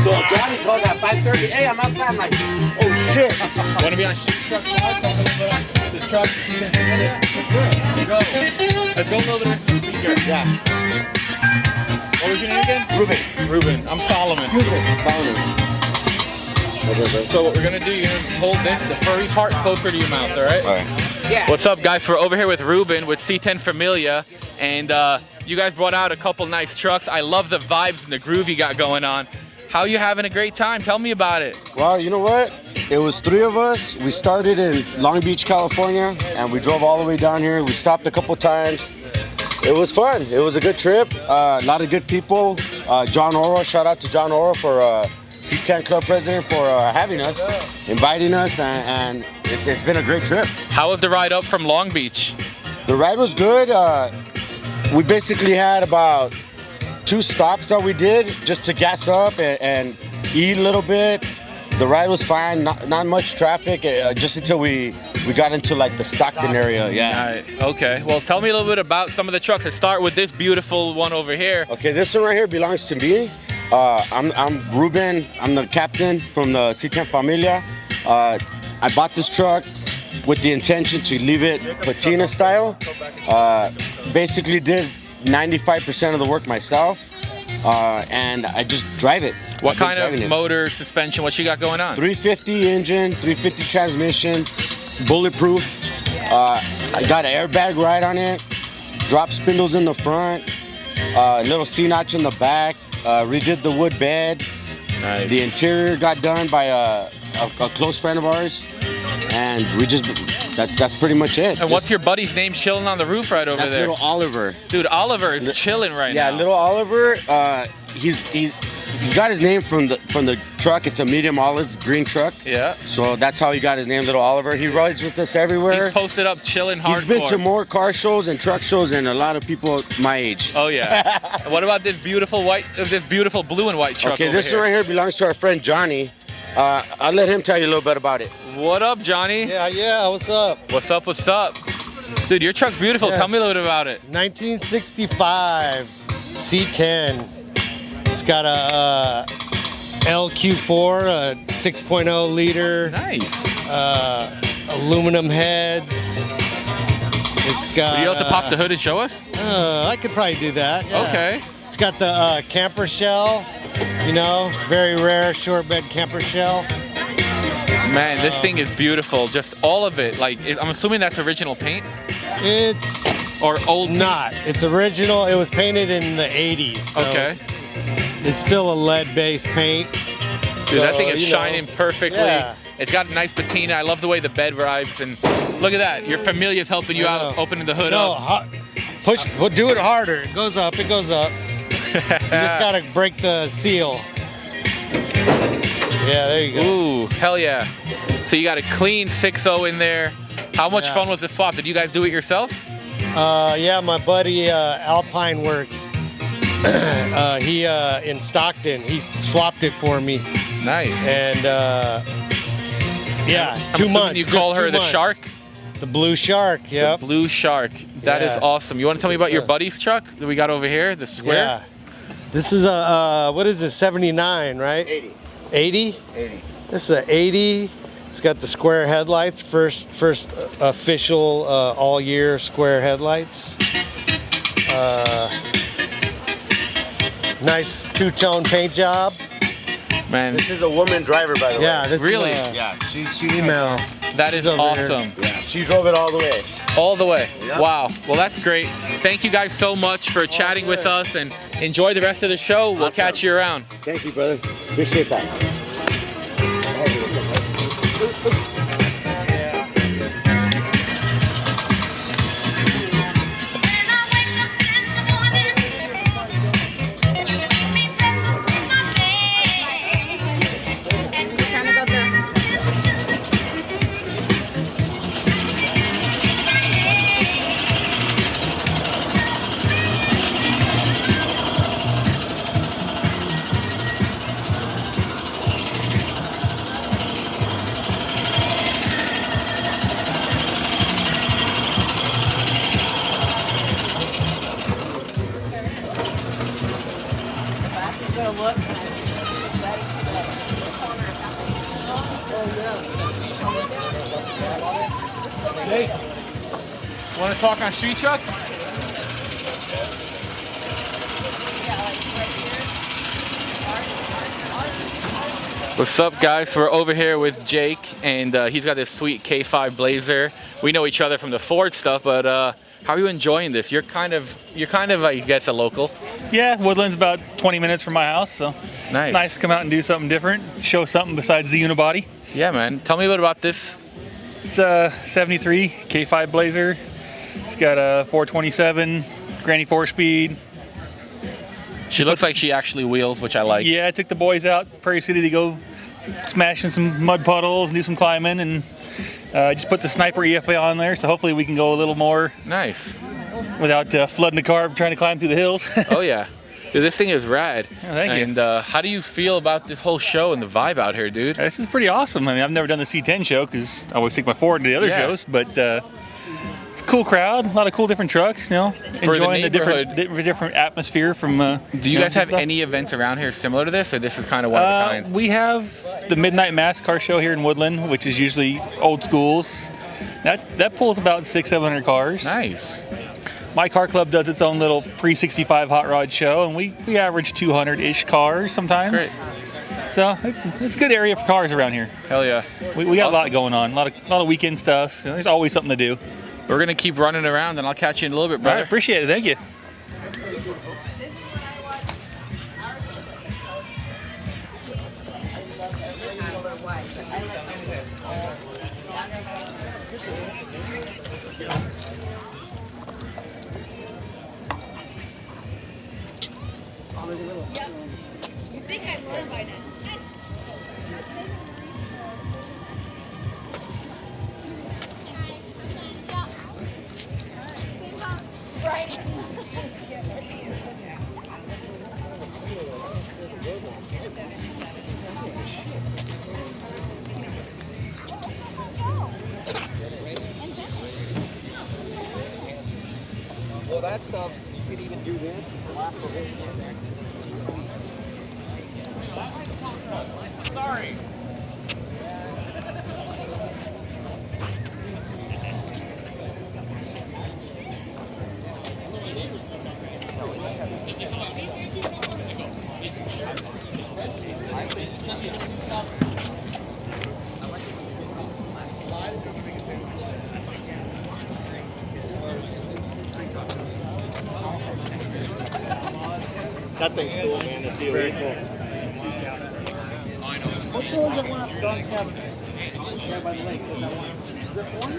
So Johnny calls at 5:30. Hey, I'm outside. I'm like, oh shit. Want to be on Shoot Truck Live? Talk a little bit about the truck. Let's go. Let's go a little bit of the speaker. Yeah. What was your name again? Ruben. I'm Solomon. So what we're gonna do, you're gonna hold this, the furry part, closer to your mouth, all right? All right. Yeah. What's up, guys? We're over here with Ruben with C10 Familia, and you guys brought out a couple nice trucks. I love the vibes and the groove you got going on. How you having a great time? Tell me about it. Well, you know what? It was 3 of us. We started in Long Beach, California, and we drove all the way down here. We stopped a couple times. It was fun. It was a good trip. A lot of good people. John Oro, shout out to John Oro for C10 Club President for having us, inviting us, and it's been a great trip. How was the ride up from Long Beach? The ride was good. We basically had about 2 stops that we did just to gas up and eat a little bit. The ride was fine, not much traffic, just until we got into like the Stockton area. Yeah. Right. Okay. Well, tell me a little bit about some of the trucks. Let's start with this beautiful one over here. Okay, this one right here belongs to me. I'm Ruben. I'm the captain from the C10 Familia. I bought this truck with the intention to leave it patina style. Basically did 95% of the work myself, and I just drive it. What kind of motor, suspension, what you got going on? 350 engine, 350 transmission, bulletproof. I got an airbag ride on it, drop spindles in the front, little C-notch in the back, redid the wood bed. Nice. The interior got done by a close friend of ours, and we just, that's pretty much it. And what's your buddy's name chilling on the roof right over That's there? little Oliver. Dude, Oliver is chilling right now. Yeah, little Oliver, he got his name from the truck. It's a medium olive green truck. Yeah. So that's how he got his name, little Oliver. He rides with us everywhere. He's posted up chilling hardcore. He's been to more car shows and truck shows than a lot of people my age. Oh yeah. What about this beautiful blue and white truck? Okay, over this here? one right here belongs to our friend Johnny. I'll let him tell you a little bit about it. What up, Johnny? Yeah, what's up? What's up? Dude, your truck's beautiful. Yes. Tell me a little bit about it. 1965 C10. It's got a LQ4, a 6.0 liter. Nice. Aluminum heads. It's got. Are you able to pop the hood and show us? I could probably do that. Yeah. Okay. It's got the camper shell. You know, very rare short bed camper shell. Man, this thing is beautiful. Just all of it. Like, I'm assuming that's original paint. It's or old. Not. It's original. It was painted in the 80s. So Okay. It's still a lead-based paint. Dude, that thing is shining perfectly. Yeah. It's got a nice patina. I love the way the bed rides. And look at that. Your Familia's helping you out, opening the hood up. Do it harder. It goes up. It goes up. You just gotta break the seal. Yeah, there you go. Ooh, hell yeah. So you got a clean 6.0 in there. How much fun was the swap? Did you guys do it yourself? Yeah, my buddy Alpine Works. He in Stockton. He swapped it for me. Nice. And yeah, I'm 2 assuming months. you call just her 2 the months. Shark? The Blue Shark. Yep. The Blue Shark. That is Yeah. awesome. You want to tell me about your buddy's truck that we got over here, the Square? Yeah. This is a what is this? 79, right? 80. 80? 80. This is a 80. It's got the square headlights. First official all year square headlights. Nice 2-tone paint job. Man. This is a woman driver, by the way. Yeah, this Really? is Yeah, she's female. That is She's over here. awesome. Yeah, she drove it all the way. All the way. Yeah. Wow. Well, that's great. Thank you guys so much for chatting with us, and enjoy the rest of the show. We'll catch you around. Thank you, brother. Appreciate that. Want to talk on street trucks? What's up, guys? We're over here with Jake, and he's got this sweet K5 Blazer. We know each other from the Ford stuff, but how are you enjoying this? You're kind of, I guess, a local. Yeah, Woodland's about 20 minutes from my house, so nice. Nice to come out and do something different, show something besides the unibody. Yeah, man. Tell me a bit about this. It's a 73 K5 Blazer. It's got a 427 Granny 4-speed. She looks like she actually wheels, which I like. Yeah, I took the boys out Prairie City to go smashing some mud puddles and do some climbing, and just put the Sniper EFA on there, so hopefully we can go a little more nice without flooding the car trying to climb through the hills. Oh yeah, dude, this thing is rad. Oh, thank you. And how do you feel about this whole show and the vibe out here, dude? This is pretty awesome. I mean, I've never done the C10 show because I always take my Ford to the other shows, but it's a cool crowd, a lot of cool different trucks, you know, enjoying the different atmosphere from. Do you guys have any events around here similar to this, or this is kind of one of a kind? We have the Midnight Mass Car Show here in Woodland, which is usually old schools. That pulls about 600-700 cars. Nice. My car club does its own little pre-65 hot rod show, and we average 200-ish cars sometimes. Great. So it's a good area for cars around here. Hell yeah. We got a lot going on, a lot of weekend stuff. You know, there's always something to do. We're going to keep running around, and I'll catch you in a little bit, brother. I appreciate it. Thank you. You think I'd learn by now? Right. Well, that stuff, you could even do this. Sorry. That thing's cool, man. To see very cool. What tool is that one up Don's cabin? There by the lake. Is that one? Is that one?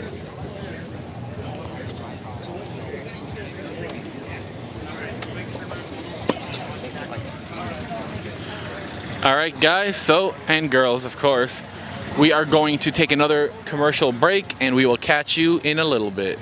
All right, guys, so, and girls, of course, we are going to take another commercial break, and we will catch you in a little bit.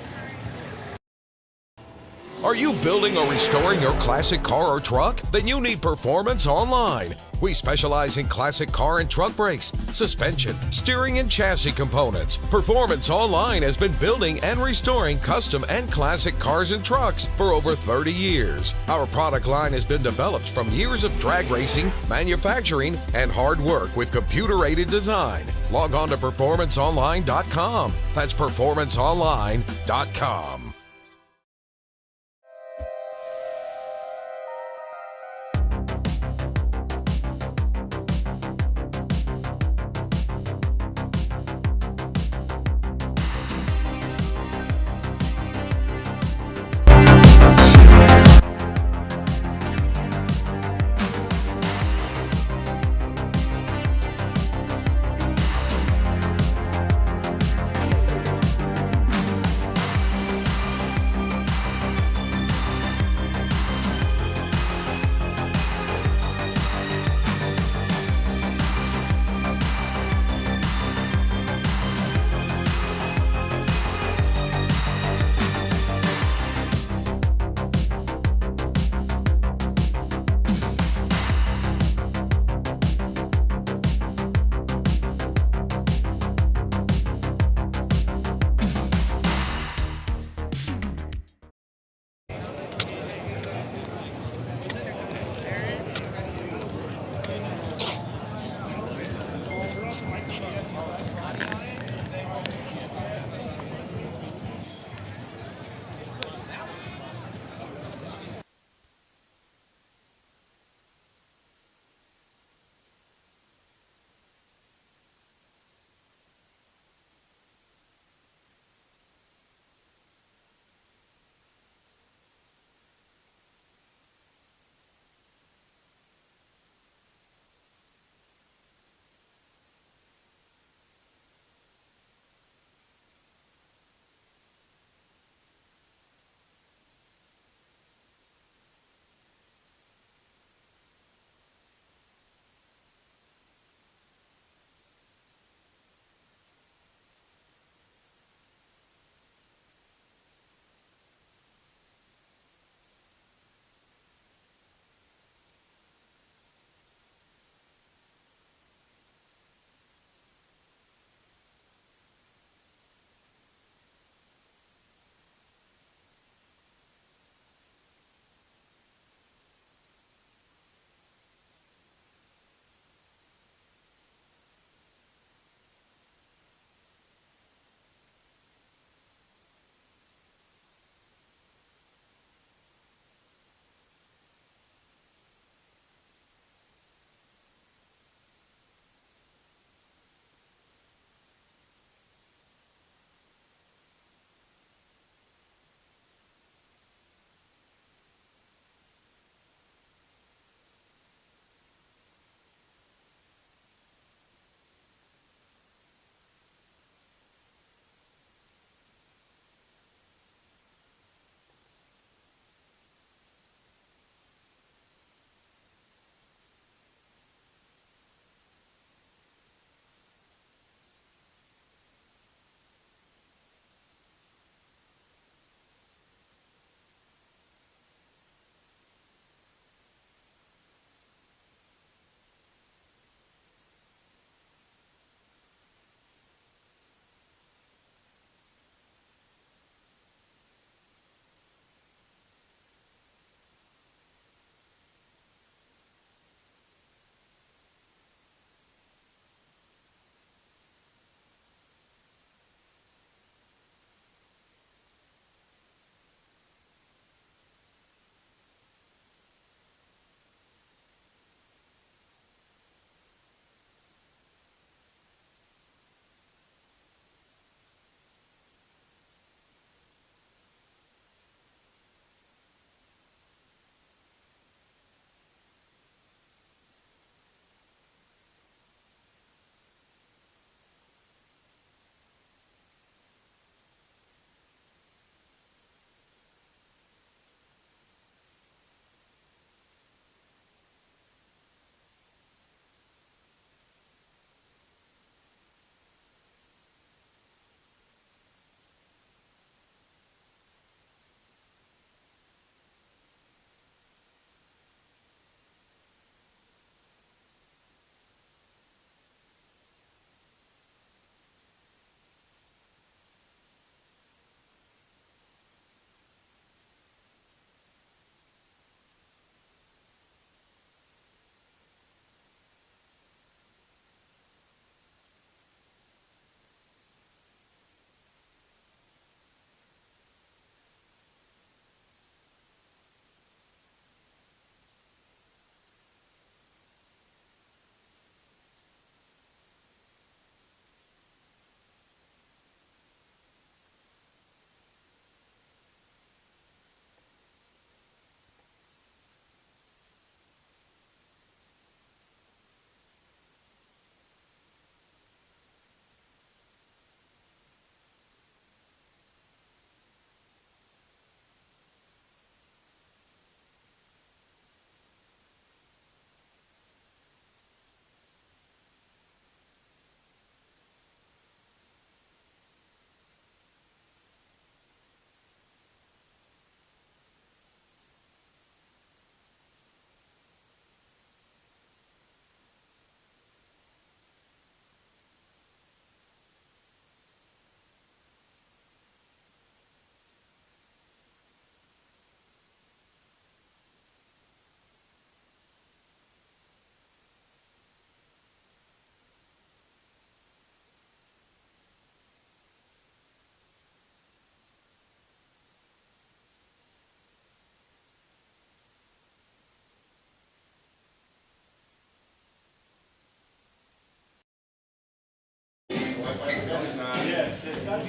Are you building or restoring your classic car or truck? Then you need Performance Online. We specialize in classic car and truck brakes, suspension, steering, and chassis components. Performance Online has been building and restoring custom and classic cars and trucks for over 30 years. Our product line has been developed from years of drag racing, manufacturing, and hard work with computer-aided design. Log on to performanceonline.com. That's performanceonline.com.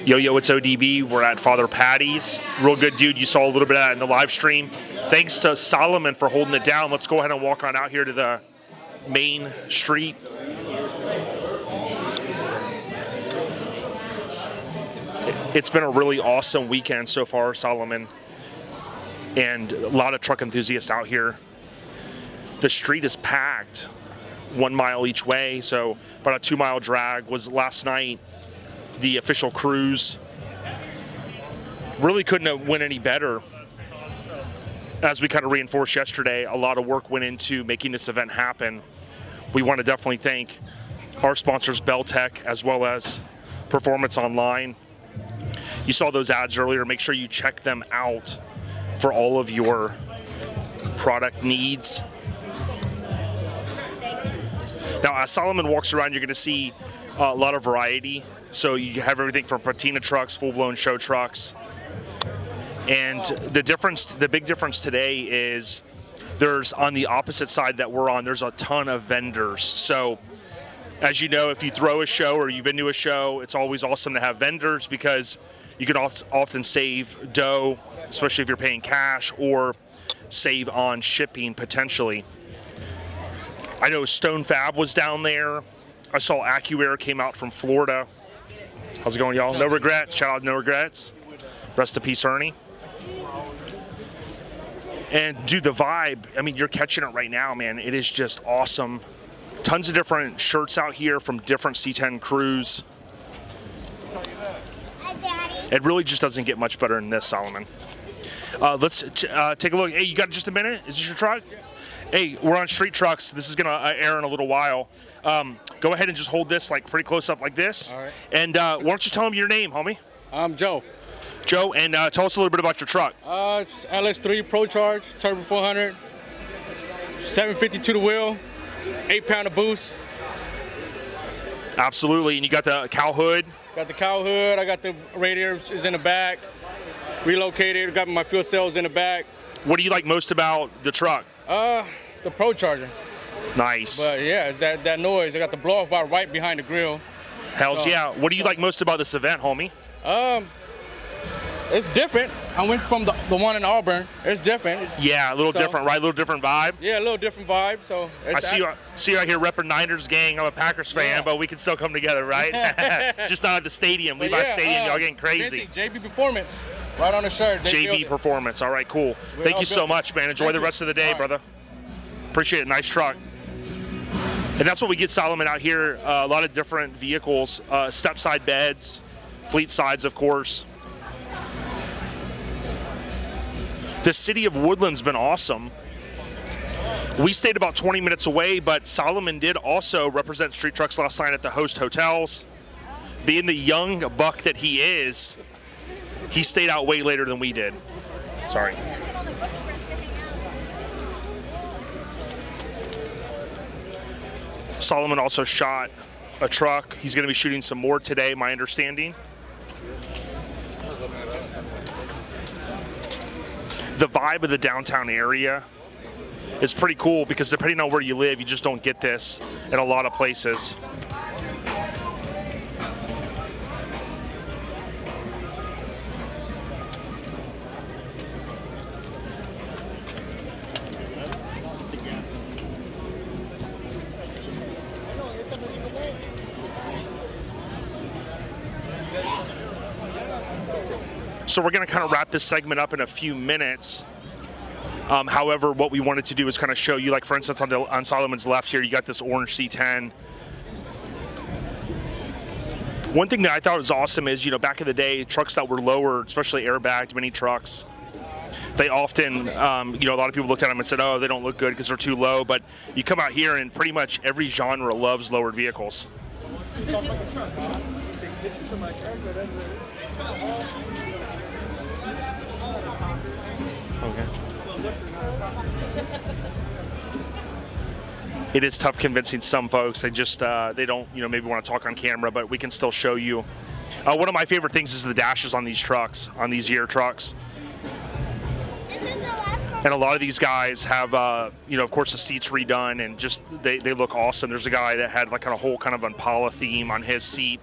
Yo, it's ODB. We're at Father Paddy's. Real good dude. You saw a little bit of that in the live stream. Thanks to Solomon for holding it down. Let's go ahead and walk on out here to the main street. It's been a really awesome weekend so far, Solomon, and a lot of truck enthusiasts out here. The street is packed 1 mile each way, so about a 2 mile drag was last night. The official cruise really couldn't have went any better. As we kind of reinforced yesterday, a lot of work went into making this event happen. We want to definitely thank our sponsors, Belltech, as well as Performance Online. You saw those ads earlier. Make sure you check them out for all of your product needs. Now, as Solomon walks around, you're going to see a lot of variety. So you have everything from patina trucks, full-blown show trucks. And the big difference today is there's, on the opposite side that we're on, there's a ton of vendors. So as you know, if you throw a show or you've been to a show, it's always awesome to have vendors because you can often save dough, especially if you're paying cash, or save on shipping potentially. I know Stone Fab was down there. I saw Accuair came out from Florida. How's it going, y'all? No regrets. Shout out, no regrets. Rest in peace, Ernie. And dude, the vibe, I mean, you're catching it right now, man. It is just awesome. Tons of different shirts out here from different C10 crews. It really just doesn't get much better than this, Solomon. Let's take a look. Hey, you got just a minute? Is this your truck? Hey, we're on street trucks. This is gonna air in a little while. Go ahead and just hold this like pretty close up like this. All right. And why don't you tell them your name, homie? I'm Joe. Joe, and tell us a little bit about your truck. It's LS3 Pro Charge, Turbo 400, 750 to the wheel, 8-pounder boost. Absolutely, and you got the cow hood. Got the cow hood. I got the radiators is in the back. Relocated. Got my fuel cells in the back. What do you like most about the truck? The Pro Charger. Nice. But yeah, it's that noise. I got the blow off valve right behind the grill. Hells yeah. What do you like most about this event, homie? It's different. I went from the one in Auburn. It's different. Yeah, a little different, right? A little different vibe. Yeah, a little different vibe. So I see you out here repping Niners gang. I'm a Packers fan, but we can still come together, right? Just not at the stadium. Levi Stadium, y'all getting crazy. JB Performance, right on the shirt. JB Performance. All right, cool. Thank you so much, man. Enjoy the rest of the day, brother. Appreciate it. Nice truck. And that's what we get, Solomon, out here. A lot of different vehicles, step side beds, fleet sides, of course. The city of Woodland's been awesome. We stayed about 20 minutes away, but Solomon did also represent street trucks last night at the host hotels. Being the young buck that he is, he stayed out way later than we did. Sorry. Solomon also shot a truck. He's going to be shooting some more today, my understanding. The vibe of the downtown area is pretty cool because depending on where you live, you just don't get this in a lot of places. So we're going to kind of wrap this segment up in a few minutes. However, what we wanted to do is kind of show you, like for instance, on Solomon's left here, you got this orange C10. One thing that I thought was awesome is, you know, back in the day, trucks that were lower, especially airbagged mini trucks, they often, you know, a lot of people looked at them and said, oh, they don't look good because they're too low. But you come out here and pretty much every genre loves lowered vehicles. Okay. It is tough convincing some folks. They just they don't, you know, maybe want to talk on camera, but we can still show you. One of my favorite things is the dashes on these trucks, on these year trucks. And a lot of these guys have, you know, of course, the seats redone, and just they look awesome. There's a guy that had like a whole kind of Impala theme on his seat.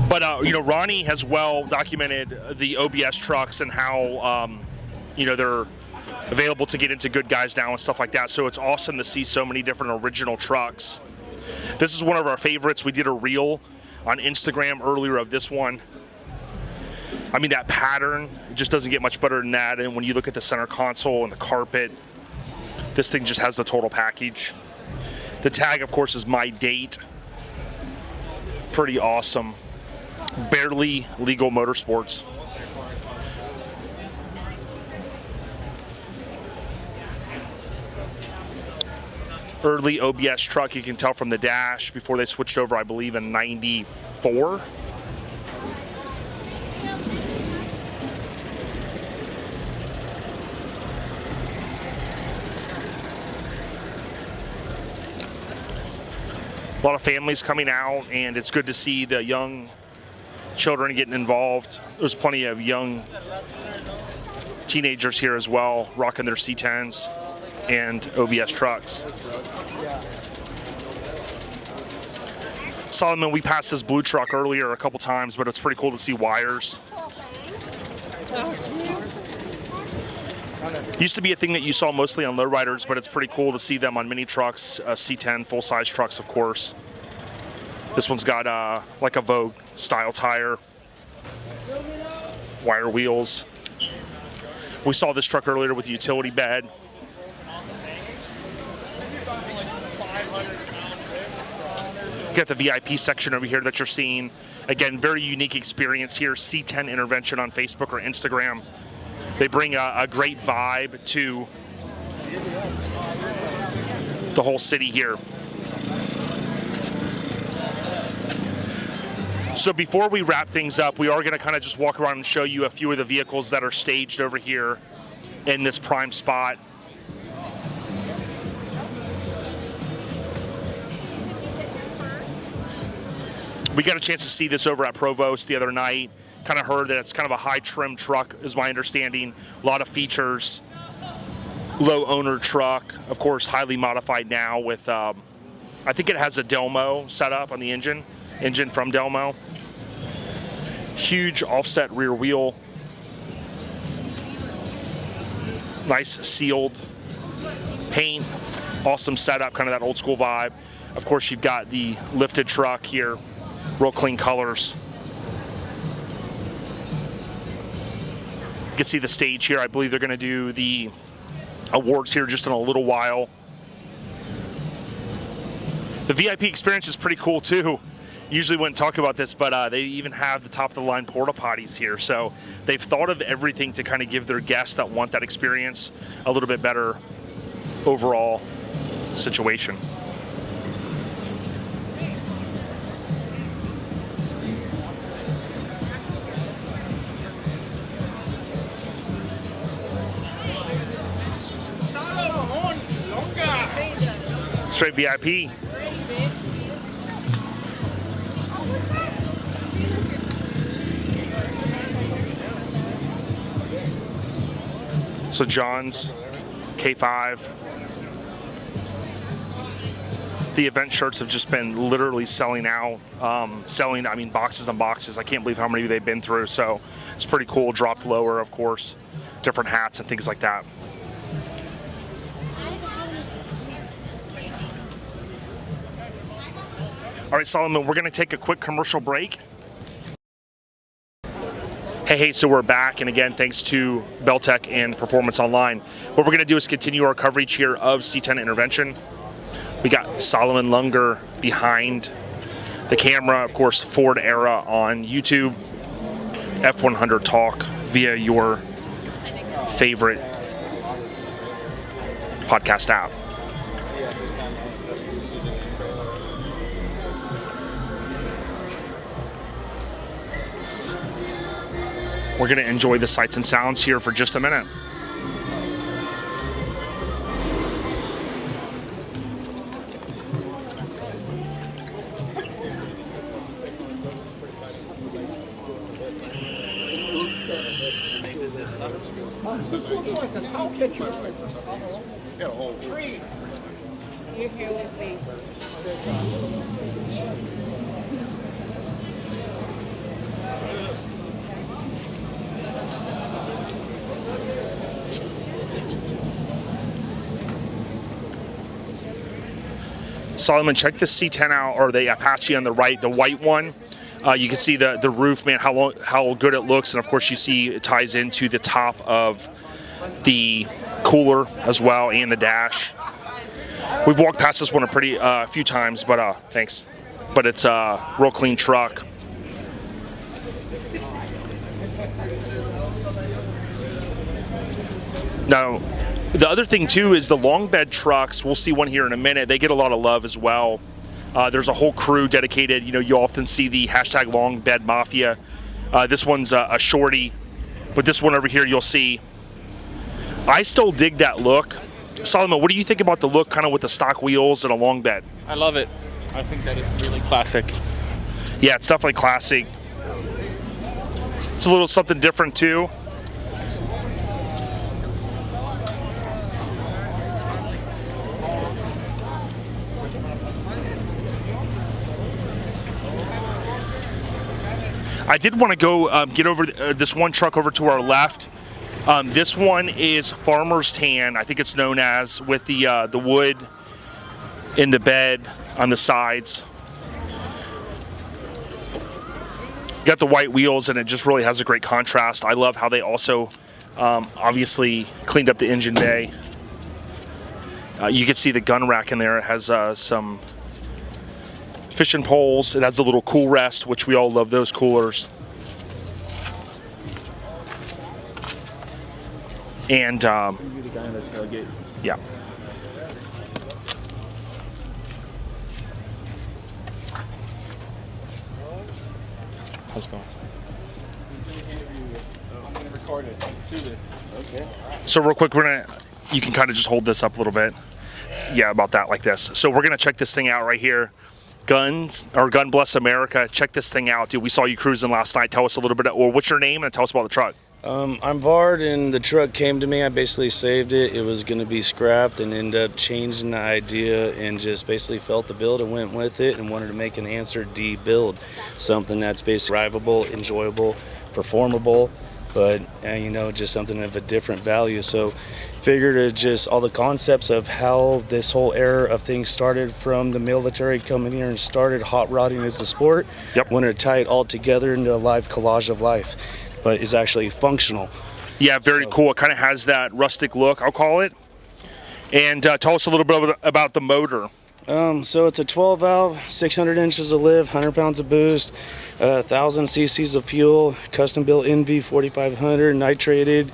But Ronnie has well documented the OBS trucks and how they're available to get into good guys now and stuff like that. So it's awesome to see so many different original trucks. This is one of our favorites. We did a reel on Instagram earlier of this one. I mean, that pattern just doesn't get much better than that. And when you look at the center console and the carpet, this thing just has the total package. The tag, of course, is my date. Pretty awesome. Barely Legal Motorsports. Early OBS truck, you can tell from the dash before they switched over, I believe, in '94. A lot of families coming out, and it's good to see the young children getting involved. There's plenty of young teenagers here as well, rocking their C10s and OBS trucks. Solomon, we passed this blue truck earlier a couple times, but it's pretty cool to see wires. Used to be a thing that you saw mostly on lowriders, but it's pretty cool to see them on mini trucks, C10 full-size trucks, of course. This one's got like a Vogue style tire, wire wheels. We saw this truck earlier with the utility bed. Got the VIP section over here that you're seeing. Again, very unique experience here. C10 Intervention on Facebook or Instagram. They bring a great vibe to the whole city here. So before we wrap things up, we are going to kind of just walk around and show you a few of the vehicles that are staged over here in this prime spot. We got a chance to see this over at Provost the other night. Kind of heard that it's kind of a high trim truck is my understanding. A lot of features, low owner truck, of course highly modified now with, I think it has a Delmo setup on the engine from Delmo. Huge offset rear wheel. Nice sealed paint, awesome setup, kind of that old school vibe. Of course you've got the lifted truck here, real clean colors. You can see the stage here. I believe they're going to do the awards here just in a little while. The VIP experience is pretty cool too. Usually wouldn't talk about this, but they even have the top of the line porta potties here. So they've thought of everything to kind of give their guests that want that experience a little bit better overall situation. Straight VIP. So John's K5. The event shirts have just been literally selling out. I mean, boxes and boxes. I can't believe how many they've been through. So it's pretty cool. Dropped lower, of course. Different hats and things like that. All right, Solomon, we're going to take a quick commercial break. Hey, so we're back, and again, thanks to Belltech and Performance Online. What we're going to do is continue our coverage here of C10 Intervention. We got Solomon Lunger behind the camera, of course, Ford Era on YouTube, F100 Talk via your favorite podcast app. We're going to enjoy the sights and sounds here for just a minute. You're here with me. Solomon, check the C10 out, or the Apache on the right, the white one. You can see the roof, man, how good it looks, and of course you see it ties into the top of the cooler as well, and the dash. We've walked past this one a few times, but thanks. But it's a real clean truck. Now, the other thing too is the long bed trucks. We'll see one here in a minute. They get a lot of love as well. There's a whole crew dedicated. You know, you often see the hashtag long bed mafia. This one's a shorty, but this one over here you'll see. I still dig that look. Solomon, what do you think about the look, kind of with the stock wheels and a long bed? I love it. I think that it's really classic. Yeah, it's definitely classic. It's a little something different too. I did want to go get over this one truck over to our left. This one is Farmer's Tan, I think it's known as, with the wood in the bed on the sides. Got the white wheels, and it just really has a great contrast. I love how they also obviously cleaned up the engine bay. You can see the gun rack in there. It has some fishing poles. It has a little cool rest, which we all love those coolers. And yeah. How's it going? I'm gonna record it. Let's do this. Okay. So real quick, you can kind of just hold this up a little bit. Yeah, about that, like this. So we're gonna check this thing out right here. Gun Bless America. Check this thing out, dude. We saw you cruising last night. Tell us a little bit, or what's your name, and tell us about the truck. I'm Vard, and the truck came to me. I basically saved it. It was going to be scrapped, and ended up changing the idea and just basically felt the build and went with it and wanted to make an Answer D build. Something that's basically drivable, enjoyable, performable, but just something of a different value. So figured it just all the concepts of how this whole era of things started from the military coming here and started hot rodding as a sport. Yep. Wanted to tie it all together into a live collage of life, but is actually functional. Yeah, very cool. It kind of has that rustic look, I'll call it. And tell us a little bit about the motor. So it's a 12 valve, 600 inches of lift, 100 pounds of boost, 1,000 cc's of fuel, custom built NV 4500, nitrated,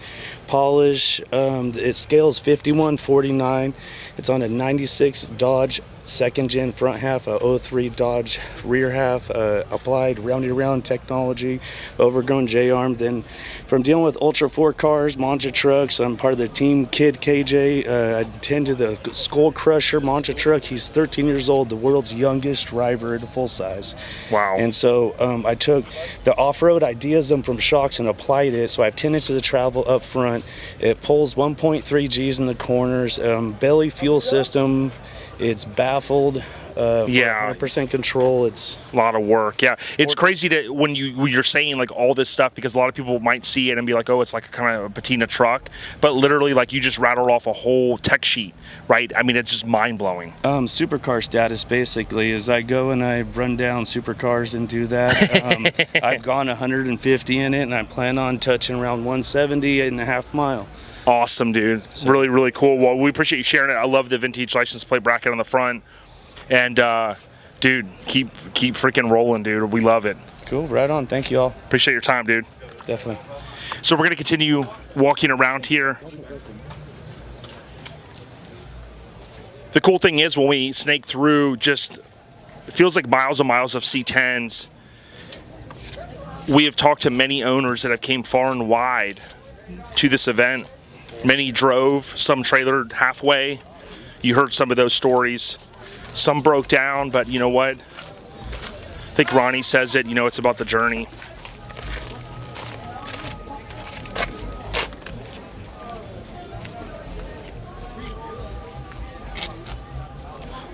polish. It scales 5149. It's on a 96 Dodge second gen front half, a 03 Dodge rear half, applied rounded around technology, overgrown J-arm. Then from dealing with Ultra 4 cars, Mancha trucks, I'm part of the team Kid KJ. I tend to the Skull Crusher Mancha truck. He's 13 years old, the world's youngest driver at a full size. Wow. And so I took the off-road ideas from shocks and applied it. So I have 10 inches of travel up front. It pulls 1.3 G's in the corners, belly fuel system. It's baffled. Yeah, 100% control. It's a lot of work. Yeah, it's crazy to when you're saying like all this stuff, because a lot of people might see it and be like, oh, it's like a kind of a patina truck, but literally like you just rattled off a whole tech sheet, right? I mean, it's just mind blowing. Supercar status basically is I go and I run down supercars and do that. I've gone 150 in it, and I plan on touching around 170 and a half mile. Awesome, dude. So, really, really cool. Well, we appreciate you sharing it. I love the vintage license plate bracket on the front. And, dude, keep freaking rolling, dude. We love it. Cool. Right on. Thank you all. Appreciate your time, dude. Definitely. So we're going to continue walking around here. The cool thing is when we snake through, just it feels like miles and miles of C10s. We have talked to many owners that have came far and wide to this event. Many drove, some trailered halfway. You heard some of those stories. Some broke down, but you know what? I think Ronnie says it, it's about the journey.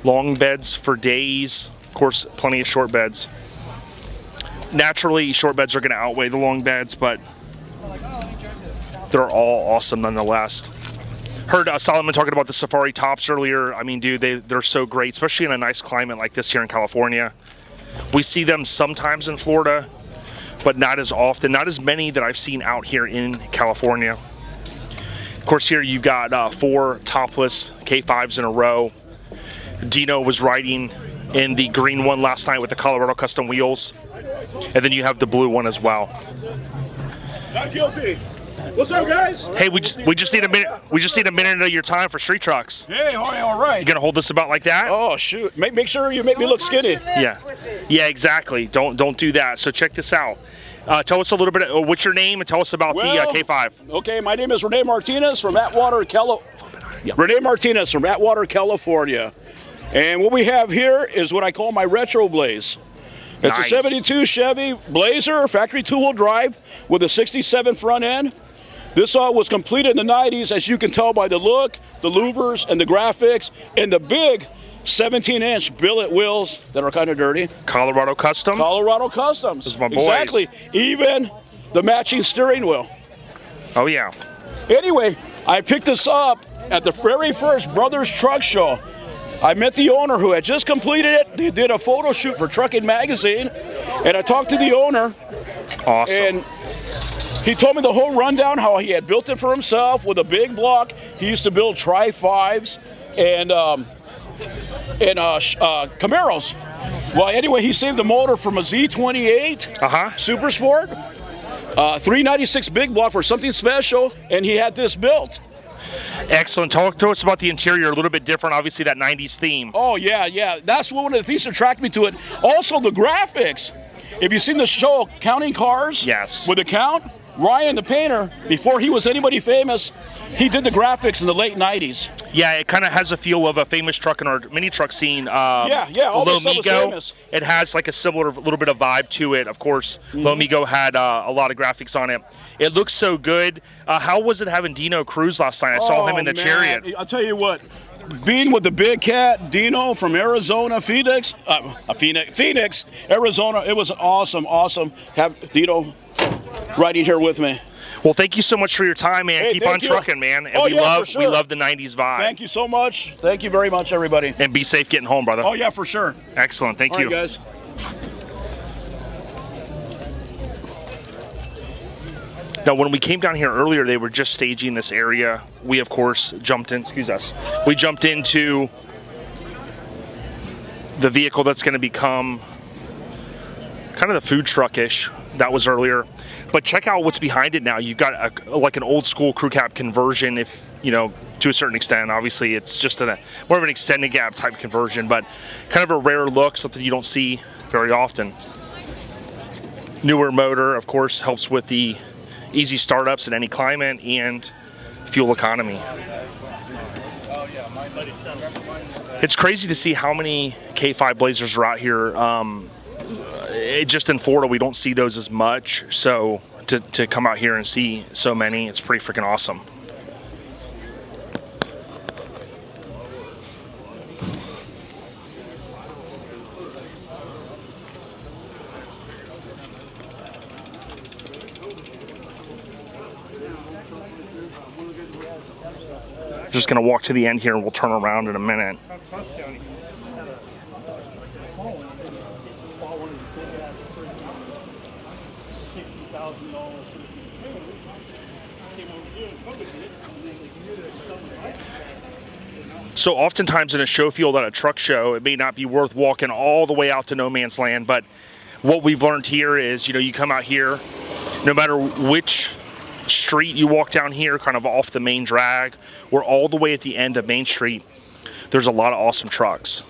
Long beds for days. Of course, plenty of short beds. Naturally, short beds are going to outweigh the long beds, but they're all awesome nonetheless. Heard Solomon talking about the safari tops earlier. I mean, dude, they're so great, especially in a nice climate like this here in California. We see them sometimes in Florida, but not as often, not as many that I've seen out here in California. Of course, here you've got 4 topless K5s in a row. Dino was riding in the green one last night with the Colorado custom wheels, and then you have the blue one as well. Not guilty. What's up, guys? Hey, we just need a minute. We just need a minute of your time for street trucks. Hey, all right. You gonna hold this about like that? Oh shoot! Make sure you make me look skinny. Yeah, exactly. Don't do that. So check this out. Tell us a little bit. What's your name, and tell us about the K5. Okay, my name is Rene Martinez from Atwater, California. And what we have here is what I call my retro Blaze. It's a 72 Chevy Blazer, factory two-wheel drive with a 67 front end. This was completed in the 90s, as you can tell by the look, the louvers, and the graphics, and the big 17-inch billet wheels that are kind of dirty. Colorado Custom? Colorado Customs. This is my boys. Exactly. Even the matching steering wheel. Oh, yeah. Anyway, I picked this up at the very first Brothers Truck Show. I met the owner who had just completed it. They did a photo shoot for Trucking Magazine, and I talked to the owner. Awesome. And he told me the whole rundown, how he had built it for himself with a big block. He used to build Tri-5s and Camaros. Well, anyway, he saved the motor from a Z28 Super Sport, 396 big block for something special, and he had this built. Excellent. Talk to us about the interior. A little bit different, obviously, that 90s theme. Oh, yeah. That's one of the things that attracted me to it. Also, the graphics. If you've seen the show Counting Cars, yes, with the count, Ryan the painter, before he was anybody famous, he did the graphics in the late 90s. Yeah, it kind of has a feel of a famous truck in our mini truck scene. All the stuff was famous. It has like a similar little bit of vibe to it. Of course, Lomigo had a lot of graphics on it. It looks so good. How was it having Dino cruise last night? I saw him in the Chariot. I'll tell you what, being with the big cat, Dino from Arizona, Phoenix, Arizona, it was awesome. Have Dino riding here with me. Well, thank you so much for your time, man. Hey, Keep on trucking, man. And we love the 90s vibe. Thank you so much. Thank you very much, everybody. And be safe getting home, brother. Oh, yeah, for sure. Excellent. Thank you. All right, guys. Now, when we came down here earlier, they were just staging this area. We, of course, jumped into the vehicle that's going to become kind of the food truck-ish. That was earlier. But check out what's behind it now. You've got like an old school crew cab conversion, if to a certain extent. Obviously, it's just more of an extended cab type conversion, but kind of a rare look, something you don't see very often. Newer motor, of course, helps with the easy startups in any climate and fuel economy. It's crazy to see how many K5 Blazers are out here. Just in Florida, we don't see those as much. So to come out here and see so many, it's pretty freaking awesome. Just gonna walk to the end here and we'll turn around in a minute. So oftentimes in a show field at a truck show, it may not be worth walking all the way out to no man's land, but what we've learned here is, you come out here, no matter which street you walk down here, kind of off the main drag, or all the way at the end of Main Street, there's a lot of awesome trucks.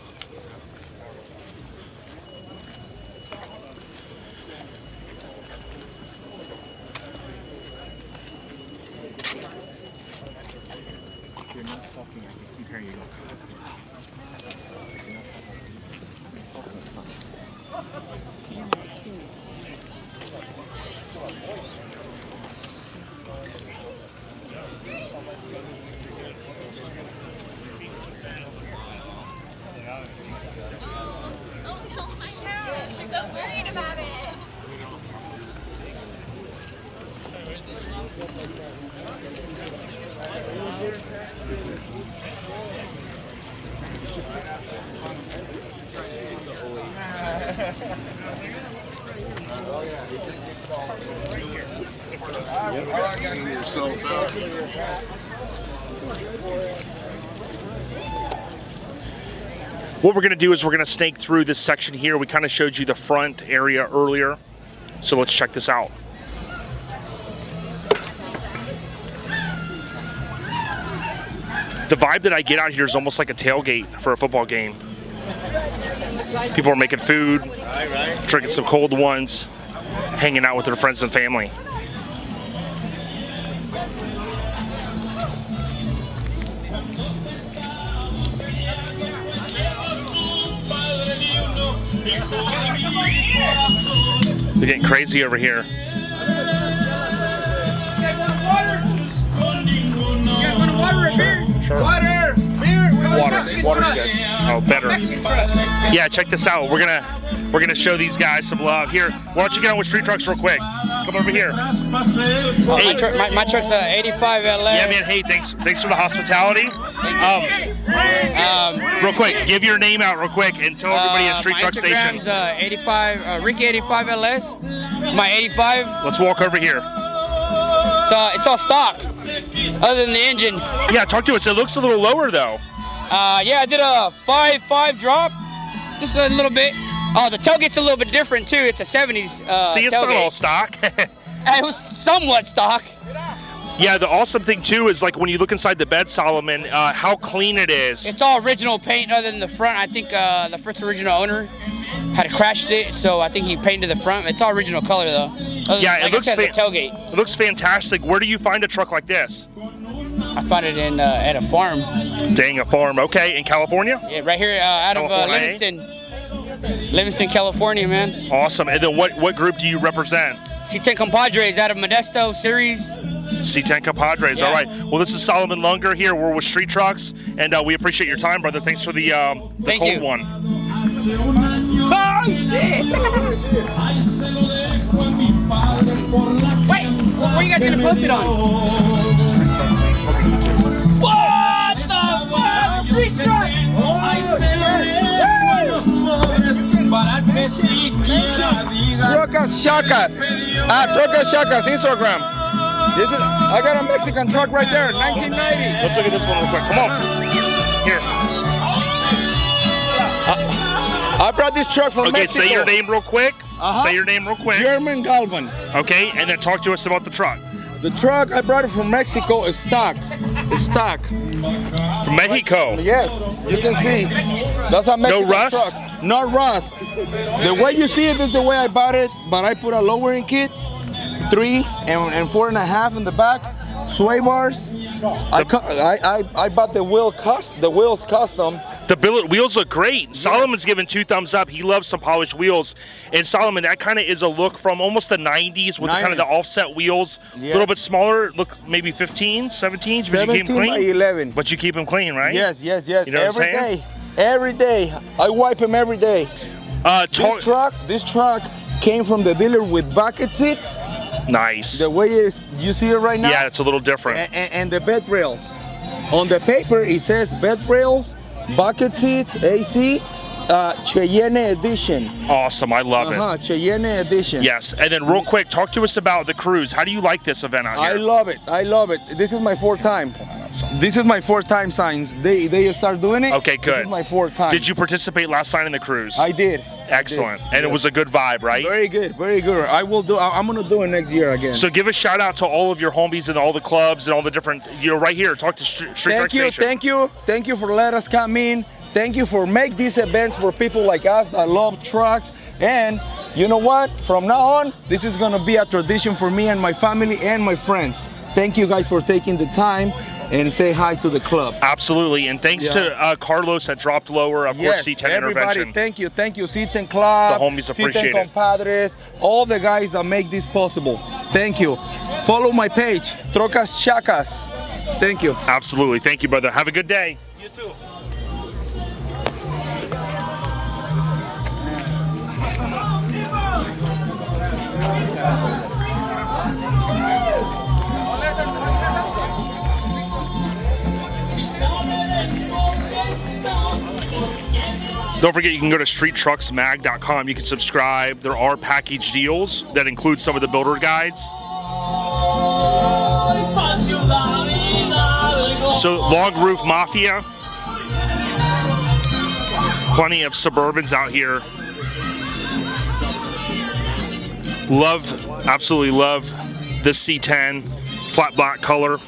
What we're going to do is we're going to snake through this section here. We kind of showed you the front area earlier. So let's check this out. The vibe that I get out here is almost like a tailgate for a football game. People are making food, drinking some cold ones, hanging out with their friends and family. They're getting crazy over here. Sure. Water! Beer! Water's good. Oh, better. Yeah, check this out. We're gonna show these guys some love. Here, why don't you get on with Street Trucks real quick? Come over here. Hey, my truck's a 85 LS. Yeah, man. Hey, thanks for the hospitality. Real quick, give your name out real quick and tell everybody at Street Truck Station. My Instagram's 85 Ricky 85 LS. It's my 85. Let's walk over here. So it's all stock, other than the engine. Yeah, talk to us. It looks a little lower though. Yeah, I did a 5.5 drop, just a little bit. Oh, the tailgate's a little bit different too. It's a 70s See, it's tailgate. not all stock. It was somewhat stock. Yeah, the awesome thing too is like when you look inside the bed, Solomon, how clean it is. It's all original paint other than the front. I think the first original owner had crashed it, so I think he painted the front. It's all original color though. Yeah, like it looks the tailgate. It looks fantastic. Where do you find a truck like this? I found it in at a farm. Dang, a farm. Okay, in California? Yeah, right here out of Livingston, California, man. Awesome. And then what group do you represent? C10 Compadres out of Modesto series. C10 Compadres. Yeah. All right. Well, this is Solomon Lunger here. We're with Street Trucks, and we appreciate your time, brother. Thanks for the Thank cold you. one. Oh shit! Wait, what are you guys gonna post it on? What the fuck? Street Truck! Truckas Shakas. Truckas Shakas, Instagram. I got a Mexican truck right there, 1990. Let's look at this one real quick. Come on. Here. I brought this truck from Mexico. Okay, say your name real quick. Say your name real quick. German Galvan. Okay, and then talk to us about the truck. The truck, I brought it from Mexico, is stock. It's stock. From Mexico? Yes, you can see. That's a Mexican No rust? truck. No rust. The way you see it is the way I bought it, but I put a lowering kit, 3 and 4.5 in the back, sway bars. I bought the wheels custom. The billet wheels look great. Yes. Solomon's giving 2 thumbs up. He loves some polished wheels. And Solomon, that kind of is a look from almost the 90s with the kind of the offset wheels. A little bit smaller, look maybe 15, 17s. 17 by 11. But you keep them clean, right? Yes. You know every day. I wipe them every day. This truck came from the dealer with bucket seats. Nice. The way you see it right now? Yeah, it's a little different. And the bed rails. On the paper, it says bed rails, bucket seats, AC, Cheyenne edition. Awesome, I love it. Cheyenne edition. Yes, and then real quick, talk to us about the cruise. How do you like this event out here? I love it. This is my 4th time. This is my 4th time signs. They start doing it. Okay, good. This is my 4th time. Did you participate last night in the cruise? I did. Excellent. And it was a good vibe, right? Very good, very good. I'm gonna do it next year again. So give a shout out to all of your homies and all the clubs and all the different, right here, talk to Street Truck Station. Thank you for letting us come in. Thank you for making these events for people like us that love trucks. And you know what? From now on, this is gonna be a tradition for me and my family and my friends. Thank you guys for taking the time and say hi to the club. Absolutely, and thanks to Carlos that dropped lower, of course, C10 everybody, Intervention. thank you, C10 Club, the homies appreciate C10 Compadres, all the guys that make this possible. Thank you. Follow my page, Trocas Chacas. Thank you. Absolutely, thank you, brother. Have a good day. You too. Don't forget, you can go to streettrucksmag.com. You can subscribe. There are package deals that include some of the builder guides. So Long Roof Mafia. Plenty of Suburbans out here. Absolutely love this C10 flat black color.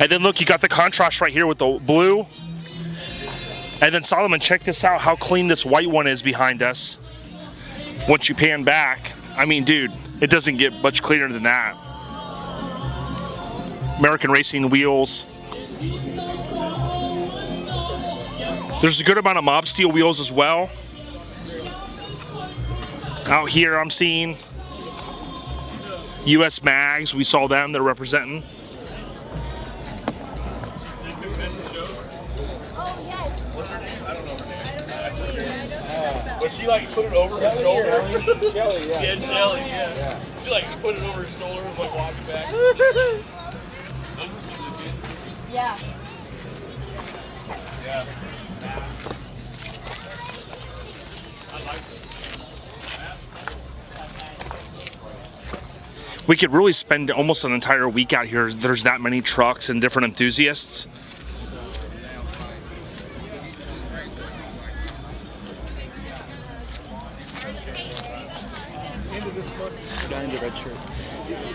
And then look, you got the contrast right here with the blue. And then Solomon, check this out, how clean this white one is behind us. Once you pan back, I mean, dude, it doesn't get much cleaner than that. American Racing wheels. There's a good amount of Mob Steel wheels as well. Out here I'm seeing US Mags, we saw them, they're representing. But she like put it over her shoulder. Kelly, yeah. Yeah, Kelly, yeah. She like put it over her shoulder and was like walking back. Yeah. Yeah. We could really spend almost an entire week out here. There's that many trucks and different enthusiasts.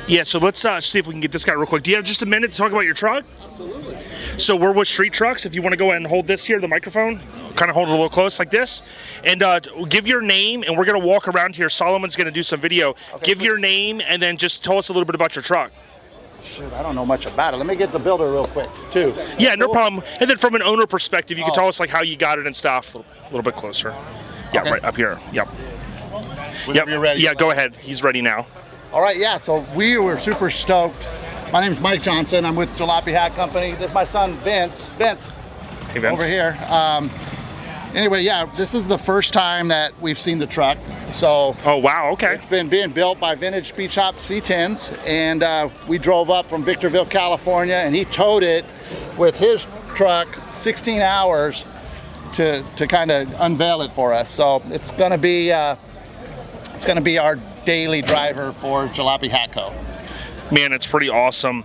Yeah, so let's see if we can get this guy real quick. Do you have just a minute to talk about your truck? Absolutely. So we're with Street Trucks. If you want to go ahead and hold this here, the microphone, kind of hold it a little close like this, and give your name, and we're going to walk around here. Solomon's going to do some video. Okay, give your name, and then just tell us a little bit about your truck. Shoot, I don't know much about it. Let me get the builder real quick, too. Yeah, no problem. And then from an owner perspective, you can tell us like how you got it and stuff. A little bit closer. Yeah, okay. Right up here. Yep. Whenever you're ready. Yeah, go ahead. He's ready now. All right, yeah, so we were super stoked. My name's Mike Johnson. I'm with Jalopy Hat Company. This is my son, Vince. Vince, hey, Vince. Over here. Anyway, yeah, this is the first time that we've seen the truck. So, oh, wow, okay. It's been being built by Vintage Speed Shop C10s, and we drove up from Victorville, California, and he towed it with his truck 16 hours to kind of unveil it for us. So it's gonna be our daily driver for Jalopy Hat Co. Man, it's pretty awesome.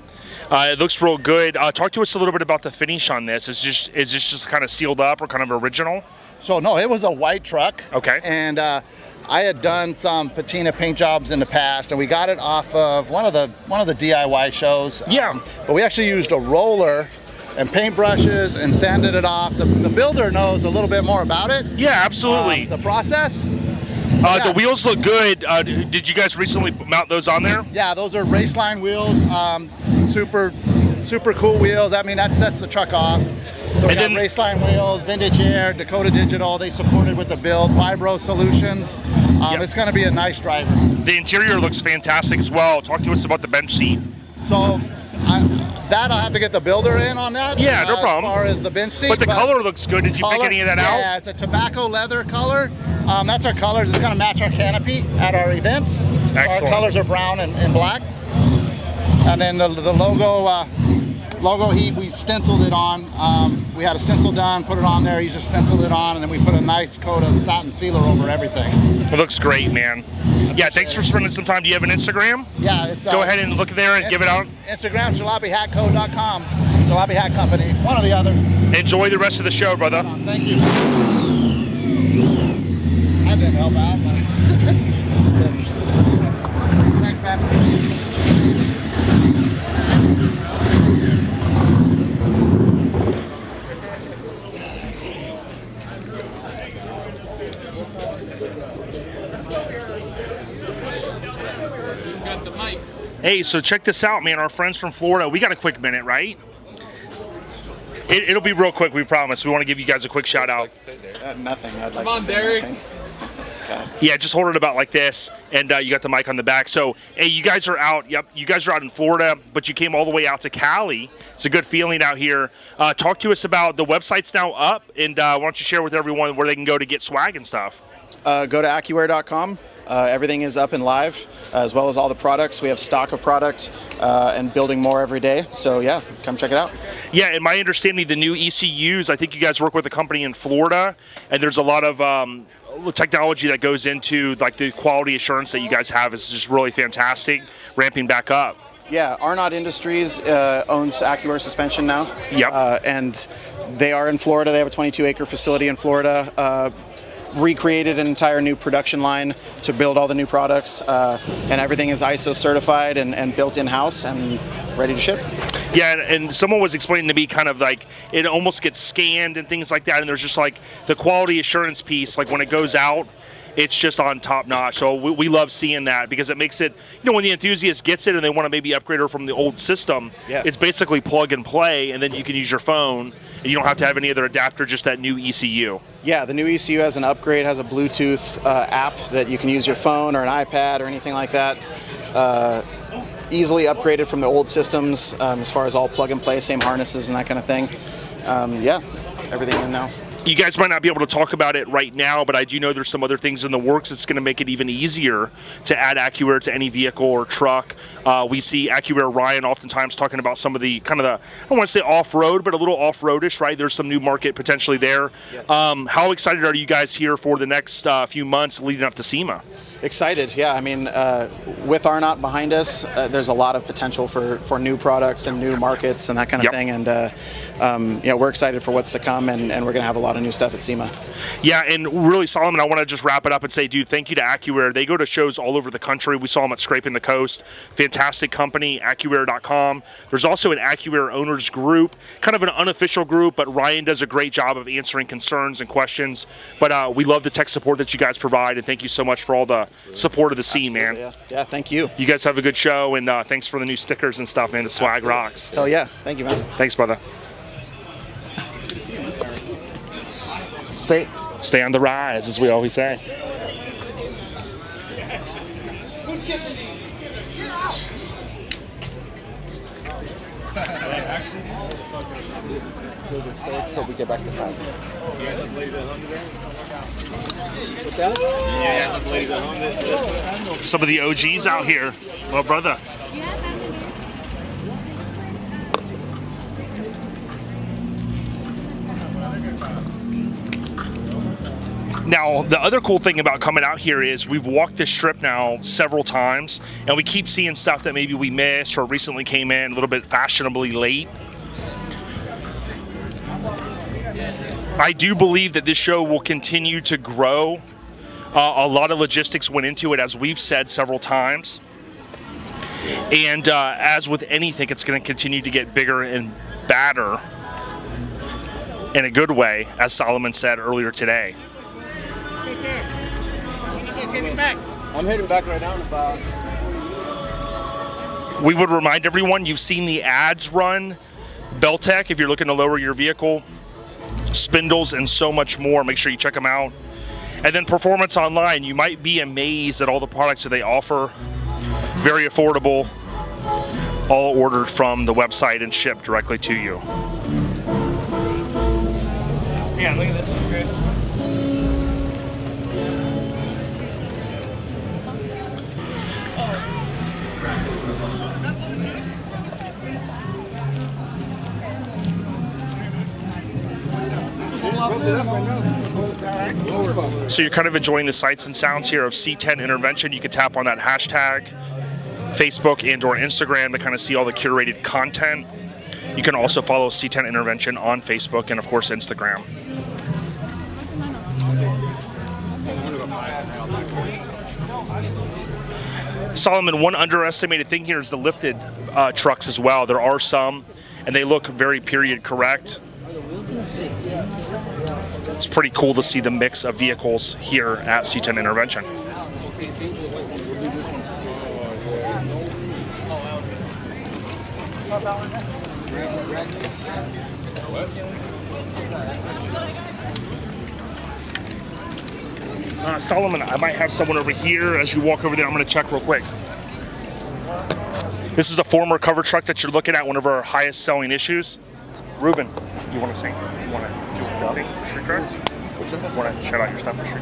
It looks real good. Talk to us a little bit about the finish on this. Is this just kind of sealed up or kind of original? So no, it was a white truck. Okay. And I had done some patina paint jobs in the past, and we got it off of one of the DIY shows. Yeah. But we actually used a roller and paint brushes and sanded it off. The builder knows a little bit more about it. Yeah, absolutely. The process. Yeah. The wheels look good. Did you guys recently mount those on there? Yeah, those are Raceline wheels. Super cool wheels. I mean, that sets the truck off. So we got Raceline wheels, Vintage Air, Dakota Digital. They supported with the build. Vibro Solutions. It's going to be a nice driver. The interior looks fantastic as well. Talk to us about the bench seat. So I'll have to get the builder in on that. Yeah, no problem. As far as the bench seat. But the color looks good. Did you pick any of that out? Yeah, it's a tobacco leather color. That's our colors. It's going to match our canopy at our events. Excellent. Our colors are brown and black. And then the logo we stenciled it on. We had a stencil done, put it on there. He just stenciled it on, and then we put a nice coat of satin sealer over everything. It looks great, man. Yeah, thanks for spending some time. Do you have an Instagram? Yeah, it's go ahead and look there and give it out. Instagram, jalopyhatco.com, Jalopy Hat Company, one or the other. Enjoy the rest of the show, brother. Thank you. I didn't help out, but thanks, man. Hey, so check this out, man. Our friends from Florida, we got a quick minute, right? It'll be real quick, we promise. We want to give you guys a quick shout out. Nothing. I'd like Come on, to say Derek. nothing. Yeah, just hold it about like this, and you got the mic on the back. So, hey, you guys are out. Yep, you guys are out in Florida, but you came all the way out to Cali. It's a good feeling out here. Talk to us about the website's now up, and why don't you share with everyone where they can go to get swag and stuff? Go to Accuair.com. Everything is up and live, as well as all the products. We have stock of product and building more every day. So yeah, come check it out. Yeah, and my understanding, the new ECUs, I think you guys work with a company in Florida, and there's a lot of technology that goes into like the quality assurance that you guys have is just really fantastic, ramping back up. Yeah, Arnott Industries owns Accuair suspension now. Yep. And they are in Florida. They have a 22-acre facility in Florida. Recreated an entire new production line to build all the new products, and everything is ISO certified and built in-house and ready to ship. Yeah, and someone was explaining to me kind of like it almost gets scanned and things like that, and there's just like the quality assurance piece, like when it goes out, it's just on top notch. So we love seeing that because it makes it, you know, when the enthusiast gets it and they want to maybe upgrade her from the old system, it's basically plug and play, and then you can use your phone and you don't have to have any other adapter, just that new ECU. Yeah, the new ECU has an upgrade, has a Bluetooth app that you can use your phone or an iPad or anything like that. Easily upgraded from the old systems as far as all plug and play, same harnesses and that kind of thing. Yeah, everything in-house. You guys might not be able to talk about it right now, but I do know there's some other things in the works that's going to make it even easier to add Accuair to any vehicle or truck. We see Accuair Ryan oftentimes talking about some of the kind of the, I don't want to say off-road, but a little off-roadish, right? There's some new market potentially there. Yes. How excited are you guys here for the next few months leading up to SEMA? Excited, yeah. I mean, with Arnott behind us, there's a lot of potential for new products and new markets and that kind of thing. And yeah, we're excited for what's to come, and we're going to have a lot of new stuff at SEMA. Yeah, and really, Solomon, I want to just wrap it up and say, dude, thank you to Accuair. They go to shows all over the country. We saw them at Scraping the Coast. Fantastic company, Accuair.com. There's also an Accuair owners group, kind of an unofficial group, but Ryan does a great job of answering concerns and questions. But we love the tech support that you guys provide, and thank you so much for all the support of the scene, man. Yeah, thank you. You guys have a good show, and thanks for the new stickers and stuff, man. The swag rocks. Hell yeah. Thank you, man. Thanks, brother. Stay on the rise, as we always say. Until we get back to five. Some of the OGs out here. Well, brother. Now, the other cool thing about coming out here is we've walked this strip now several times, and we keep seeing stuff that maybe we missed or recently came in a little bit fashionably late. I do believe that this show will continue to grow. A lot of logistics went into it, as we've said several times. And as with anything, it's going to continue to get bigger and badder in a good way, as Solomon said earlier today. I'm heading back right now in about. We would remind everyone, you've seen the ads run. Belltech, if you're looking to lower your vehicle, spindles, and so much more. Make sure you check them out. And then Performance Online, you might be amazed at all the products that they offer. Very affordable, all ordered from the website and shipped directly to you. Yeah, look at this. Okay. So you're kind of enjoying the sights and sounds here of C10 Intervention. You can tap on that hashtag, Facebook and or Instagram to kind of see all the curated content. You can also follow C10 Intervention on Facebook and of course Instagram. Solomon, one underestimated thing here is the lifted trucks as well. There are some, and they look very period correct. It's pretty cool to see the mix of vehicles here at C10 Intervention. Solomon, I might have someone over here. As you walk over there, I'm going to check real quick. This is a former cover truck that you're looking at, one of our highest selling issues. Ruben, you want to sing? You want to do anything for street trucks? What's that? Want to shout out your stuff for street